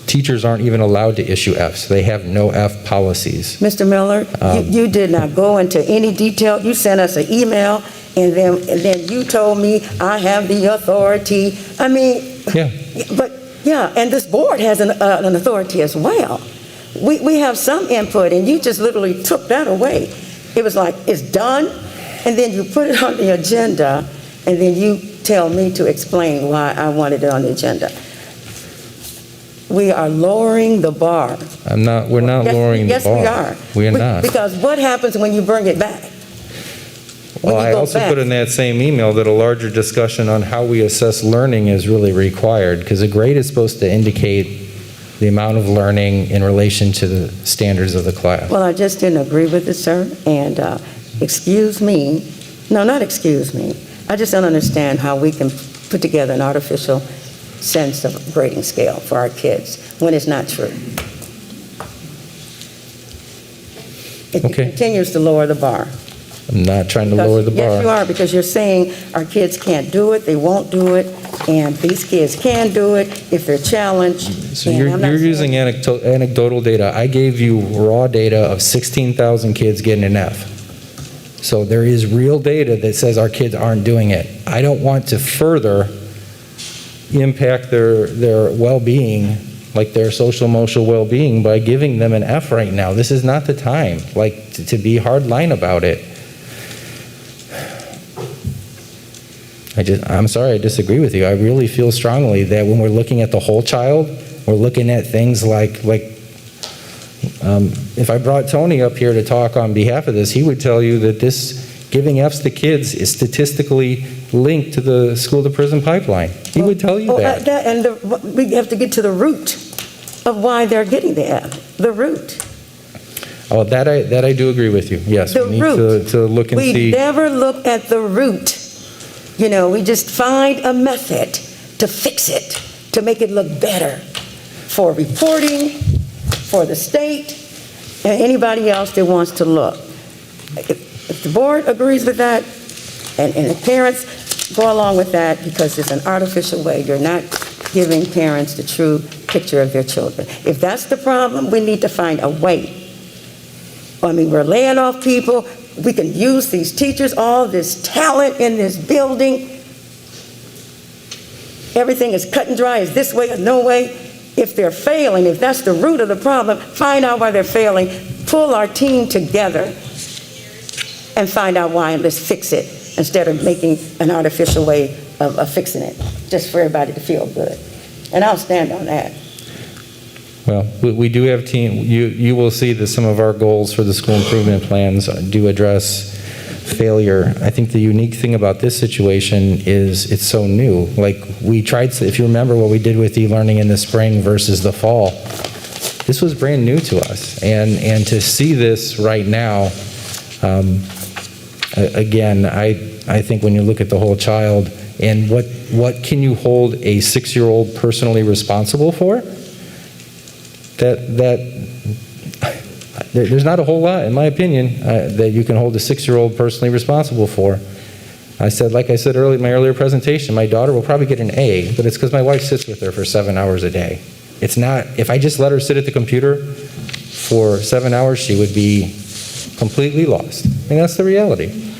teachers aren't even allowed to issue Fs. They have no F policies. Mr. Miller, you did not go into any detail. You sent us an email, and then you told me I have the authority. I mean, yeah. But Yeah, and this board has an authority as well. We have some input, and you just literally took that away. It was like, it's done, and then you put it on the agenda, and then you tell me to explain why I wanted it on the agenda. We are lowering the bar. We're not lowering the bar. Yes, we are. We are not. Because what happens when you bring it back? Well, I also put in that same email that a larger discussion on how we assess learning is really required, because a grade is supposed to indicate the amount of learning in relation to the standards of the class. Well, I just didn't agree with it, sir, and excuse me. No, not excuse me. I just don't understand how we can put together an artificial sense of grading scale for our kids when it's not true. It continues to lower the bar. I'm not trying to lower the bar. Yes, you are, because you're saying our kids can't do it, they won't do it, and these kids can do it if they're challenged. So you're using anecdotal data. I gave you raw data of 16,000 kids getting an F. So there is real data that says our kids aren't doing it. I don't want to further impact their well-being, like their social emotional well-being, by giving them an F right now. This is not the time, like, to be hard line about it. I'm sorry, I disagree with you. I really feel strongly that when we're looking at the whole child, we're looking at things like if I brought Tony up here to talk on behalf of this, he would tell you that this giving Fs to kids is statistically linked to the school-to-prison pipeline. He would tell you that. We have to get to the root of why they're getting the F, the root. Oh, that I do agree with you. Yes, we need to look and see. We never look at the root. You know, we just find a method to fix it, to make it look better for reporting, for the state, and anybody else that wants to look. If the board agrees with that, and the parents go along with that, because it's an artificial way, you're not giving parents the true picture of their children. If that's the problem, we need to find a way. I mean, we're laying off people. We can use these teachers, all this talent in this building. Everything is cut and dry, is this way or no way. If they're failing, if that's the root of the problem, find out why they're failing, pull our team together and find out why, and let's fix it, instead of making an artificial way of fixing it, just for everybody to feel good. And I'll stand on that. Well, we do have you will see that some of our goals for the school improvement plans do address failure. I think the unique thing about this situation is it's so new. Like, we tried, if you remember what we did with e-learning in the spring versus the fall, this was brand new to us. And to see this right now, again, I think when you look at the whole child and what can you hold a 6-year-old personally responsible for? There's not a whole lot, in my opinion, that you can hold a 6-year-old personally responsible for. Like I said earlier in my earlier presentation, my daughter will probably get an A, but it's because my wife sits with her for 7 hours a day. It's not, if I just let her sit at the computer for 7 hours, she would be completely lost. I mean, that's the reality.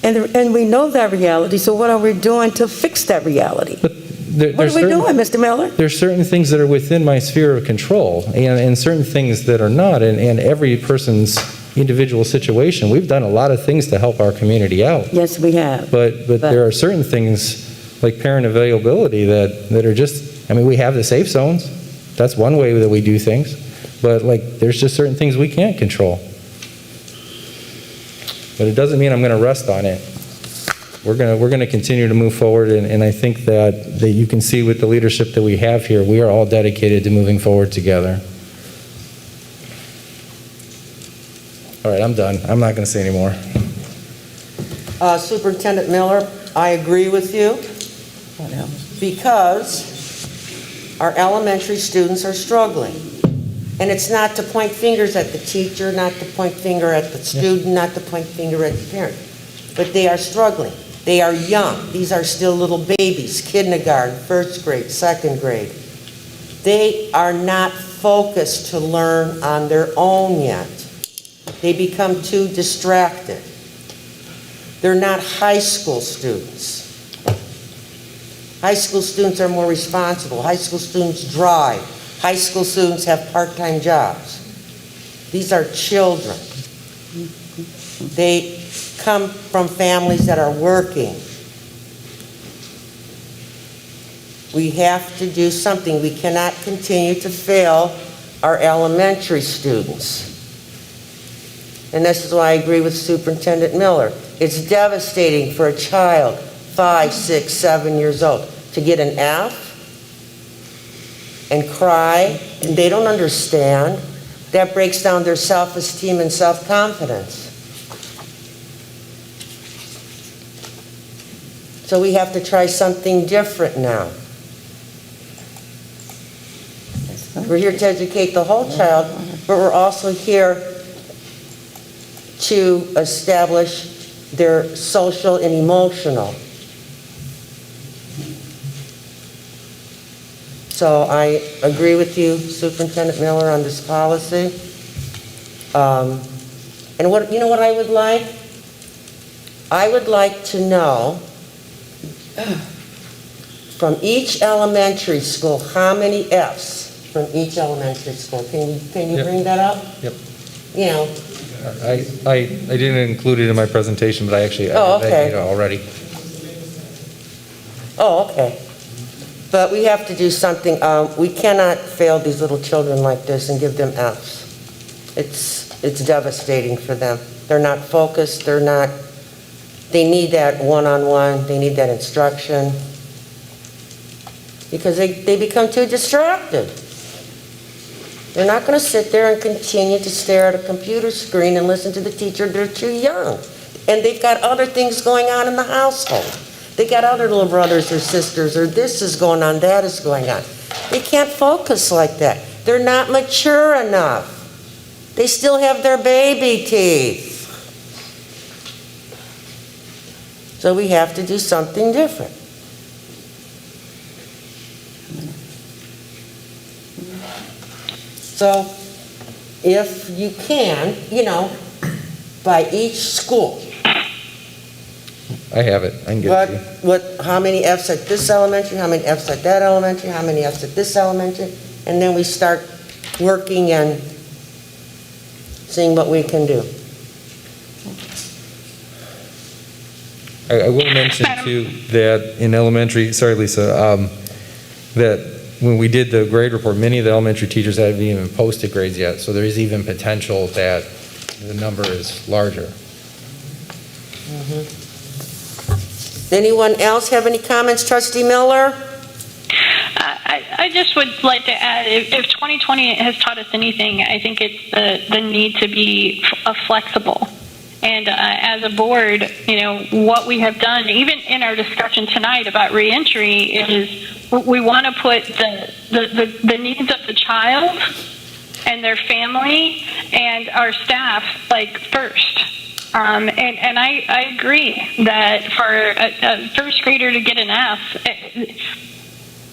And we know that reality, so what are we doing to fix that reality? What are we doing, Mr. Miller? There's certain things that are within my sphere of control and certain things that are not, and every person's individual situation. We've done a lot of things to help our community out. Yes, we have. But there are certain things like parent availability that are just, I mean, we have the safe zones. That's one way that we do things. But there's just certain things we can't control. But it doesn't mean I'm going to rest on it. We're going to continue to move forward, and I think that you can see with the leadership that we have here, we are all dedicated to moving forward together. All right, I'm done. I'm not going to say any more. Superintendent Miller, I agree with you, because our elementary students are struggling. And it's not to point fingers at the teacher, not to point finger at the student, not to point finger at the parent, but they are struggling. They are young. These are still little babies, kindergarten, first grade, second grade. They are not focused to learn on their own yet. They become too distracted. They're not high school students. High school students are more responsible. High school students drive. High school students have part-time jobs. These are children. They come from families that are working. We have to do something. We cannot continue to fail our elementary students. And this is why I agree with Superintendent Miller. It's devastating for a child, 5, 6, 7 years old, to get an F and cry, and they don't understand. That breaks down their self-esteem and self-confidence. So we have to try something different now. We're here to educate the whole child, but we're also here to establish their social and emotional. So I agree with you, Superintendent Miller, on this policy. And what, you know what I would like? I would like to know from each elementary school how many Fs from each elementary school. Can you Yep. bring that up? Yep. You know, I didn't include it in my presentation, but I actually Oh, added okay. that data already. oh, okay. But we have to do something. We cannot fail these little children like this and give them Fs. It's devastating for them. They're not focused. They need that one-on-one. They need that instruction. Because they become too distracted. They're not going to sit there and continue to stare at a computer screen and listen to the teacher. They're too young. And they've got other things going on in the household. They got other little brothers or sisters, or this is going on, that is going on. They can't focus like that. They're not mature enough. They still have their baby teeth. So we have to do something different. So if you can, by each school, I have it. I can get it to you. how many Fs at this elementary, how many Fs at that elementary, how many Fs at this elementary, and then we start working and seeing what we can do. I will mention too that in elementary, sorry Lisa, that when we did the grade report, many of the elementary teachers haven't even posted grades yet, so there is even potential that the number is larger. Anyone else have any comments? Trustee Miller? I just would like to add, if 2020 has taught us anything, I think it's the need to be flexible. And as a board, what we have done, even in our discussion tonight about reentry, is we want to put the needs of the child and their family and our staff first. And I agree that for a first grader to get an F,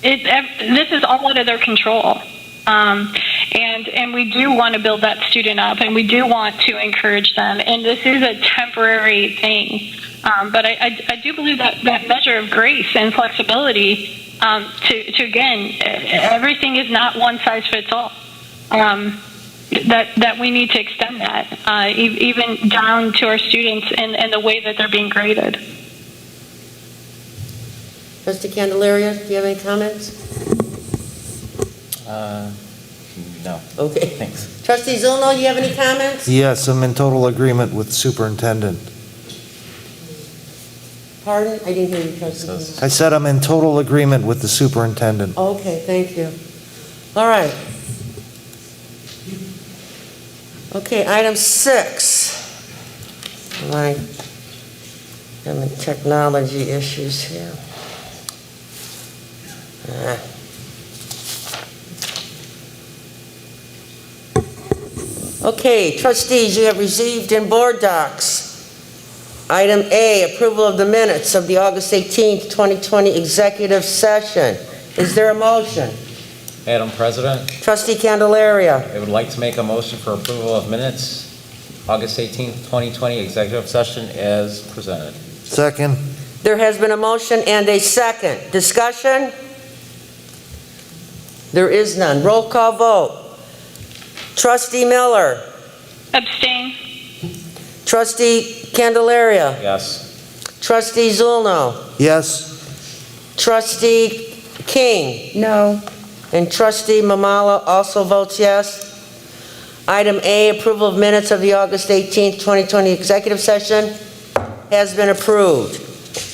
this is all out of their control. And we do want to build that student up, and we do want to encourage them. And this is a temporary thing. But I do believe that measure of grace and flexibility to again, everything is not one size fits all. That we need to extend that, even down to our students and the way that they're being graded. Trustee Candelaria, do you have any comments? No. Okay. Thanks. Trustee Zulno, you have any comments? Yes, I'm in total agreement with Superintendent. Pardon? I didn't hear you, Trustee. I said I'm in total agreement with the Superintendent. Okay, thank you. All right. Okay, item 6. I'm having technology issues here. Okay, trustees, you have received in board docs. Item A, approval of the minutes of the August 18th, 2020 executive session. Is there a motion? Madam President, Trustee Candelaria. I would like to make a motion for approval of minutes, August 18th, 2020 executive session as presented. Second. There has been a motion and a second. Discussion? There is none. Roll call vote. Trustee Miller. Abstain. Trustee Candelaria. Yes. Trustee Zulno. Yes. Trustee King. No. And Trustee Mamala also votes yes. Item A, approval of minutes of the August 18th, 2020 executive session has been approved.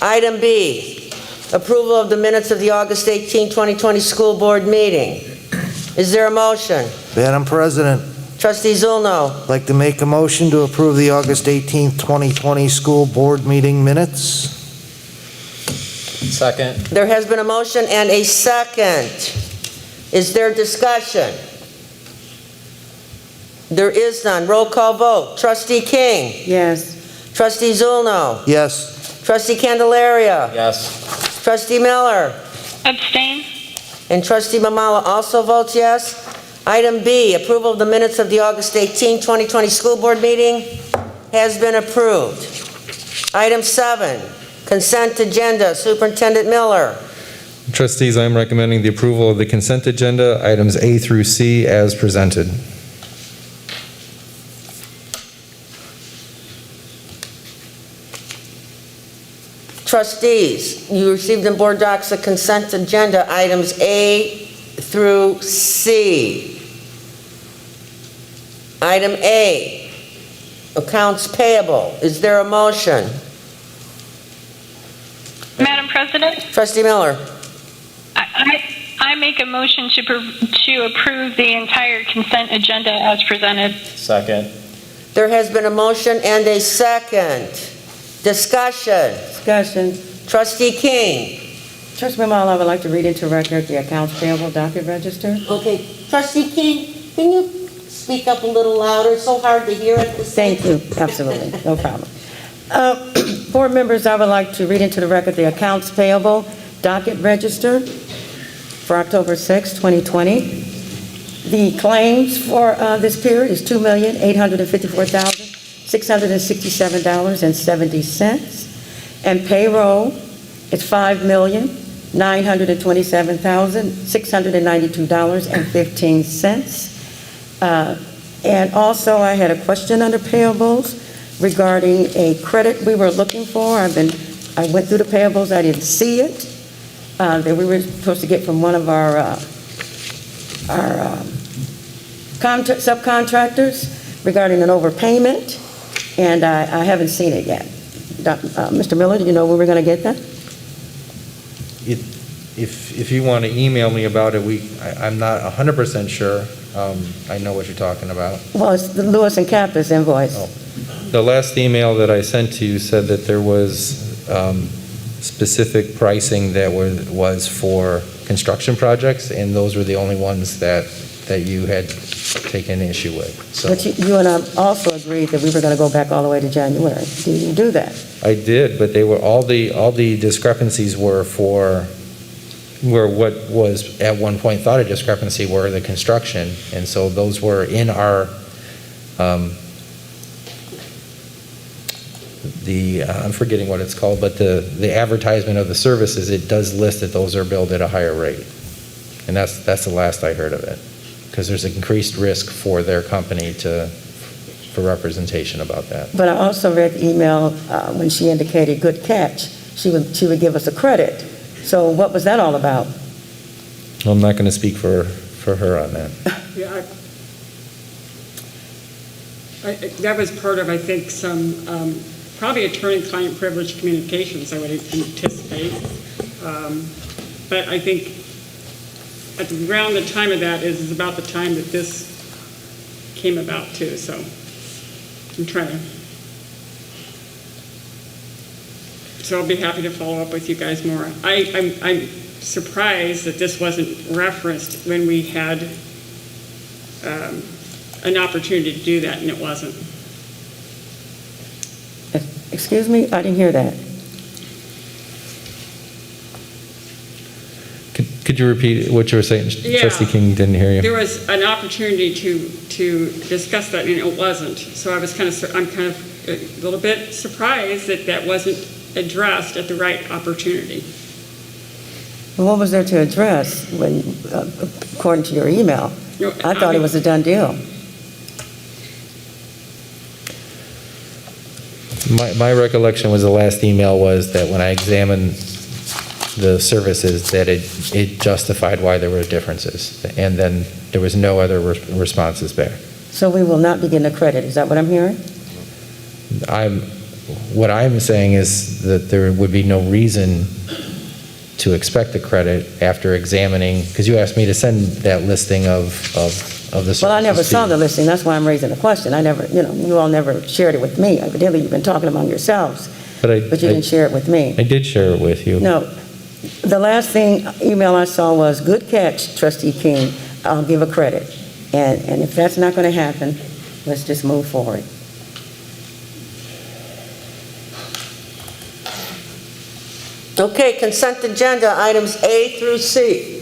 Item B, approval of the minutes of the August 18th, 2020 school board meeting. Is there a motion? Madam President, Trustee Zulno. I'd like to make a motion to approve the August 18th, 2020 school board meeting minutes. Second. There has been a motion and a second. Is there discussion? There is none. Roll call vote. Trustee King. Yes. Trustee Zulno. Yes. Trustee Candelaria. Yes. Trustee Miller. Abstain. And Trustee Mamala also votes yes. Item B, approval of the minutes of the August 18, 2020 school board meeting has been approved. Item 7, consent agenda. Superintendent Miller. Trustees, I'm recommending the approval of the consent agenda, items A through C as presented. Trustees, you received in board docs a consent agenda, items A through C. Item A, accounts payable. Is there a motion? Madam President, Trustee Miller. I make a motion to approve the entire consent agenda as presented. Second. There has been a motion and a second. Discussion. Discussion. Trustee King. Trustee Mamala, I would like to read into record the accounts payable docket register. Okay. Trustee King, can you speak up a little louder? It's so hard to hear at the same Thank you. Absolutely. No problem. Board members, I would like to read into the record the accounts payable docket register for October 6, 2020. The claims for this period is $2,854,667.70. And payroll is $5,927,692.15. And also, I had a question under payables regarding a credit we were looking for. I went through the payables, I didn't see it, that we were supposed to get from one of our subcontractors regarding an overpayment, and I haven't seen it yet. Mr. Miller, do you know when we're going to get that? If you want to email me about it, I'm not 100% sure. I know what you're talking about. Well, it's the Lewis and Campus invoice. Oh. The last email that I sent to you said that there was specific pricing that was for construction projects, and those were the only ones that you had taken issue with. So But you and I also agreed that we were going to go back all the way to January. Did you do that? I did, but they were all the discrepancies were what was at one point thought a discrepancy were the construction, and so those were in our I'm forgetting what it's called, but the advertisement of the services, it does list that those are billed at a higher rate, and that's the last I heard of it, because there's an increased risk for their company for representation about that. But I also read the email when she indicated good catch. She would give us a credit. So what was that all about? I'm not going to speak for her on that. Yeah, that was part of, I think, some probably attorney-client privilege communications, I would anticipate. But I think around the time of that is about the time that this came about too, so I'm trying to. So I'll be happy to follow up with you guys more. I'm surprised that this wasn't referenced when we had an opportunity to do that, and it wasn't. Excuse me? I didn't hear that. Could you repeat what you were saying? Yeah. Trustee King didn't hear you. There was an opportunity to discuss that, and it wasn't. So I'm kind of a little bit surprised that wasn't addressed at the right opportunity. Well, what was there to address when, according to your email? I thought it was a done deal. My recollection was the last email was that when I examined the services, that it justified why there were differences. And then there was no other responses back. So we will not be getting a credit, is that what I'm hearing? What I'm saying is that there would be no reason to expect the credit after examining, because you asked me to send that listing of the services. Well, I never to saw you. the listing, that's why I'm raising the question. I never, you all never shared it with me. Evidently, you've been talking among yourselves, but you didn't share it with me. I did share it with you. No, the last email I saw was, good catch, Trustee King, I'll give a credit. And if that's not going to happen, let's just move forward. Okay, consent agenda, items A through C.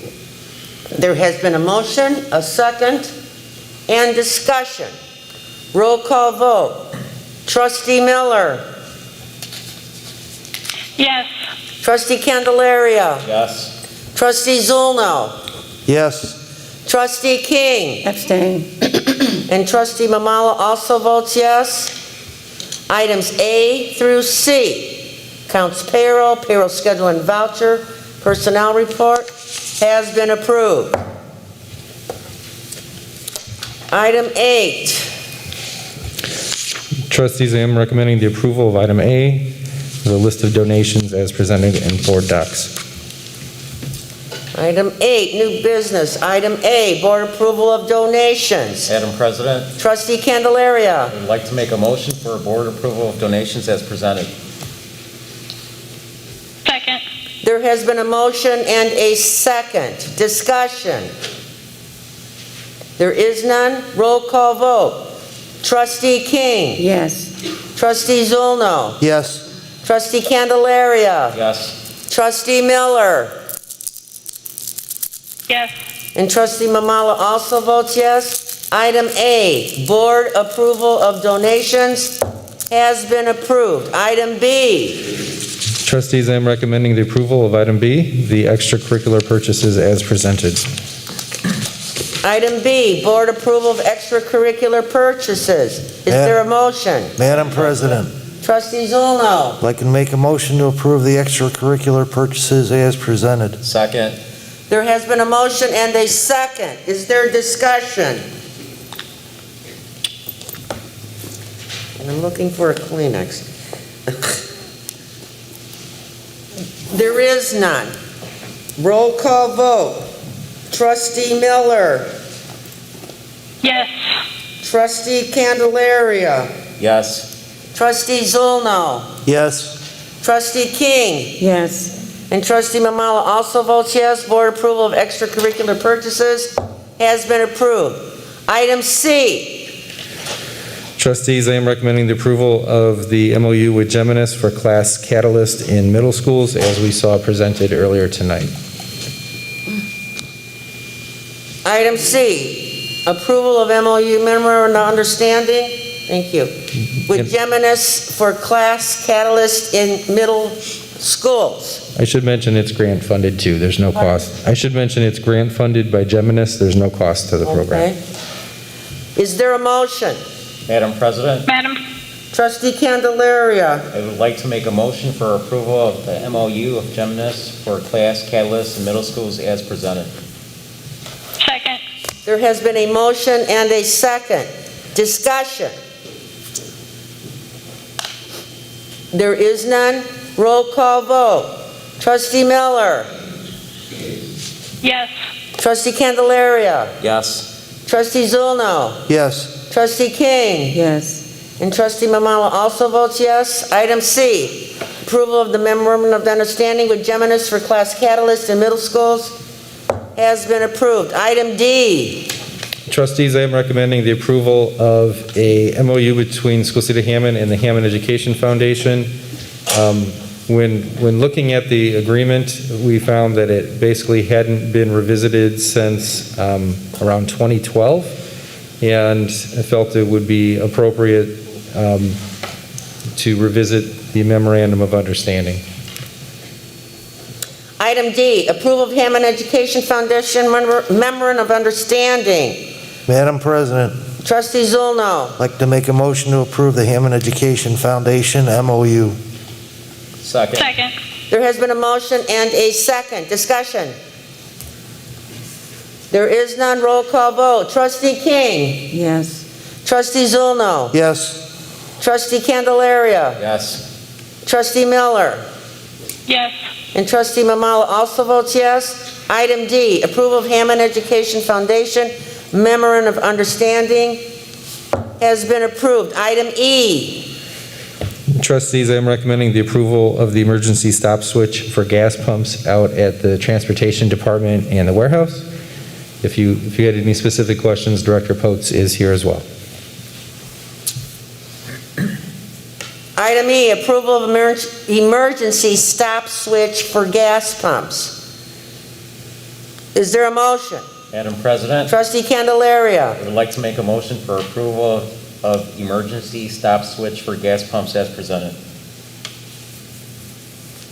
There has been a motion, a second, and discussion. Roll call vote. Trustee Miller. Yes. Trustee Candelaria. Yes. Trustee Zulno. Yes. Trustee King. Abstain. And Trustee Mamala also votes yes. Items A through C. Counts payroll, payroll schedule and voucher, personnel report has been approved. Item 8. Trustees, I am recommending the approval of item A, the list of donations as presented in board docs. Item 8, new business. Item A, board approval of donations. Madam President, Trustee Candelaria. I would like to make a motion for board approval of donations as presented. Second. There has been a motion and a second. Discussion. There is none. Roll call vote. Trustee King. Yes. Trustee Zulno. Yes. Trustee Candelaria. Yes. Trustee Miller. Yes. And Trustee Mamala also votes yes. Item A, board approval of donations has been approved. Item B. Trustees, I am recommending the approval of item B, the extracurricular purchases as presented. Item B, board approval of extracurricular purchases. Is there a motion? Madam President, Trustee Zulno. I'd like to make a motion to approve the extracurricular purchases as presented. Second. There has been a motion and a second. Is there discussion? And I'm looking for a Kleenex. There is none. Roll call vote. Trustee Miller. Yes. Trustee Candelaria. Yes. Trustee Zulno. Yes. Trustee King. Yes. And Trustee Mamala also votes yes. Board approval of extracurricular purchases has been approved. Item C. Trustees, I am recommending the approval of the MOU with Geminis for class catalyst in middle schools as we saw presented earlier tonight. Item C. Approval of MOU memorandum of understanding. Thank you. With Geminis for class catalyst in middle schools. I should mention it's grant funded too. There's no cost. I should mention it's grant funded by Geminis. There's no cost to the program. Okay. Is there a motion? Madam President, Madam. Trustee Candelaria. I would like to make a motion for approval of the MOU of Geminis for class catalysts in middle schools as presented. Second. There has been a motion and a second. Discussion. There is none. Roll call vote. Trustee Miller. Yes. Trustee Candelaria. Yes. Trustee Zulno. Yes. Trustee King. Yes. And Trustee Mamala also votes yes. Item C. Approval of the memorandum of understanding with Geminis for class catalyst in middle schools has been approved. Item D. Trustees, I am recommending the approval of a MOU between School City of Hammond and the Hammond Education Foundation. When looking at the agreement, we found that it basically hadn't been revisited since around 2012, and I felt it would be appropriate to revisit the memorandum of understanding. Item D, approval of Hammond Education Foundation Memorandum of Understanding. Madam President, Trustee Zulno. I'd like to make a motion to approve the Hammond Education Foundation MOU. Second. Second. There has been a motion and a second. Discussion. There is none. Roll call vote. Trustee King. Yes. Trustee Zulno. Yes. Trustee Candelaria. Yes. Trustee Miller. Yes. And Trustee Mamala also votes yes. Item D, approval of Hammond Education Foundation Memorandum of Understanding has been approved. Item E. Trustees, I am recommending the approval of the emergency stop switch for gas pumps out at the Transportation Department and the warehouse. If you had any specific questions, Director Potes is here as well. Item E, approval of emergency stop switch for gas pumps. Is there a motion? Madam President, Trustee Candelaria. I would like to make a motion for approval of emergency stop switch for gas pumps as presented.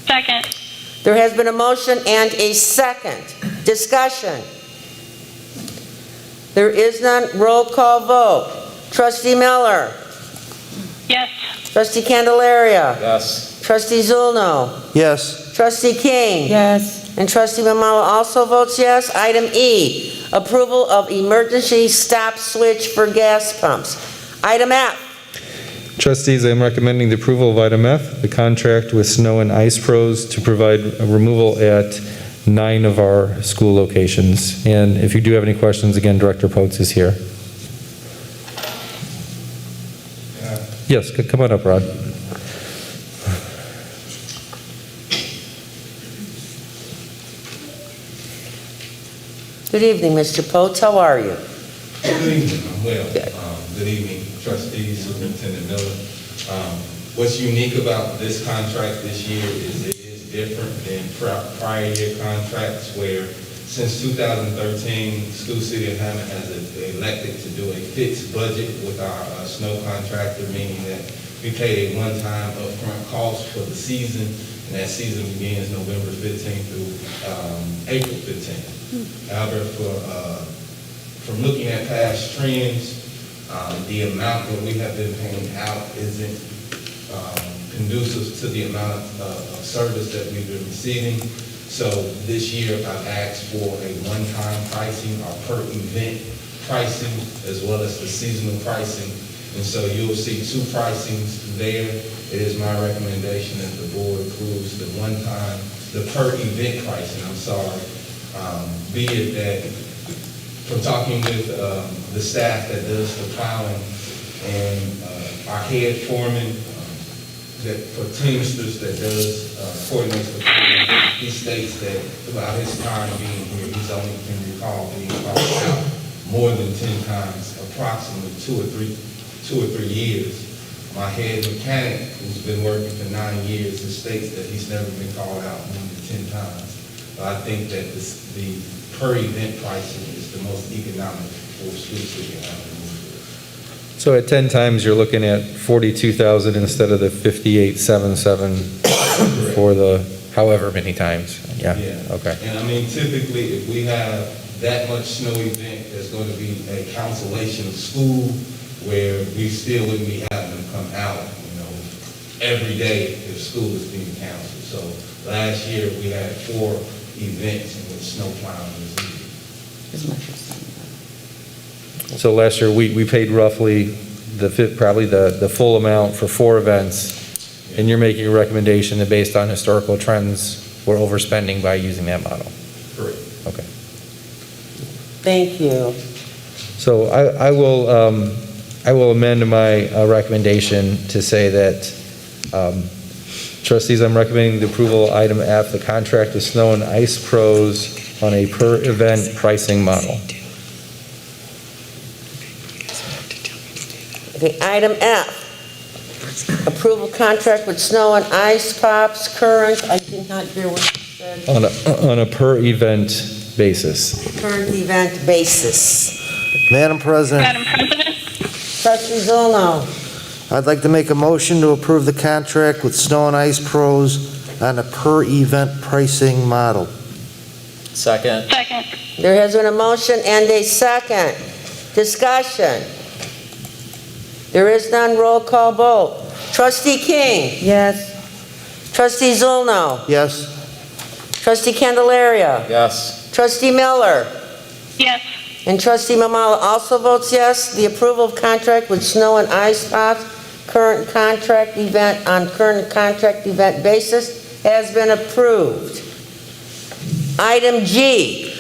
Second. There has been a motion and a second. Discussion. There is none. Roll call vote. Trustee Miller. Yes. Trustee Candelaria. Yes. Trustee Zulno. Yes. Trustee King. Yes. And Trustee Mamala also votes yes. Item E, approval of emergency stop switch for gas pumps. Item F. Trustees, I am recommending the approval of item F, the contract with Snow and Ice Pros to provide a removal at 9 of our school locations. And if you do have any questions, again, Director Potes is here. Yes, come on up, Rod. Good evening, Mr. Potes. How are you? Good evening. I'm well. Good evening, trustees, Superintendent Miller. What's unique about this contract this year is it is different than prior year contracts where since 2013, School City of Hammond has elected to do a fixed budget with our snow contractor, meaning that we pay a one-time upfront cost for the season, and that season begins November 15th through April 15th. However, from looking at past trends, the amount that we have been paying out isn't conducive to the amount of service that we've been receiving. So this year, I've asked for a one-time pricing or per event pricing, as well as the seasonal pricing. And so you'll see two pricings there. It is my recommendation that the board approves the one-time, the per event pricing, be it that from talking with the staff that does the plowing and our head foreman that for Teamsters that does coordinates the plowing, he states that throughout his time being here, he's only can recall being called out more than 10 times, approximately two or three years. My head mechanic, who's been working for 9 years, states that he's never been called out more than 10 times. I think that the per event pricing is the most economic for School City of Hammond. So at 10 times, you're looking at $42,000 instead of the $58,777 for the however many times. Yeah. Okay. And I mean, typically, if we have that much snow event, there's going to be a cancellation of school where we still wouldn't be having them come out, every day if school is being canceled. So last year, we had 4 events in which snow plowing was needed. So last year, we paid roughly probably the full amount for 4 events, and you're making a recommendation that based on historical trends, we're overspending by using that model. Correct. Okay. Thank you. So I will amend my recommendation to say that, trustees, I'm recommending the approval of item F, the contract with Snow and Ice Pros on a per event pricing model. Okay, item F, approval contract with Snow and Ice Pops, current, I did not hear what you said. On a per event basis. Current event basis. Madam President. Madam President? Trustee Zulno. I'd like to make a motion to approve the contract with Snow and Ice Pros on a per-event pricing model. Second. Second. There has been a motion and a second. Discussion. There is none. Roll call vote. Trustee King. Yes. Trustee Zulno. Yes? Trustee Candelaria. Yes. Trustee Miller. Yes. And Trustee Mamala also votes yes. The approval of contract with Snow and Ice Pops, current contract event on current contract event basis, has been approved. Item G.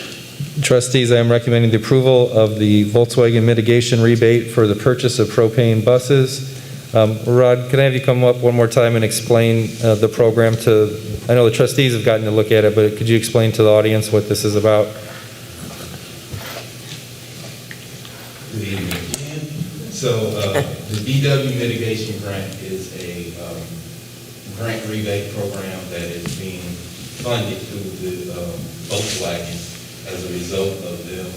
Trustees, I am recommending the approval of the Volkswagen mitigation rebate for the purchase of propane buses. Rod, can I have you come up one more time and explain the program to, I know the trustees have gotten to look at it, but could you explain to the audience what this is about? Good evening again. So the VW mitigation grant is a grant rebate program that is being funded through the Volkswagen as a result of them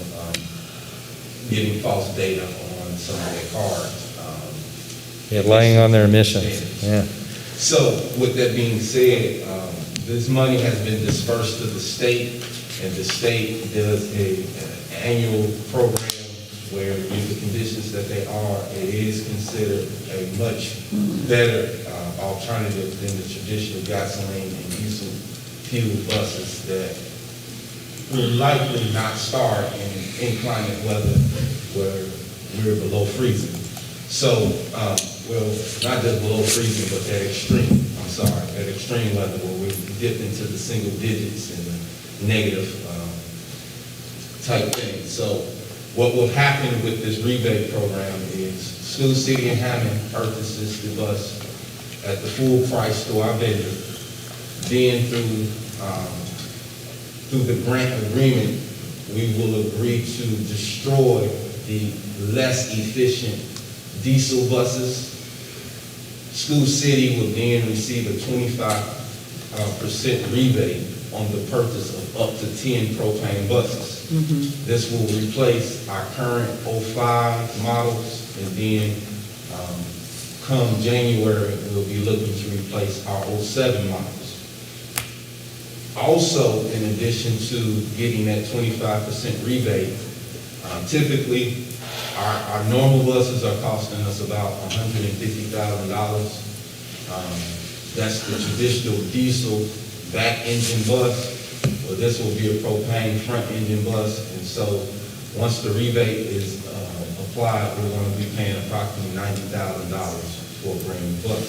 getting false data on some of their cars. Yeah, lying on their emissions. Yeah. So with that being said, this money has been dispersed to the state, and the state does an annual program where due to the conditions that they are, it is considered a much better alternative than the traditional gasoline and diesel fuel buses that will likely not start in inclement weather where we're below freezing. So, well, not just below freezing, but that extreme weather where we dip into the single digits and the negative type thing. So what will happen with this rebate program is School City and Hammond purchases the bus at the full price to our vendor. Then through the grant agreement, we will agree to destroy the less efficient diesel buses. School City will then receive a 25% rebate on the purchase of up to 10 propane buses. This will replace our current 05 models, and then come January, we'll be looking to replace our 07 models. Also, in addition to getting that 25% rebate, typically our normal buses are costing us about $150,000. That's the traditional diesel back engine bus. Well, this will be a propane front engine bus, and so once the rebate is applied, we're going to be paying approximately $90,000 for a brand new bus.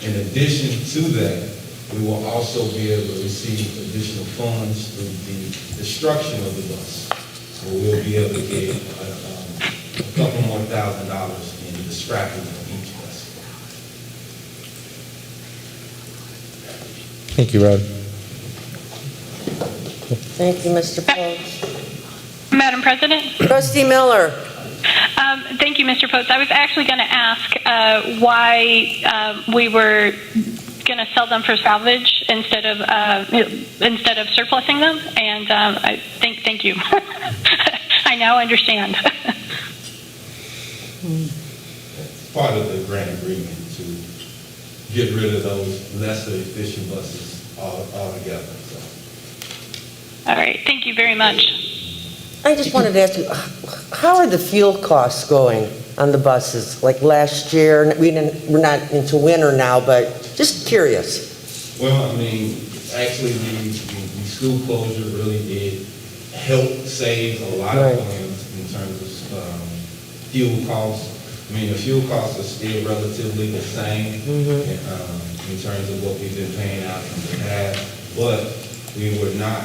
In addition to that, we will also be able to receive additional funds through the destruction of the bus. So we'll be able to get a couple more $1,000 in the scrapping of each bus. Thank you, Rod. Thank you, Mr. Post. Madam President? Trustee Miller. Thank you, Mr. Post. I was actually going to ask why we were going to sell them for salvage instead of surplusing them, and I thank you. I now understand. It's part of the grant agreement to get rid of those lesser efficient buses altogether. So. All right. Thank you very much. I just wanted to ask you, how are the fuel costs going on the buses? Like last year, we're not into winter now, but just curious. Well, I mean, actually, the school closure really did help save a lot of funds in terms of fuel costs. I mean, the fuel costs are still relatively the same in terms of what we've been paying out in the past, but we were not,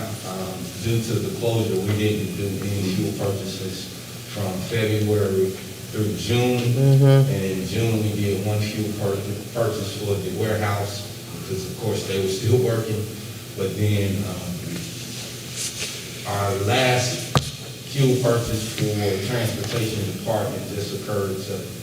due to the closure, we didn't do any fuel purchases from February through June. And in June, we did one fuel purchase for the warehouse, because of course they were still working. But then our last fuel purchase for the transportation department just occurred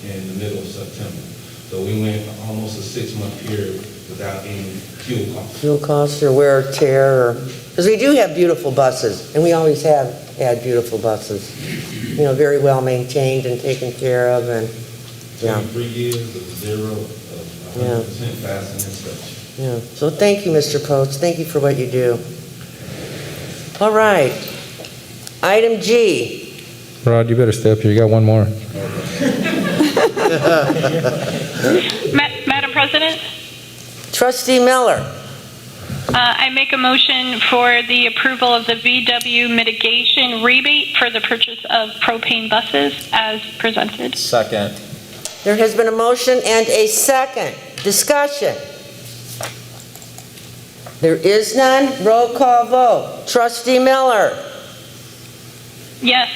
in the middle of September. So we went almost a 6-month period without any fuel costs. Fuel costs or wear or tear, because we do have beautiful buses, and we always have had beautiful buses. You know, very well maintained and taken care of, and Yeah. 23 years of zero, of 100% passing inspection. Yeah, so thank you, Mr. Coates. Thank you for what you do. All right. Item G. Rod, you better stay up here. You got one more. Madam President, Trustee Miller. I make a motion for the approval of the VW mitigation rebate for the purchase of propane buses as presented. Second. There has been a motion and a second. Discussion. There is none. Roll call vote. Trustee Miller. Yes.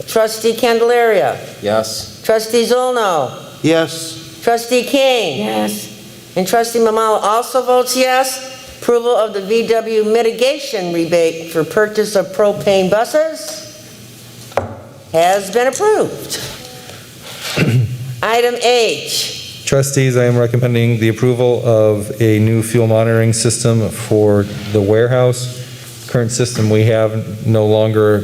Trustee Candelaria. Yes. Trustee Zolno. Yes. Trustee King. Yes. And Trustee Mamala also votes yes. Approval of the VW mitigation rebate for purchase of propane buses has been approved. Item H. Trustees, I am recommending the approval of a new fuel monitoring system for the warehouse. Current system we have no longer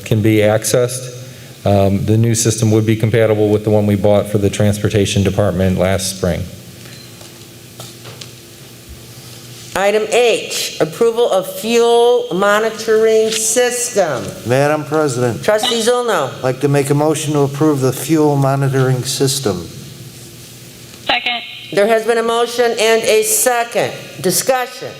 can be accessed. The new system would be compatible with the one we bought for the transportation department last spring. Item H, approval of fuel monitoring system. Madam President, Trustee Zolno. I'd like to make a motion to approve the fuel monitoring system. Second. There has been a motion and a second. Discussion.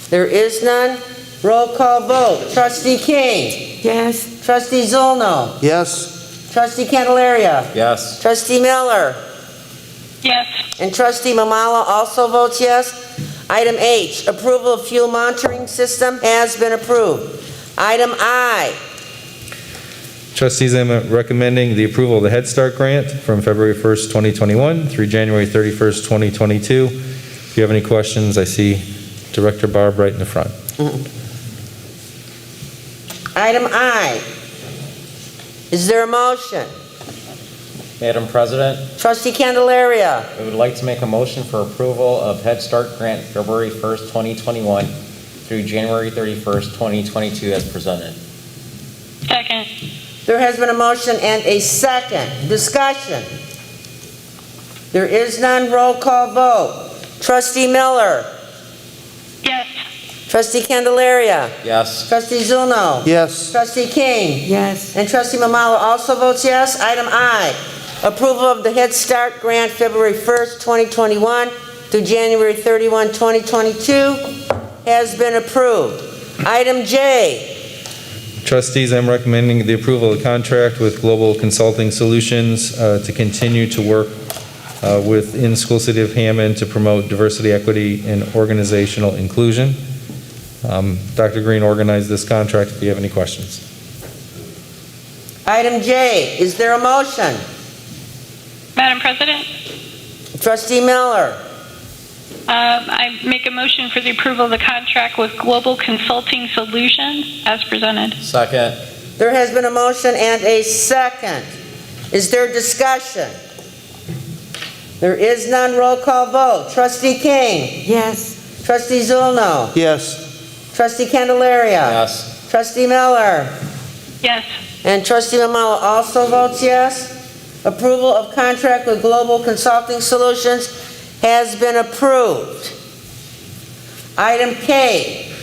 There is none. Roll call vote. Trustee King. Yes. Trustee Zolno. Yes. Trustee Candelaria. Yes. Trustee Miller. Yes. And Trustee Mamala also votes yes. Item H, approval of fuel monitoring system has been approved. Item I. Trustees, I'm recommending the approval of the Head Start grant from February 1st, 2021 through January 31st, 2022. If you have any questions, I see Director Barb right in the front. Item I. Is there a motion? Madam President, Trustee Candelaria. I would like to make a motion for approval of Head Start grant February 1st, 2021 through January 31st, 2022 as presented. Second. There has been a motion and a second. Discussion. There is none. Roll call vote. Trustee Miller. Yes. Trustee Candelaria. Yes. Trustee Zulno. Yes. Trustee King. Yes. And Trustee Mamala also votes yes. Item I. Approval of the Head Start grant February 1st, 2021 through January 31, 2022 has been approved. Item J. Trustees, I'm recommending the approval of the contract with Global Consulting Solutions to continue to work within School City of Hammond to promote diversity, equity, and organizational inclusion. Dr. Green organized this contract if you have any questions. Item J. Is there a motion? Madam President, Trustee Miller. I make a motion for the approval of the contract with Global Consulting Solutions as presented. Second. There has been a motion and a second. Is there discussion? There is none. Roll call vote. Trustee King. Yes. Trustee Zulno. Yes. Trustee Candelaria. Yes. Trustee Miller. Yes. And Trustee Mamala also votes yes. Approval of contract with Global Consulting Solutions has been approved. Item K.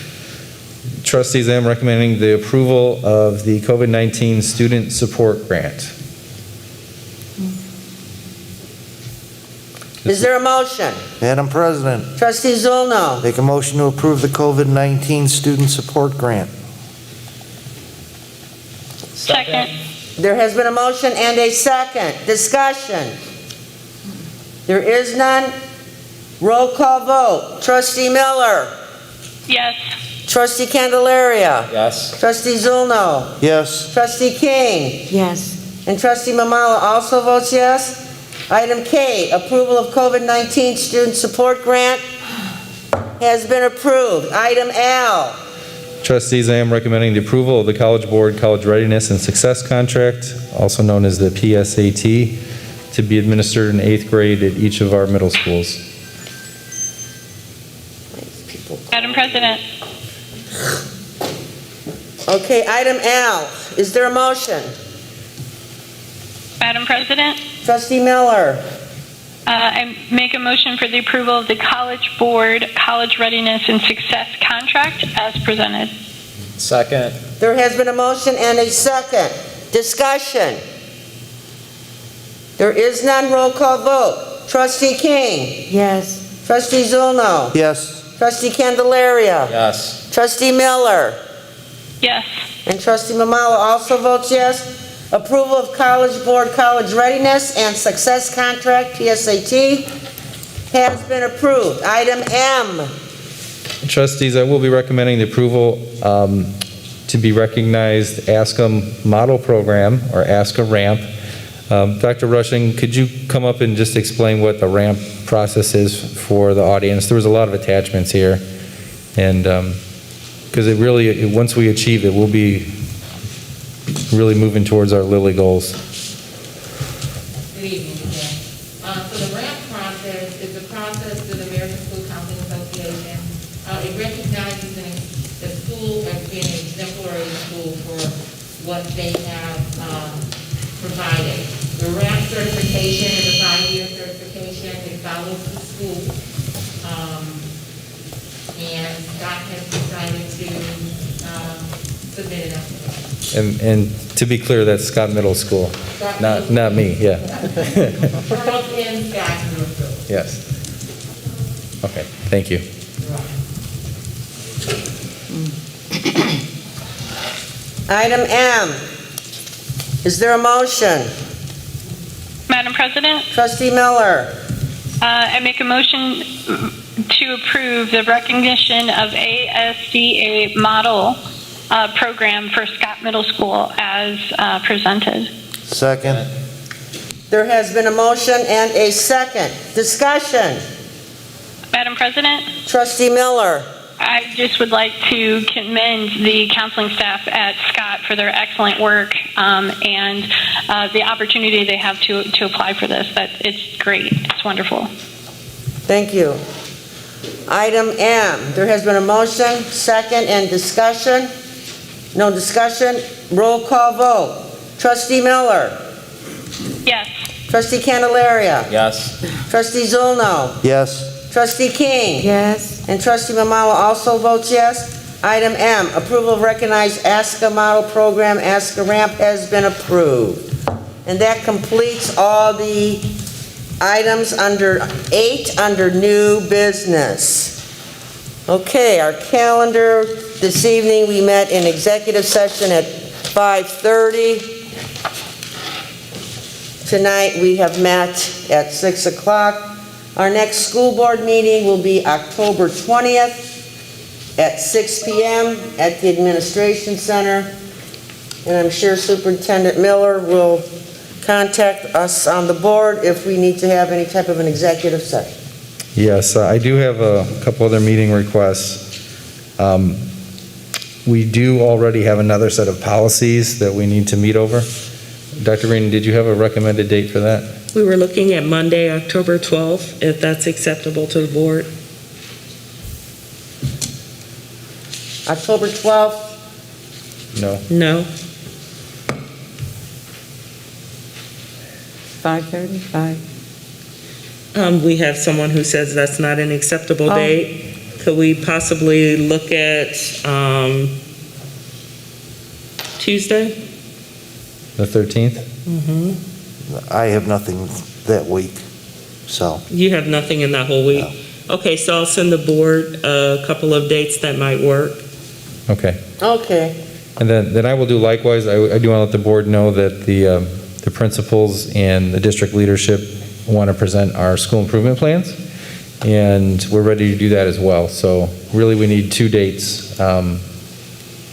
Trustees, I am recommending the approval of the COVID-19 Student Support Grant. Is there a motion? Madam President, Trustee Zulno. make a motion to approve the COVID-19 Student Support Grant. Second. There has been a motion and a second. Discussion. There is none. Roll call vote. Trustee Miller. Yes. Trustee Candelaria. Yes. Trustee Zulno. Yes. Trustee King. Yes. And Trustee Mamala also votes yes. Item K, approval of COVID-19 Student Support Grant has been approved. Item L. Trustees, I am recommending the approval of the College Board College Readiness and Success Contract, also known as the PSAT, to be administered in 8th grade at each of our middle schools. Madam President, Okay, item L. Is there a motion? Madam President, Trustee Miller. I make a motion for the approval of the College Board College Readiness and Success Contract as presented. Second. There has been a motion and a second. Discussion. There is none. Roll call vote. Trustee King. Yes. Trustee Zulno. Yes. Trustee Candelaria. Yes. Trustee Miller. Yes. And Trustee Mamala also votes yes. Approval of College Board College Readiness and Success Contract, PSAT, has been approved. Item M. Trustees, I will be recommending the approval to be recognized ASCA Model Program, or ASCA Ramp. Dr. Rushing, could you come up and just explain what the ramp process is for the audience? There was a lot of attachments here, and because it really, once we achieve it, we'll be really moving towards our Lilly goals. Good evening again. So the RAMP process is a process through the American School Counseling Association. It recognizes the school as being an exemplary school for what they have provided. The RAMP certification is a 5-year certification. It follows the school. And Scott has decided to submit an application. And to be clear, that's Scott Middle School, not me, yeah. Girls in Scott Middle School. Yes. Okay, thank you. Item M. Is there a motion? Madam President, Trustee Miller. I make a motion to approve the recognition of ASDA model program for Scott Middle School as presented. Second. There has been a motion and a second. Discussion. Madam President, Trustee Miller. I just would like to commend the counseling staff at Scott for their excellent work and the opportunity they have to apply for this. It's great. It's wonderful. Thank you. Item M. There has been a motion, second, and discussion. No discussion. Roll call vote. Trustee Miller. Yes. Trustee Candelaria. Yes. Trustee Zulno. Yes. Trustee King. Yes. And Trustee Mamala also votes yes. Item M. Approval of recognized ASCA model program, ASCA Ramp, has been approved. And that completes all the items under 8 under new business. Okay, our calendar this evening, we met in executive session at 5:30. Tonight we have met at 6 o'clock. Our next school board meeting will be October 20th at 6 p.m. at the Administration Center. And I'm sure Superintendent Miller will contact us on the board if we need to have any type of an executive session. Yes, I do have a couple other meeting requests. We do already have another set of policies that we need to meet over. Dr. Green, did you have a recommended date for that? We were looking at Monday, October 12th, if that's acceptable to the board. October 12th? No. No. 5:30, 5. We have someone who says that's not an acceptable date. Could we possibly look at Tuesday? The 13th? Mm-hmm. I have nothing that week, so. You have nothing in that whole week? No. Okay, so I'll send the board a couple of dates that might work. Okay. Okay. And then I will do likewise. I do want to let the board know that the principals and the district leadership want to present our school improvement plans, and we're ready to do that as well. So really, we need 2 dates,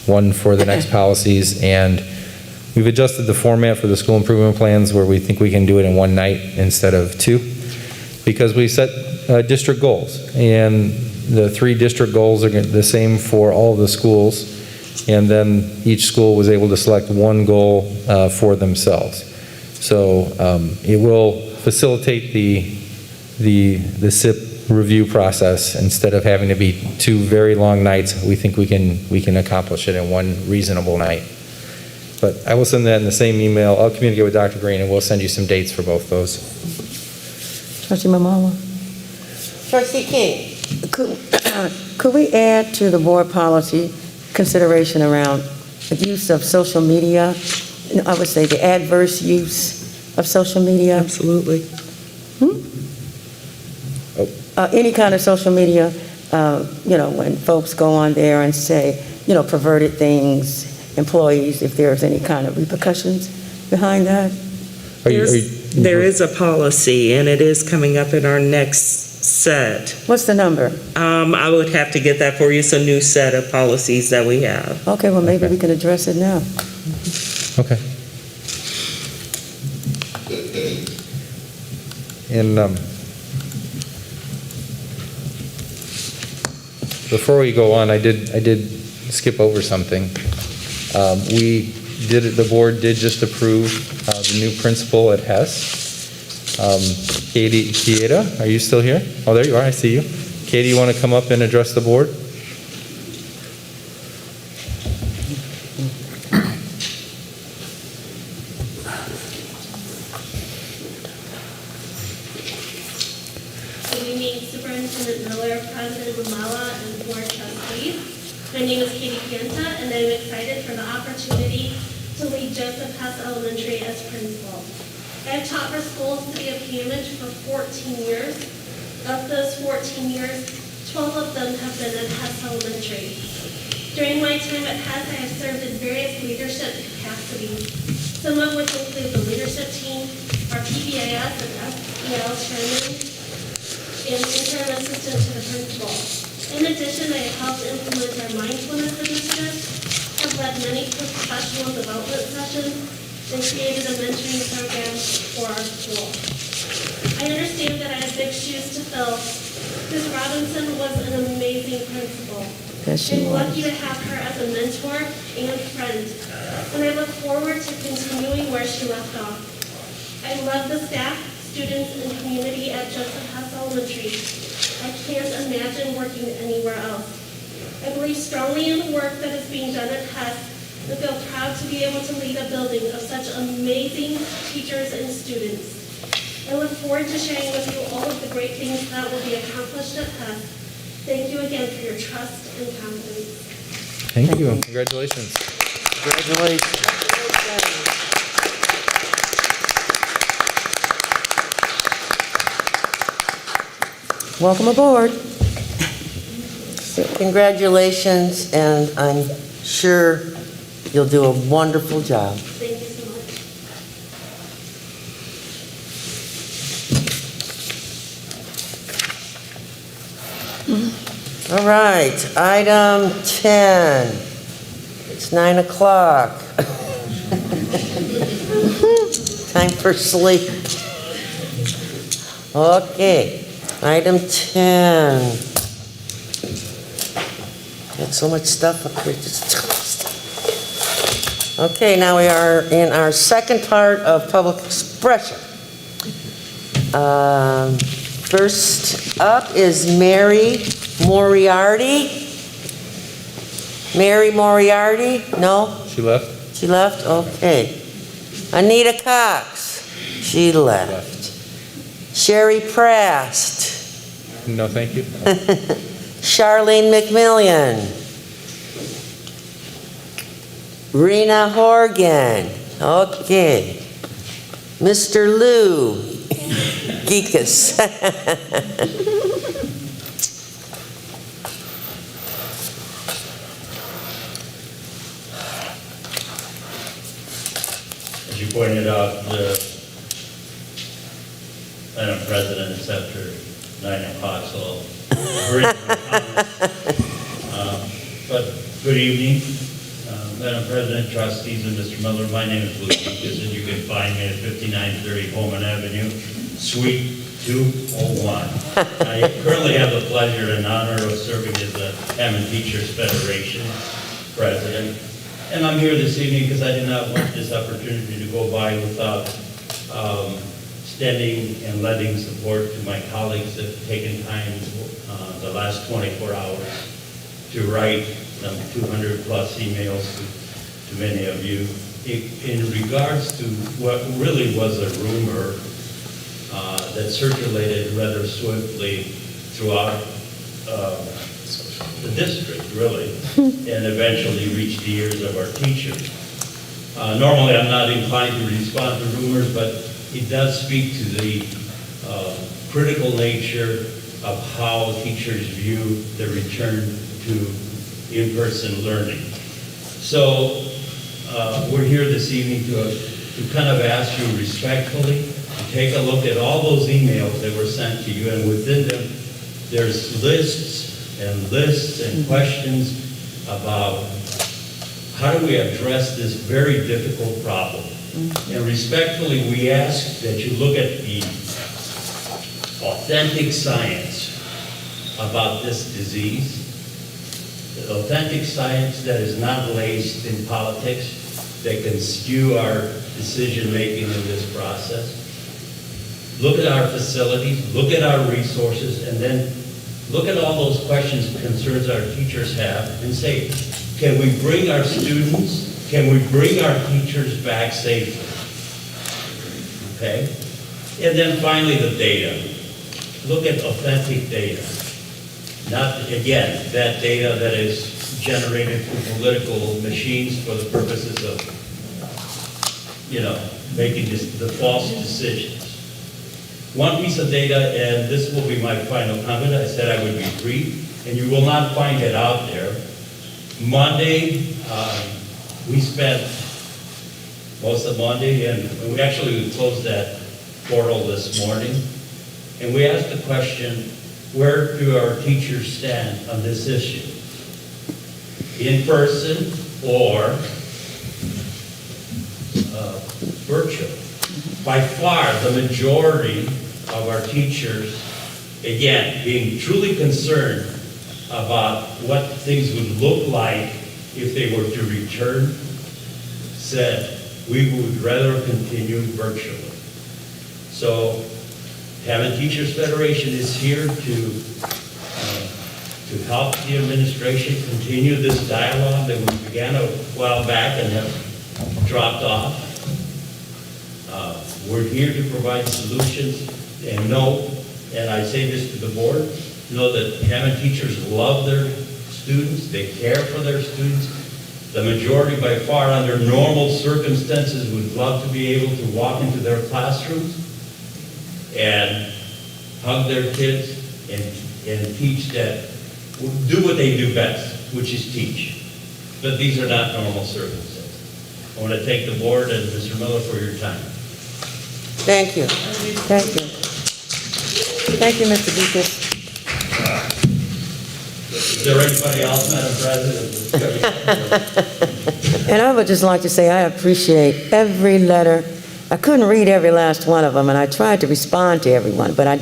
one for the next policies, and we've adjusted the format for the school improvement plans where we think we can do it in one night instead of 2, because we set district goals, and the 3 district goals are the same for all of the schools, and then each school was able to select one goal for themselves. So it will facilitate the SIP review process instead of having to be 2 very long nights. We think we can accomplish it in one reasonable night. But I will send that in the same email. I'll communicate with Dr. Green, and we'll send you some dates for both those. Trustee Mamawa? Trustee King? Could we add to the board policy consideration around the use of social media? I would say the adverse use of social media. Absolutely. Any kind of social media, when folks go on there and say, perverted things, employees, if there's any kind of repercussions behind that. There is a policy, and it is coming up in our next set. What's the number? I would have to get that for you. It's a new set of policies that we have. Okay, well, maybe we can address it now. Okay. And before we go on, I did skip over something. The board did just approve the new principal at Hess. Katie Kieda, are you still here? Oh, there you are, I see you. Katie, you want to come up and address the board? Good evening, Superintendent Miller, President Mamala, and board trustees. My name is Katie Pienta, and I'm excited for the opportunity to lead Joseph Hess Elementary as principal. I have taught for schools in the city of Cambridge for 14 years. Of those 14 years, 12 of them have been at Hess Elementary. During my time at Hess, I have served in various leadership capacities, some of which include the leadership team, our PBIS and SEL chairman, and interim assistant to the principal. In addition, I have helped implement our mindfulness initiative, have led many professional development sessions, and created a mentoring program for our school. I understand that I have big shoes to fill. Ms. Robinson was an amazing principal. Yes, she I'm was. lucky to have her as a mentor and friend, and I look forward to continuing where she left off. I love the staff, students, and community at Joseph Hess Elementary. I can't imagine working anywhere else. I believe strongly in the work that is being done at Hess and feel proud to be able to lead a building of such amazing teachers and students. I look forward to sharing with you all of the great things that will be accomplished at Hess. Thank you again for your trust and confidence. Thank you, and congratulations. Congratulations. Welcome aboard. Congratulations, and I'm sure you'll do a wonderful job. Thank you so much. All right, item 10. It's 9 o'clock. Time for sleep. Okay, item 10. Got so much stuff up here. Okay, now we are in our second part of public expression. First up is Mary Moriarty. Mary Moriarty? No? She left? She left? Okay. Anita Cox? She left. Sherry Prast? No, thank you. Charlene McMillian? Rena Horgan? Okay. Mr. Lou Geekus? As you pointed out, Madam President, it's after 9 o'clock, so I'll hurry through the comments. But good evening, Madam President, trustees, and Mr. Miller. My name is Lou Geekus, and you can find me at 5930 Holman Avenue, Suite 201. I currently have the pleasure and honor of serving as the Hammond Teachers Federation president. And I'm here this evening because I did not want this opportunity to go by without extending and lending support to my colleagues that have taken time the last 24 hours to write some 200 plus emails to many of you in regards to what really was a rumor that circulated rather swiftly throughout the district, really, and eventually reached the ears of our teachers. Normally, I'm not inclined to respond to rumors, but it does speak to the critical nature of how teachers view the return to in-person learning. So we're here this evening to kind of ask you respectfully to take a look at all those emails that were sent to you, and within them, there's lists and lists and questions about how do we address this very difficult problem. And respectfully, we ask that you look at the authentic science about this disease, the authentic science that is not laced in politics, that can skew our decision-making in this process. Look at our facilities, look at our resources, and then look at all those questions and concerns our teachers have and say, can we bring our students, can we bring our teachers back safely? Okay? And then finally, the data. Look at authentic data. Not, again, that data that is generated through political machines for the purposes of, making the false decisions. One piece of data, and this will be my final comment, I said I would be brief, and you will not find it out there. Monday, we spent most of Monday, and we actually closed that portal this morning, and we asked the question, where do our teachers stand on this issue? In person or virtual? By far, the majority of our teachers, again, being truly concerned about what things would look like if they were to return, said we would rather continue virtually. So, Hammond Teachers Federation is here to help the administration continue this dialogue that we began a while back and have dropped off. We're here to provide solutions, and know, and I say this to the board, know that Hammond teachers love their students, they care for their students. The majority by far under normal circumstances would love to be able to walk into their classrooms and hug their kids and teach that, do what they do best, which is teach. But these are not normal circumstances. I want to thank the board and Mr. Miller for your time. Thank you. Thank you. Thank you, Mr. Deacon. Is there anybody else, Madam President? And I would just like to say I appreciate every letter. I couldn't read every last one of them, and I tried to respond to everyone, but I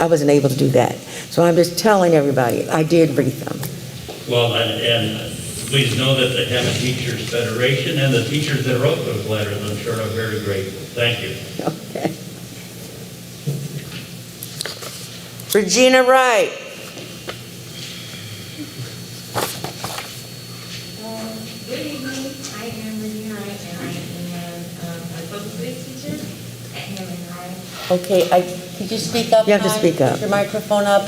wasn't able to do that. So I'm just telling everybody, I did read them. Well, and please know that the Hammond Teachers Federation and the teachers that wrote those letters, I'm sure, are very grateful. Thank you. Okay. Regina Wright. Good evening. I am Regina Wright, and I am a social studies teacher at Hammond High. Okay, could you speak up? You have to high? speak up. Put your microphone up.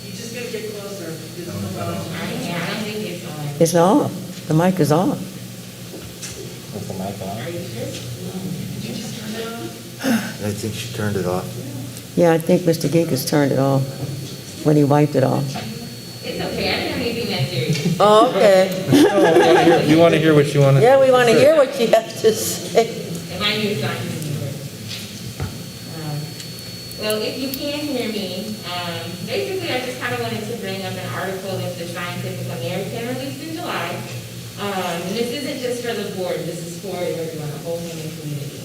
You just gotta get closer. I don't think it's on. It's on. The mic is on. Is the mic on? Are you sure? Did you just turn it on? I think she turned it off. Yeah, I think Mr. Geekus turned it off when he wiped it off. It's okay. I didn't have anything that serious. Oh, okay. You want to hear what you want to? Yeah, we want to hear what you have to say. And my name is Dr. Weaver. Well, if you can hear me, basically I just kind of wanted to bring up an article in the Scientific American released in July. And this isn't just for the board, this is for everyone, the whole human community.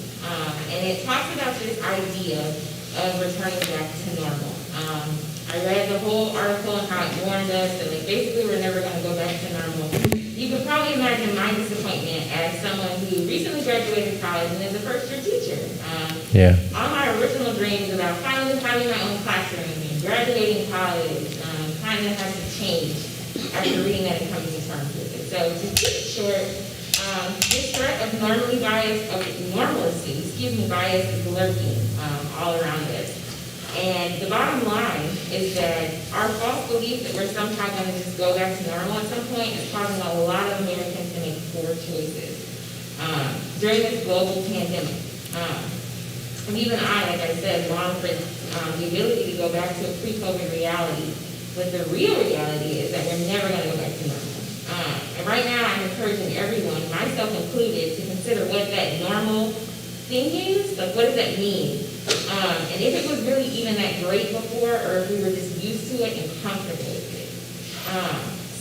And it talks about this idea of returning back to normal. I read the whole article and how it warned us that basically we're never going to go back to normal. You can probably imagine my disappointment as someone who recently graduated college and is a first-year teacher. All my original dreams about finally having my own classroom and graduating college, kind of has to change after reading that and coming to terms with it. So to keep it short, this threat of normalcy, bias is lurking all around us. And the bottom line is that our false belief that we're somehow going to just go back to normal at some point is causing a lot of Americans to make poor choices during this global pandemic. And even I, like I said, long for the ability to go back to a pre-COVID reality. But the real reality is that we're never going to go back to normal. And right now, I'm encouraging everyone, myself included, to consider what that normal thing is. Like, what does that mean? And if it was really even that great before, or if we were just used to it and comfortable with it.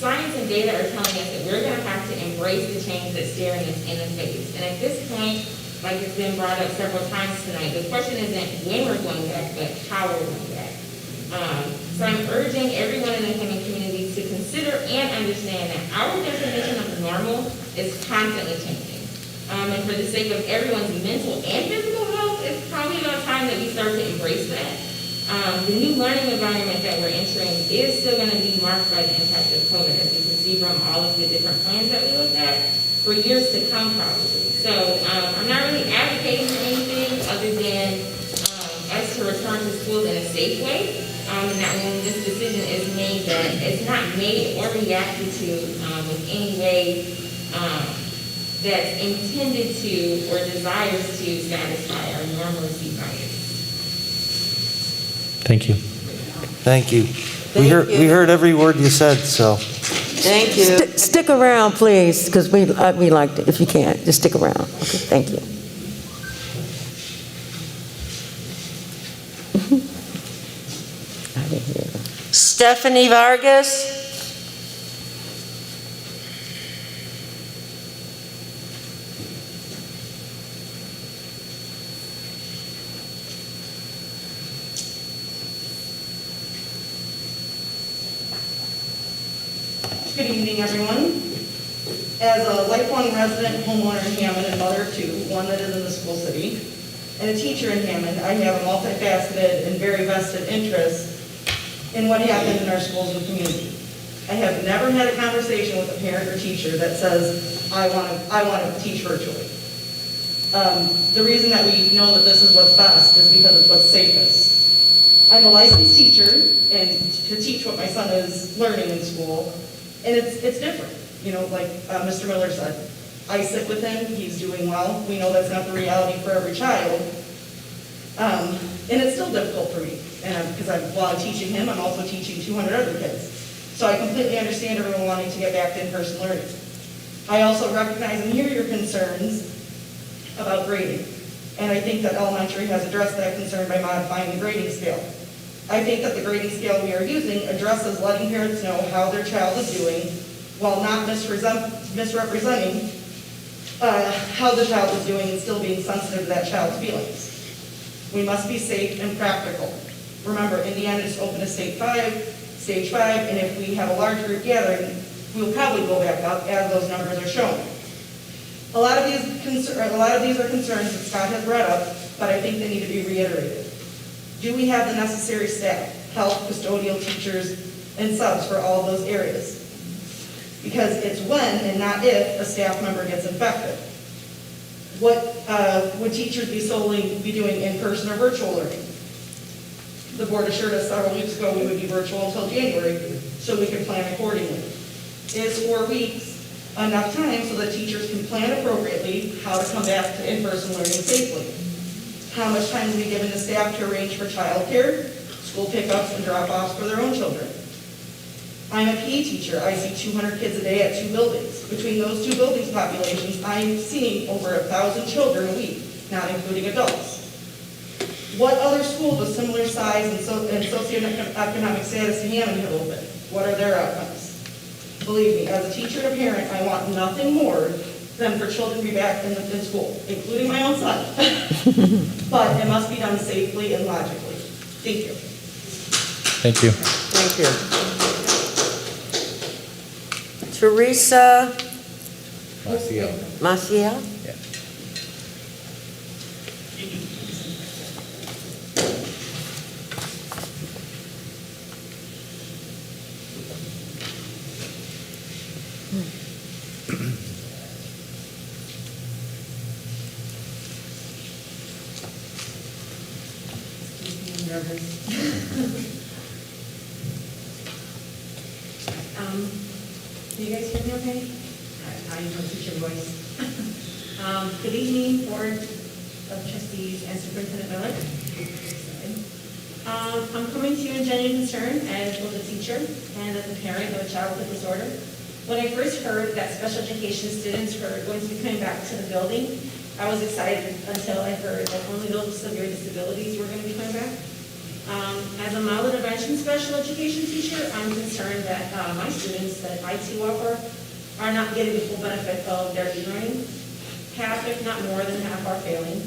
Science and data are telling us that we're going to have to embrace the change that's staring us in the face. And at this point, like it's been brought up several times tonight, the question isn't when we're going back, but how we're going back. So I'm urging everyone in the Hammond community to consider and understand that our definition of normal is constantly changing. And for the sake of everyone's mental and physical health, it's probably about time that we start to embrace that. The new learning environment that we're entering is still going to be marked by the impact of COVID, as you can see from all of the different plans that we looked at, for years to come probably. So I'm not really advocating for anything other than us to return to schools in a safe way, and that when this decision is made, that it's not made or reacted to in any way that's intended to or desires to satisfy our normalcy bias. Thank you. Thank you. We heard every word you said, so. Thank you. Stick around, please, because we like it. If you can, just stick around. Okay, thank you. I didn't hear them. Stephanie Vargas. Good evening, everyone. As a lifelong resident, homeowner in Hammond, and mother of two, one that is in the school city, and a teacher in Hammond, I have a multifaceted and very vested interest in what happens in our schools and community. I have never had a conversation with a parent or teacher that says, I want to teach virtually. The reason that we know that this is what's best is because it's what's safest. I'm a licensed teacher, and to teach what my son is learning in school, and it's different. You know, like Mr. Miller said, I sit with him, he's doing well. We know that's not the reality for every child. And it's still difficult for me, because while I'm teaching him, I'm also teaching 200 other kids. So I completely understand everyone wanting to get back to in-person learning. I also recognize and hear your concerns about grading. And I think that elementary has addressed that concern by modifying the grading scale. I think that the grading scale we are using addresses letting parents know how their child is doing while not misrepresenting how the child is doing and still being sensitive to that child's feelings. We must be safe and practical. Remember, Indiana just opened a stage 5, and if we have a large group gathering, we'll probably go back up as those numbers are shown. A lot of these are concerns that Scott has brought up, but I think they need to be reiterated. Do we have the necessary staff, health, custodial, teachers, and subs for all of those areas? Because it's when and not if a staff member gets infected. What would teachers be solely be doing in person or virtual learning? The board assured us several weeks ago we would be virtual until January, so we could plan accordingly. Is 4 weeks enough time so that teachers can plan appropriately how to come back to in-person learning safely? How much time is we given the staff to arrange for childcare, school pickups, and drop-offs for their own children? I'm a PE teacher. I see 200 kids a day at 2 buildings. Between those 2 buildings populations, I'm seeing over 1,000 children a week, not including adults. What other schools with similar size and socioeconomic status to Hammond have opened? What are their outcomes? Believe me, as a teacher and a parent, I want nothing more than for children to be back in school, including my own son. But it must be done safely and logically. Thank you. Thank you. Thank you. Teresa Maciel. Yeah. nervous. Can you guys hear me okay? I don't teach your voice. Good evening, Board of Trustees and Superintendent Miller. I'm coming to you in genuine concern as both a teacher and as a parent of a child with a disorder. When I first heard that special education students were going to be coming back to the building, I was excited until I heard that only those with severe disabilities were going to be coming back. As a mild intervention special education teacher, I'm concerned that my students that I too offer are not getting the full benefit of their e-learning. Half, if not more than half, are failing.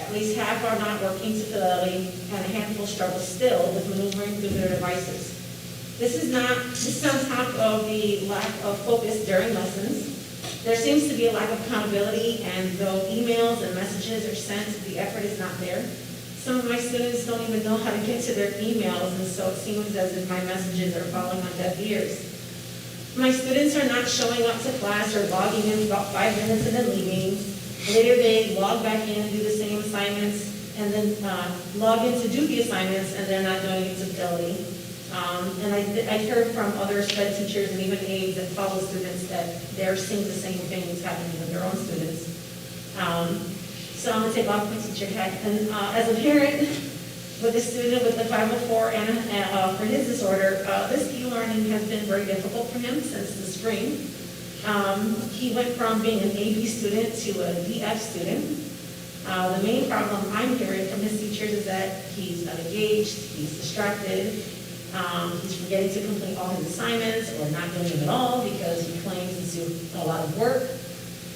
At least half are not working to fidelity, and a handful struggle still with maneuvering through their devices. This is on top of the lack of focus during lessons. There seems to be a lack of accountability, and though emails and messages are sent, the effort is not there. Some of my students don't even know how to get to their emails, and so it seems as if my messages are falling on deaf ears. My students are not showing up to class or logging in about 5 minutes and then leaving. Later they log back in and do the same assignments, and then log in to do the assignments, and they're not doing it to fidelity. And I heard from other SPED teachers and even aides that follow students that they're seeing the same things happening with their own students. So I'm going to take off my teacher hat. And as a parent with a student with the 504 and for his disorder, this e-learning has been very difficult for him since the spring. He went from being an AB student to a DF student. The main problem I'm hearing from his teachers is that he's not engaged, he's distracted, he's forgetting to complete all his assignments or not doing them at all because he claims he's doing a lot of work.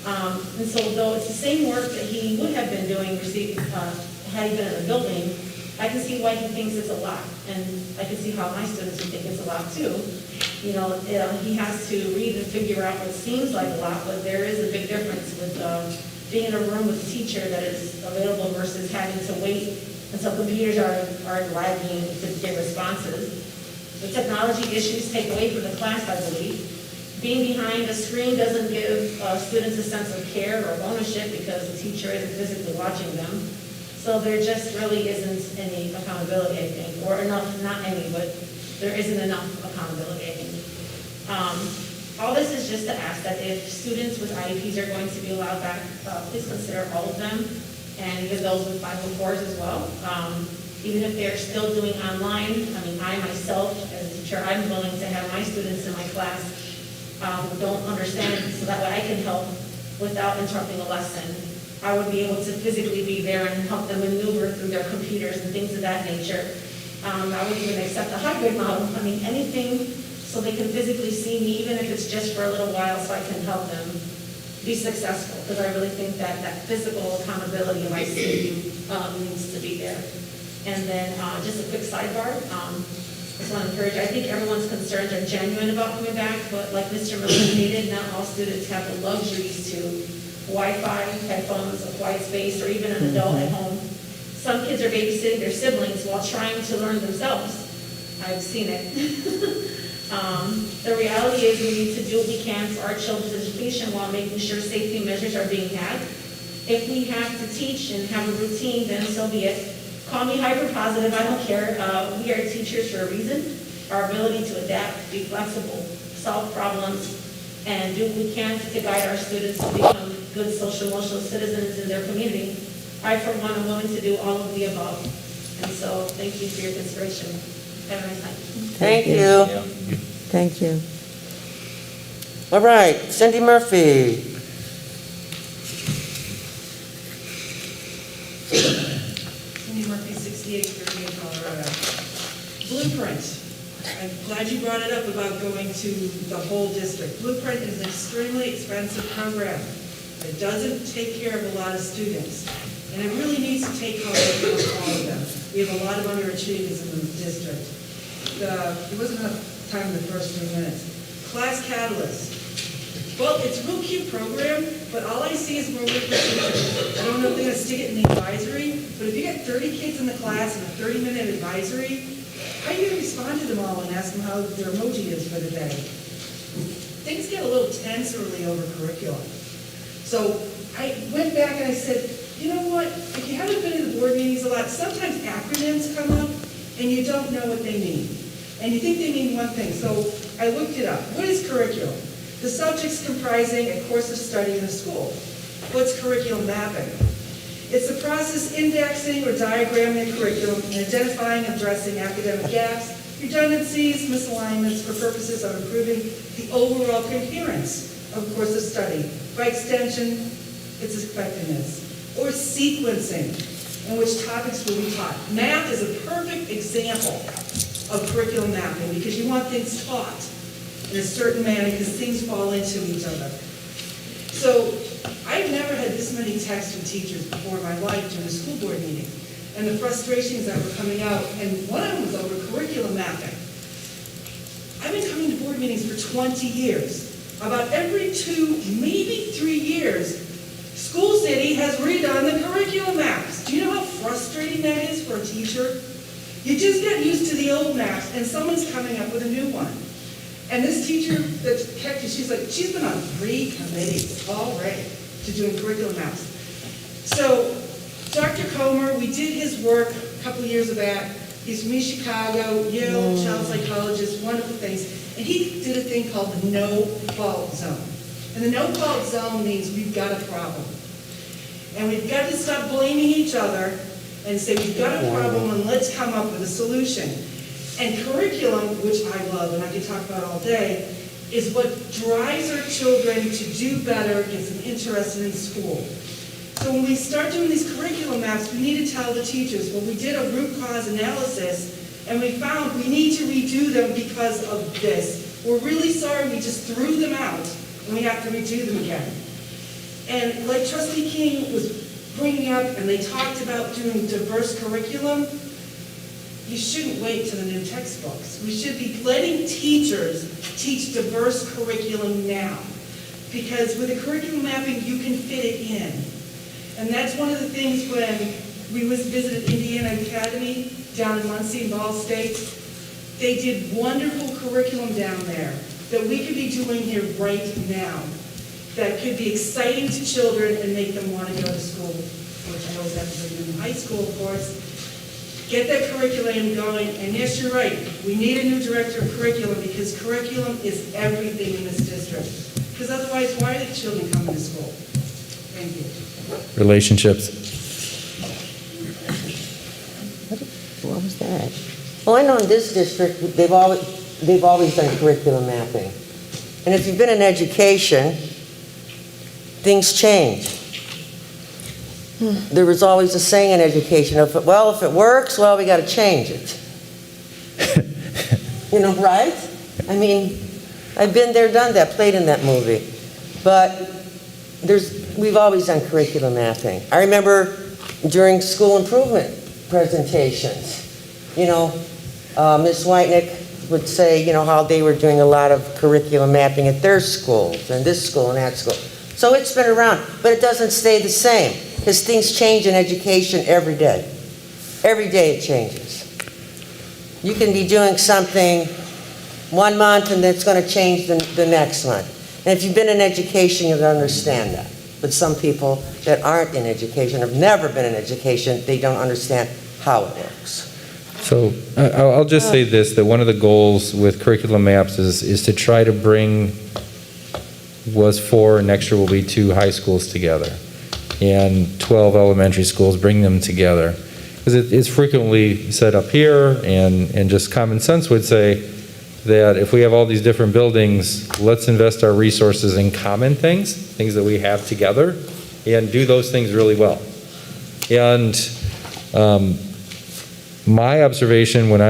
And so though it's the same work that he would have been doing had he been in the building, I can see why he thinks it's a lot. And I can see how my students would think it's a lot too. You know, he has to read and figure out what seems like a lot, but there is a big difference with being in a room with a teacher that is available versus having to wait until computers are lagging to get responses. The technology issues take away from the class, I believe. Being behind a screen doesn't give students a sense of care or ownership because the teacher isn't physically watching them. So there just really isn't any accountability, I think, or enough, not any, but there isn't enough accountability, I think. All this is just to ask that if students with IEPs are going to be allowed back, please consider all of them, and even those with 504s as well. Even if they're still doing online, I mean, I myself, as a teacher, I'm willing to have my students in my class who don't understand, so that way I can help without interrupting a lesson. I would be able to physically be there and help them maneuver through their computers and things of that nature. I would even accept a hybrid model. I mean, anything so they can physically see me, even if it's just for a little while, so I can help them be successful. Because I really think that that physical accountability of ICU needs to be there. And then just a quick sidebar. Just want to encourage, I think everyone's concerns are genuine about coming back, but like Mr. Miller stated, not all students have the luxuries to Wi-Fi, headphones, a quiet space, or even an adult at home. Some kids are babysitting their siblings while trying to learn themselves. I've seen it. The reality is we need to do what we can for our children's education while making sure safety measures are being had. If we have to teach and have a routine, then so be it. Call me hyper-positive, I don't care. We are teachers for a reason. Our ability to adapt, be flexible, solve problems, and do what we can to guide our students to become good social-emotional citizens in their community. I, for one, am willing to do all of the above. And so, thank you for your consideration. Have a nice night. Thank you. Thank you. All right, Cindy Murphy. Cindy Murphy, 6838 Colorado. Blueprint. I'm glad you brought it up about going to the whole district. Blueprint is an extremely expensive program. It doesn't take care of a lot of students. And it really needs to take care of all of them. We have a lot of underachievers in the district. There wasn't enough time in the first 3 minutes. Class Catalyst. Well, it's a real cute program, but all I see is more work for teachers. I don't know if they're going to stick it in the advisory, but if you get 30 kids in the class and a 30-minute advisory, how are you going to respond to them all and ask them how their emoji is for the day? Things get a little tense early over curriculum. So I went back and I said, you know what, if you haven't been to the board meetings a lot, sometimes acronyms come up, and you don't know what they mean. And you think they mean one thing, so I looked it up. What is curriculum? The subjects comprising a course of study in a school. What's curriculum mapping? It's the process indexing or diagramming a curriculum and identifying and addressing academic gaps, redundancies, misalignments for purposes of improving the overall coherence of a course of study. By extension, its effectiveness. Or sequencing, in which topics will be taught. Math is a perfect example of curriculum mapping because you want things taught in a certain manner because things fall into each other. So I've never had this many texts from teachers before in my life during a school board meeting, and the frustrations that were coming out, and one of them was over curriculum mapping. I've been coming to board meetings for 20 years. About every 2, maybe 3 years, School City has redone the curriculum maps. Do you know how frustrating that is for a teacher? You just get used to the old maps, and someone's coming up with a new one. And this teacher that's kept it, she's been on 3 committees already to doing curriculum maps. So Dr. Comer, we did his work a couple years back. He's from East Chicago, Yale, child psychologist, wonderful things. And he did a thing called the no-fault zone. And the no-fault zone means we've got a problem. And we've got to stop blaming each other and say we've got a problem and let's come up with a solution. And curriculum, which I love and I can talk about all day, is what drives our children to do better, gets them interested in school. So when we start doing these curriculum maps, we need to tell the teachers, well, we did a root cause analysis and we found we need to redo them because of this. We're really sorry we just threw them out and we have to redo them again. And like Trustee King was bringing up, and they talked about doing diverse curriculum, you shouldn't wait to the new textbooks. We should be letting teachers teach diverse curriculum now. Because with the curriculum mapping, you can fit it in. And that's one of the things when we visited Indiana Academy down in Muncie and Ball State, they did wonderful curriculum down there that we could be doing here right now that could be exciting to children and make them want to go to school, which I always have to bring them in high school, of course. Get that curriculum going, and yes, you're right, we need a new director of curriculum because curriculum is everything in this district. Because otherwise, why are the children coming to school? Thank you. Relationships. What was that? Well, I know in this district, they've always done curriculum mapping. And if you've been in education, things change. There was always a saying in education, if it works, well, we got to change it. You know, right? I mean, I've been there, done that, played in that movie. But we've always done curriculum mapping. I remember during school improvement presentations, you know, Ms. Whitenick would say, you know, how they were doing a lot of curriculum mapping at their schools, and this school and that school. So it's been around, but it doesn't stay the same, because things change in education every day. Every day it changes. You can be doing something 1 month, and it's going to change the next month. And if you've been in education, you'll understand that. But some people that aren't in education, have never been in education, they don't understand how it works. So I'll just say this, that one of the goals with curriculum maps is to try to bring, was 4 and next year will be 2 high schools together and 12 elementary schools, bring them together. Because it's frequently said up here, and just common sense would say that if we have all these different buildings, let's invest our resources in common things that we have together, and do those things really well. And my observation when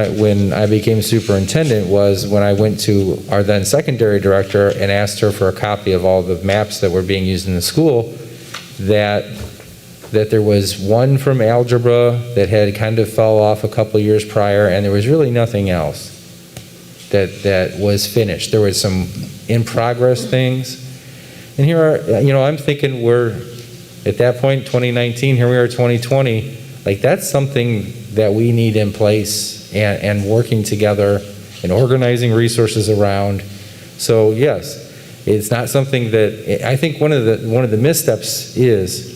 I became superintendent was when I went to our then secondary director and asked her for a copy of all the maps that were being used in the school, that there was one from algebra that had kind of fell off a couple years prior, and there was really nothing else that was finished. There was some in progress things. And here are, you know, I'm thinking we're, at that point, 2019, here we are 2020, like that's something that we need in place and working together and organizing resources around. So yes, it's not something that, I think one of the missteps is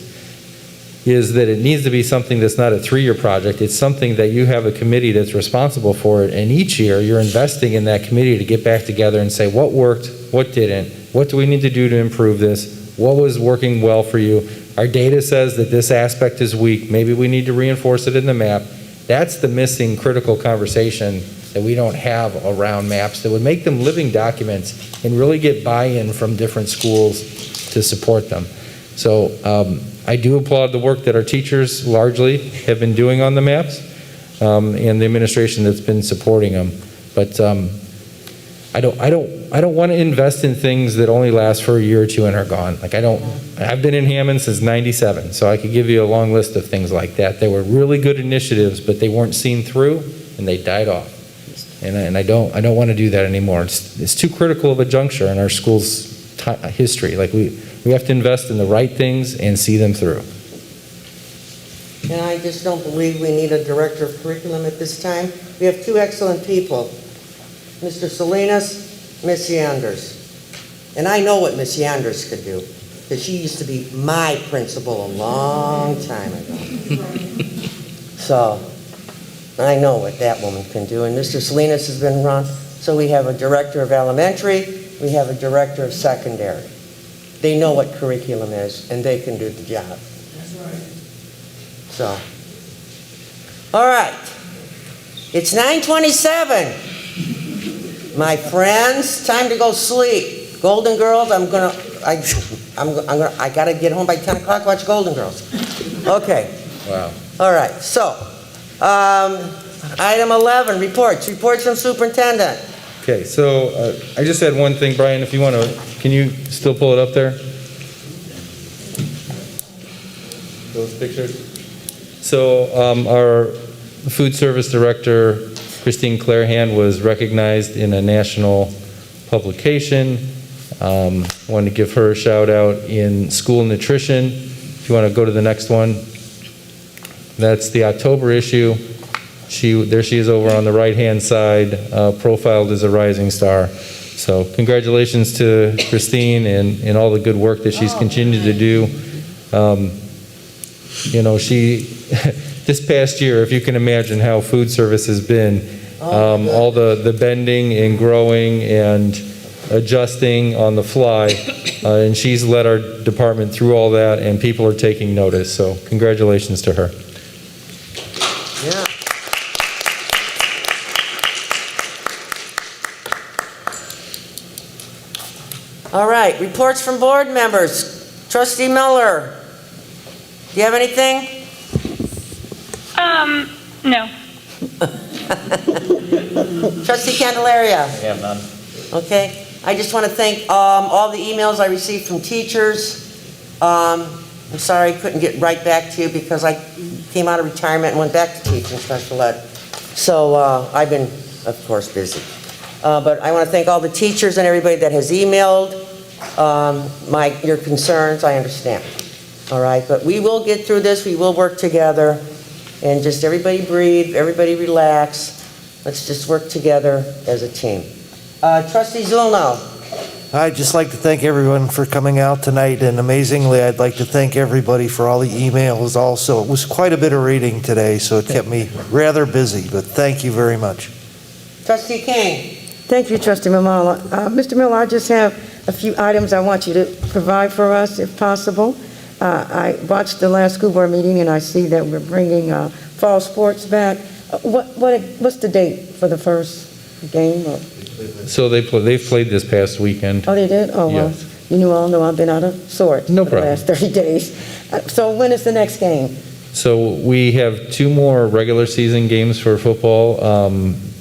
is that it needs to be something that's not a 3-year project. It's something that you have a committee that's responsible for it, and each year you're investing in that committee to get back together and say what worked, what didn't, what do we need to do to improve this, what was working well for you. Our data says that this aspect is weak. Maybe we need to reinforce it in the map. That's the missing critical conversation that we don't have around maps that would make them living documents and really get buy-in from different schools to support them. So I do applaud the work that our teachers largely have been doing on the maps and the administration that's been supporting them. But I don't want to invest in things that only last for a year or two and are gone. Like I've been in Hammond since '97, so I could give you a long list of things like that. They were really good initiatives, but they weren't seen through and they died off. And I don't want to do that anymore. It's too critical of a juncture in our school's history. Like we have to invest in the right things and see them through. And I just don't believe we need a director of curriculum at this time. We have two excellent people, Mr. Salinas, Miss Yanders. And I know what Miss Yanders could do, because she used to be my principal a long time ago. So I know what that woman can do. And Mr. Salinas has been run. So we have a director of elementary, we have a director of secondary. They know what curriculum is, and they can do the job. That's right. So, all right. It's 9:27. My friends, time to go sleep. Golden Girls, I gotta get home by 10 o'clock, watch Golden Girls. Okay. Wow. All right, so, item 11, reports from superintendent. Okay, so I just had one thing, Brian, if you want to, can you still pull it up there? Those pictures? So our food service director, Christine Clarehan, was recognized in a national publication. Want to give her a shout out in school nutrition. If you want to go to the next one. That's the October issue. There she is over on the right-hand side, profiled as a rising star. So congratulations to Christine and all the good work that she's continued to do. This past year, if you can imagine how food service has been, all the bending and growing and adjusting on the fly, and she's led our department through all that, and people are taking notice. So congratulations to her. Yeah. All right, reports from board members. Trustee Miller, do you have anything? No. Trustee Candelaria? I have none. Okay, I just want to thank all the emails I received from teachers. I'm sorry I couldn't get right back to you because I came out of retirement and went back to teaching special ed. So I've been, of course, busy. But I want to thank all the teachers and everybody that has emailed your concerns. I understand. All right, but we will get through this. We will work together. And just everybody breathe, everybody relax. Let's just work together as a team. Trustee Zulno. I'd just like to thank everyone for coming out tonight, and amazingly, I'd like to thank everybody for all the emails also. It was quite a bit of reading today, so it kept me rather busy, but thank you very much. Trustee King. Thank you, Trustee Mamala. Mr. Miller, I just have a few items I want you to provide for us, if possible. I watched the last school board meeting, and I see that we're bringing fall sports back. What's the date for the first game? So they've played this past weekend. Oh, they did? Oh, well, Yes. you all know I've been out of sorts No for problem. the last 30 days. So when is the next game? So we have 2 more regular season games for football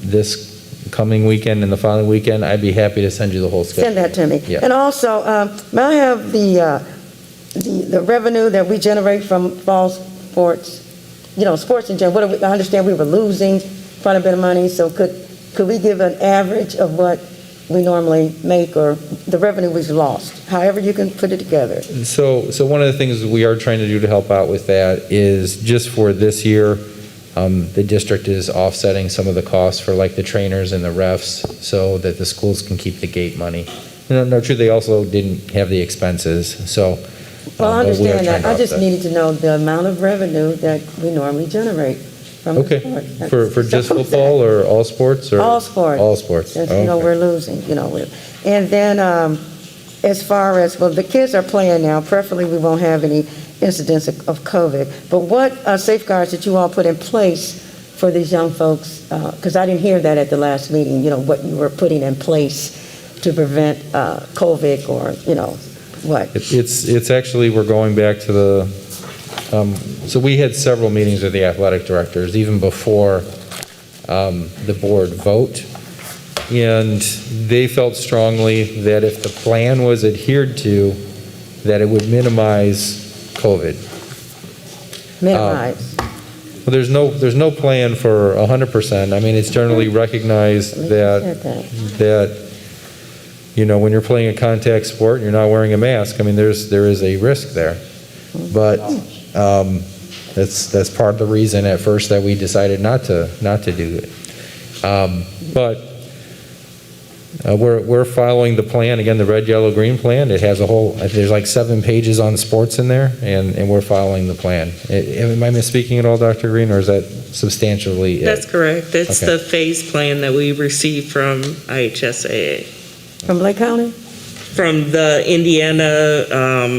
this coming weekend and the following weekend. I'd be happy to send you the whole schedule. Send that to me. Yeah. And also, may I have the revenue that we generate from fall sports, sports in general? I understand we were losing quite a bit of money, so could we give an average of what we normally make or the revenue we've lost, however you can put it together? So one of the things we are trying to do to help out with that is just for this year, the district is offsetting some of the costs for like the trainers and the refs so that the schools can keep the gate money. No, true, they also didn't have the expenses. So Well, I but we are understand trying that. to I just offset. needed to know the amount of revenue that we normally generate from the Okay, sport. for just football or all sports? Or All sports. All sports, That's, you know, okay. we're losing, you know. And then, as far as, well, the kids are playing now, preferably we won't have any incidents of COVID. But what safeguards did you all put in place for these young folks? Because I didn't hear that at the last meeting, you know, what you were putting in place to prevent COVID or, you know, what? It's actually, we're going back to the, so we had several meetings with the athletic directors, even before the board vote. And they felt strongly that if the plan was adhered to, that it would minimize COVID. Minimize. Well, there's no plan for 100%. I mean, it's generally recognized that, you know, when you're playing a contact sport and you're not wearing a mask, I mean, there is a risk there. But that's part of the reason at first that we decided not to do it. But we're following the plan, again, the red, yellow, green plan. It has there's like 7 pages on sports in there, and we're following the plan. Am I misspeaking at all, Dr. Green, or is that substantially it? That's correct. It's Okay. the phase plan that we received from IHSAA. From Lake County? From the Indiana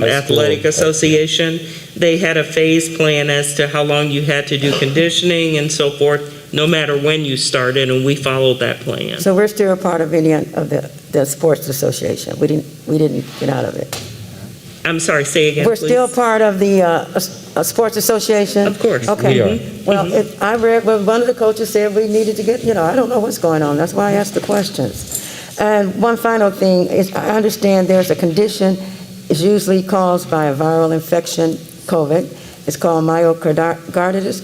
Athletic Association. They had a phase plan as to how long you had to do conditioning and so forth, no matter when you started, and we followed that plan. So we're still a part of the sports association. We didn't get out of it. I'm sorry, say again, We're please. still part of the sports association? Of course. Okay. We are. Well, I read what one of the coaches said we needed to get, you know, I don't know what's going on. That's why I asked the questions. And one final thing is, I understand there's a condition, it's usually caused by a viral infection, COVID. It's called myocarditis,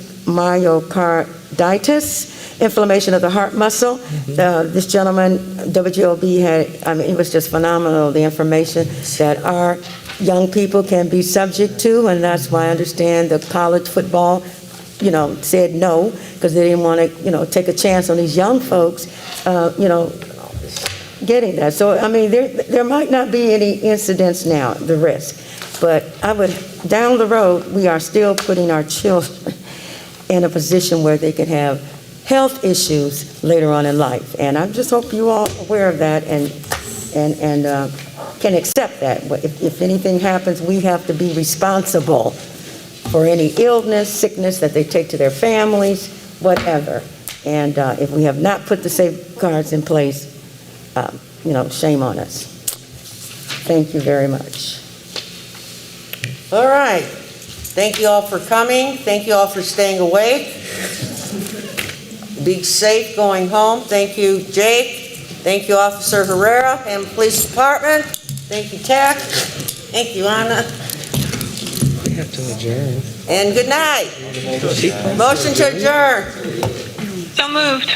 inflammation of the heart muscle. This gentleman, WGOB, it was just phenomenal, the information that our young people can be subject to, and that's why I understand the college football, you know, said no, because they didn't want to, you know, take a chance on these young folks, you know, getting that. So, I mean, there might not be any incidents now, the risk, but down the road, we are still putting our children in a position where they could have health issues later on in life. And I just hope you all are aware of that and can accept that. If anything happens, we have to be responsible for any illness, sickness that they take to their families, whatever. And if we have not put the safeguards in place, you know, shame on us. Thank you very much. All right. Thank you all for coming. Thank you all for staying awake. Be safe going home. Thank you, Jake. Thank you, Officer Herrera and Police Department. Thank you, TAC. Thank you, Anna. We have to adjourn. And good night. Motion to adjourn. So moved.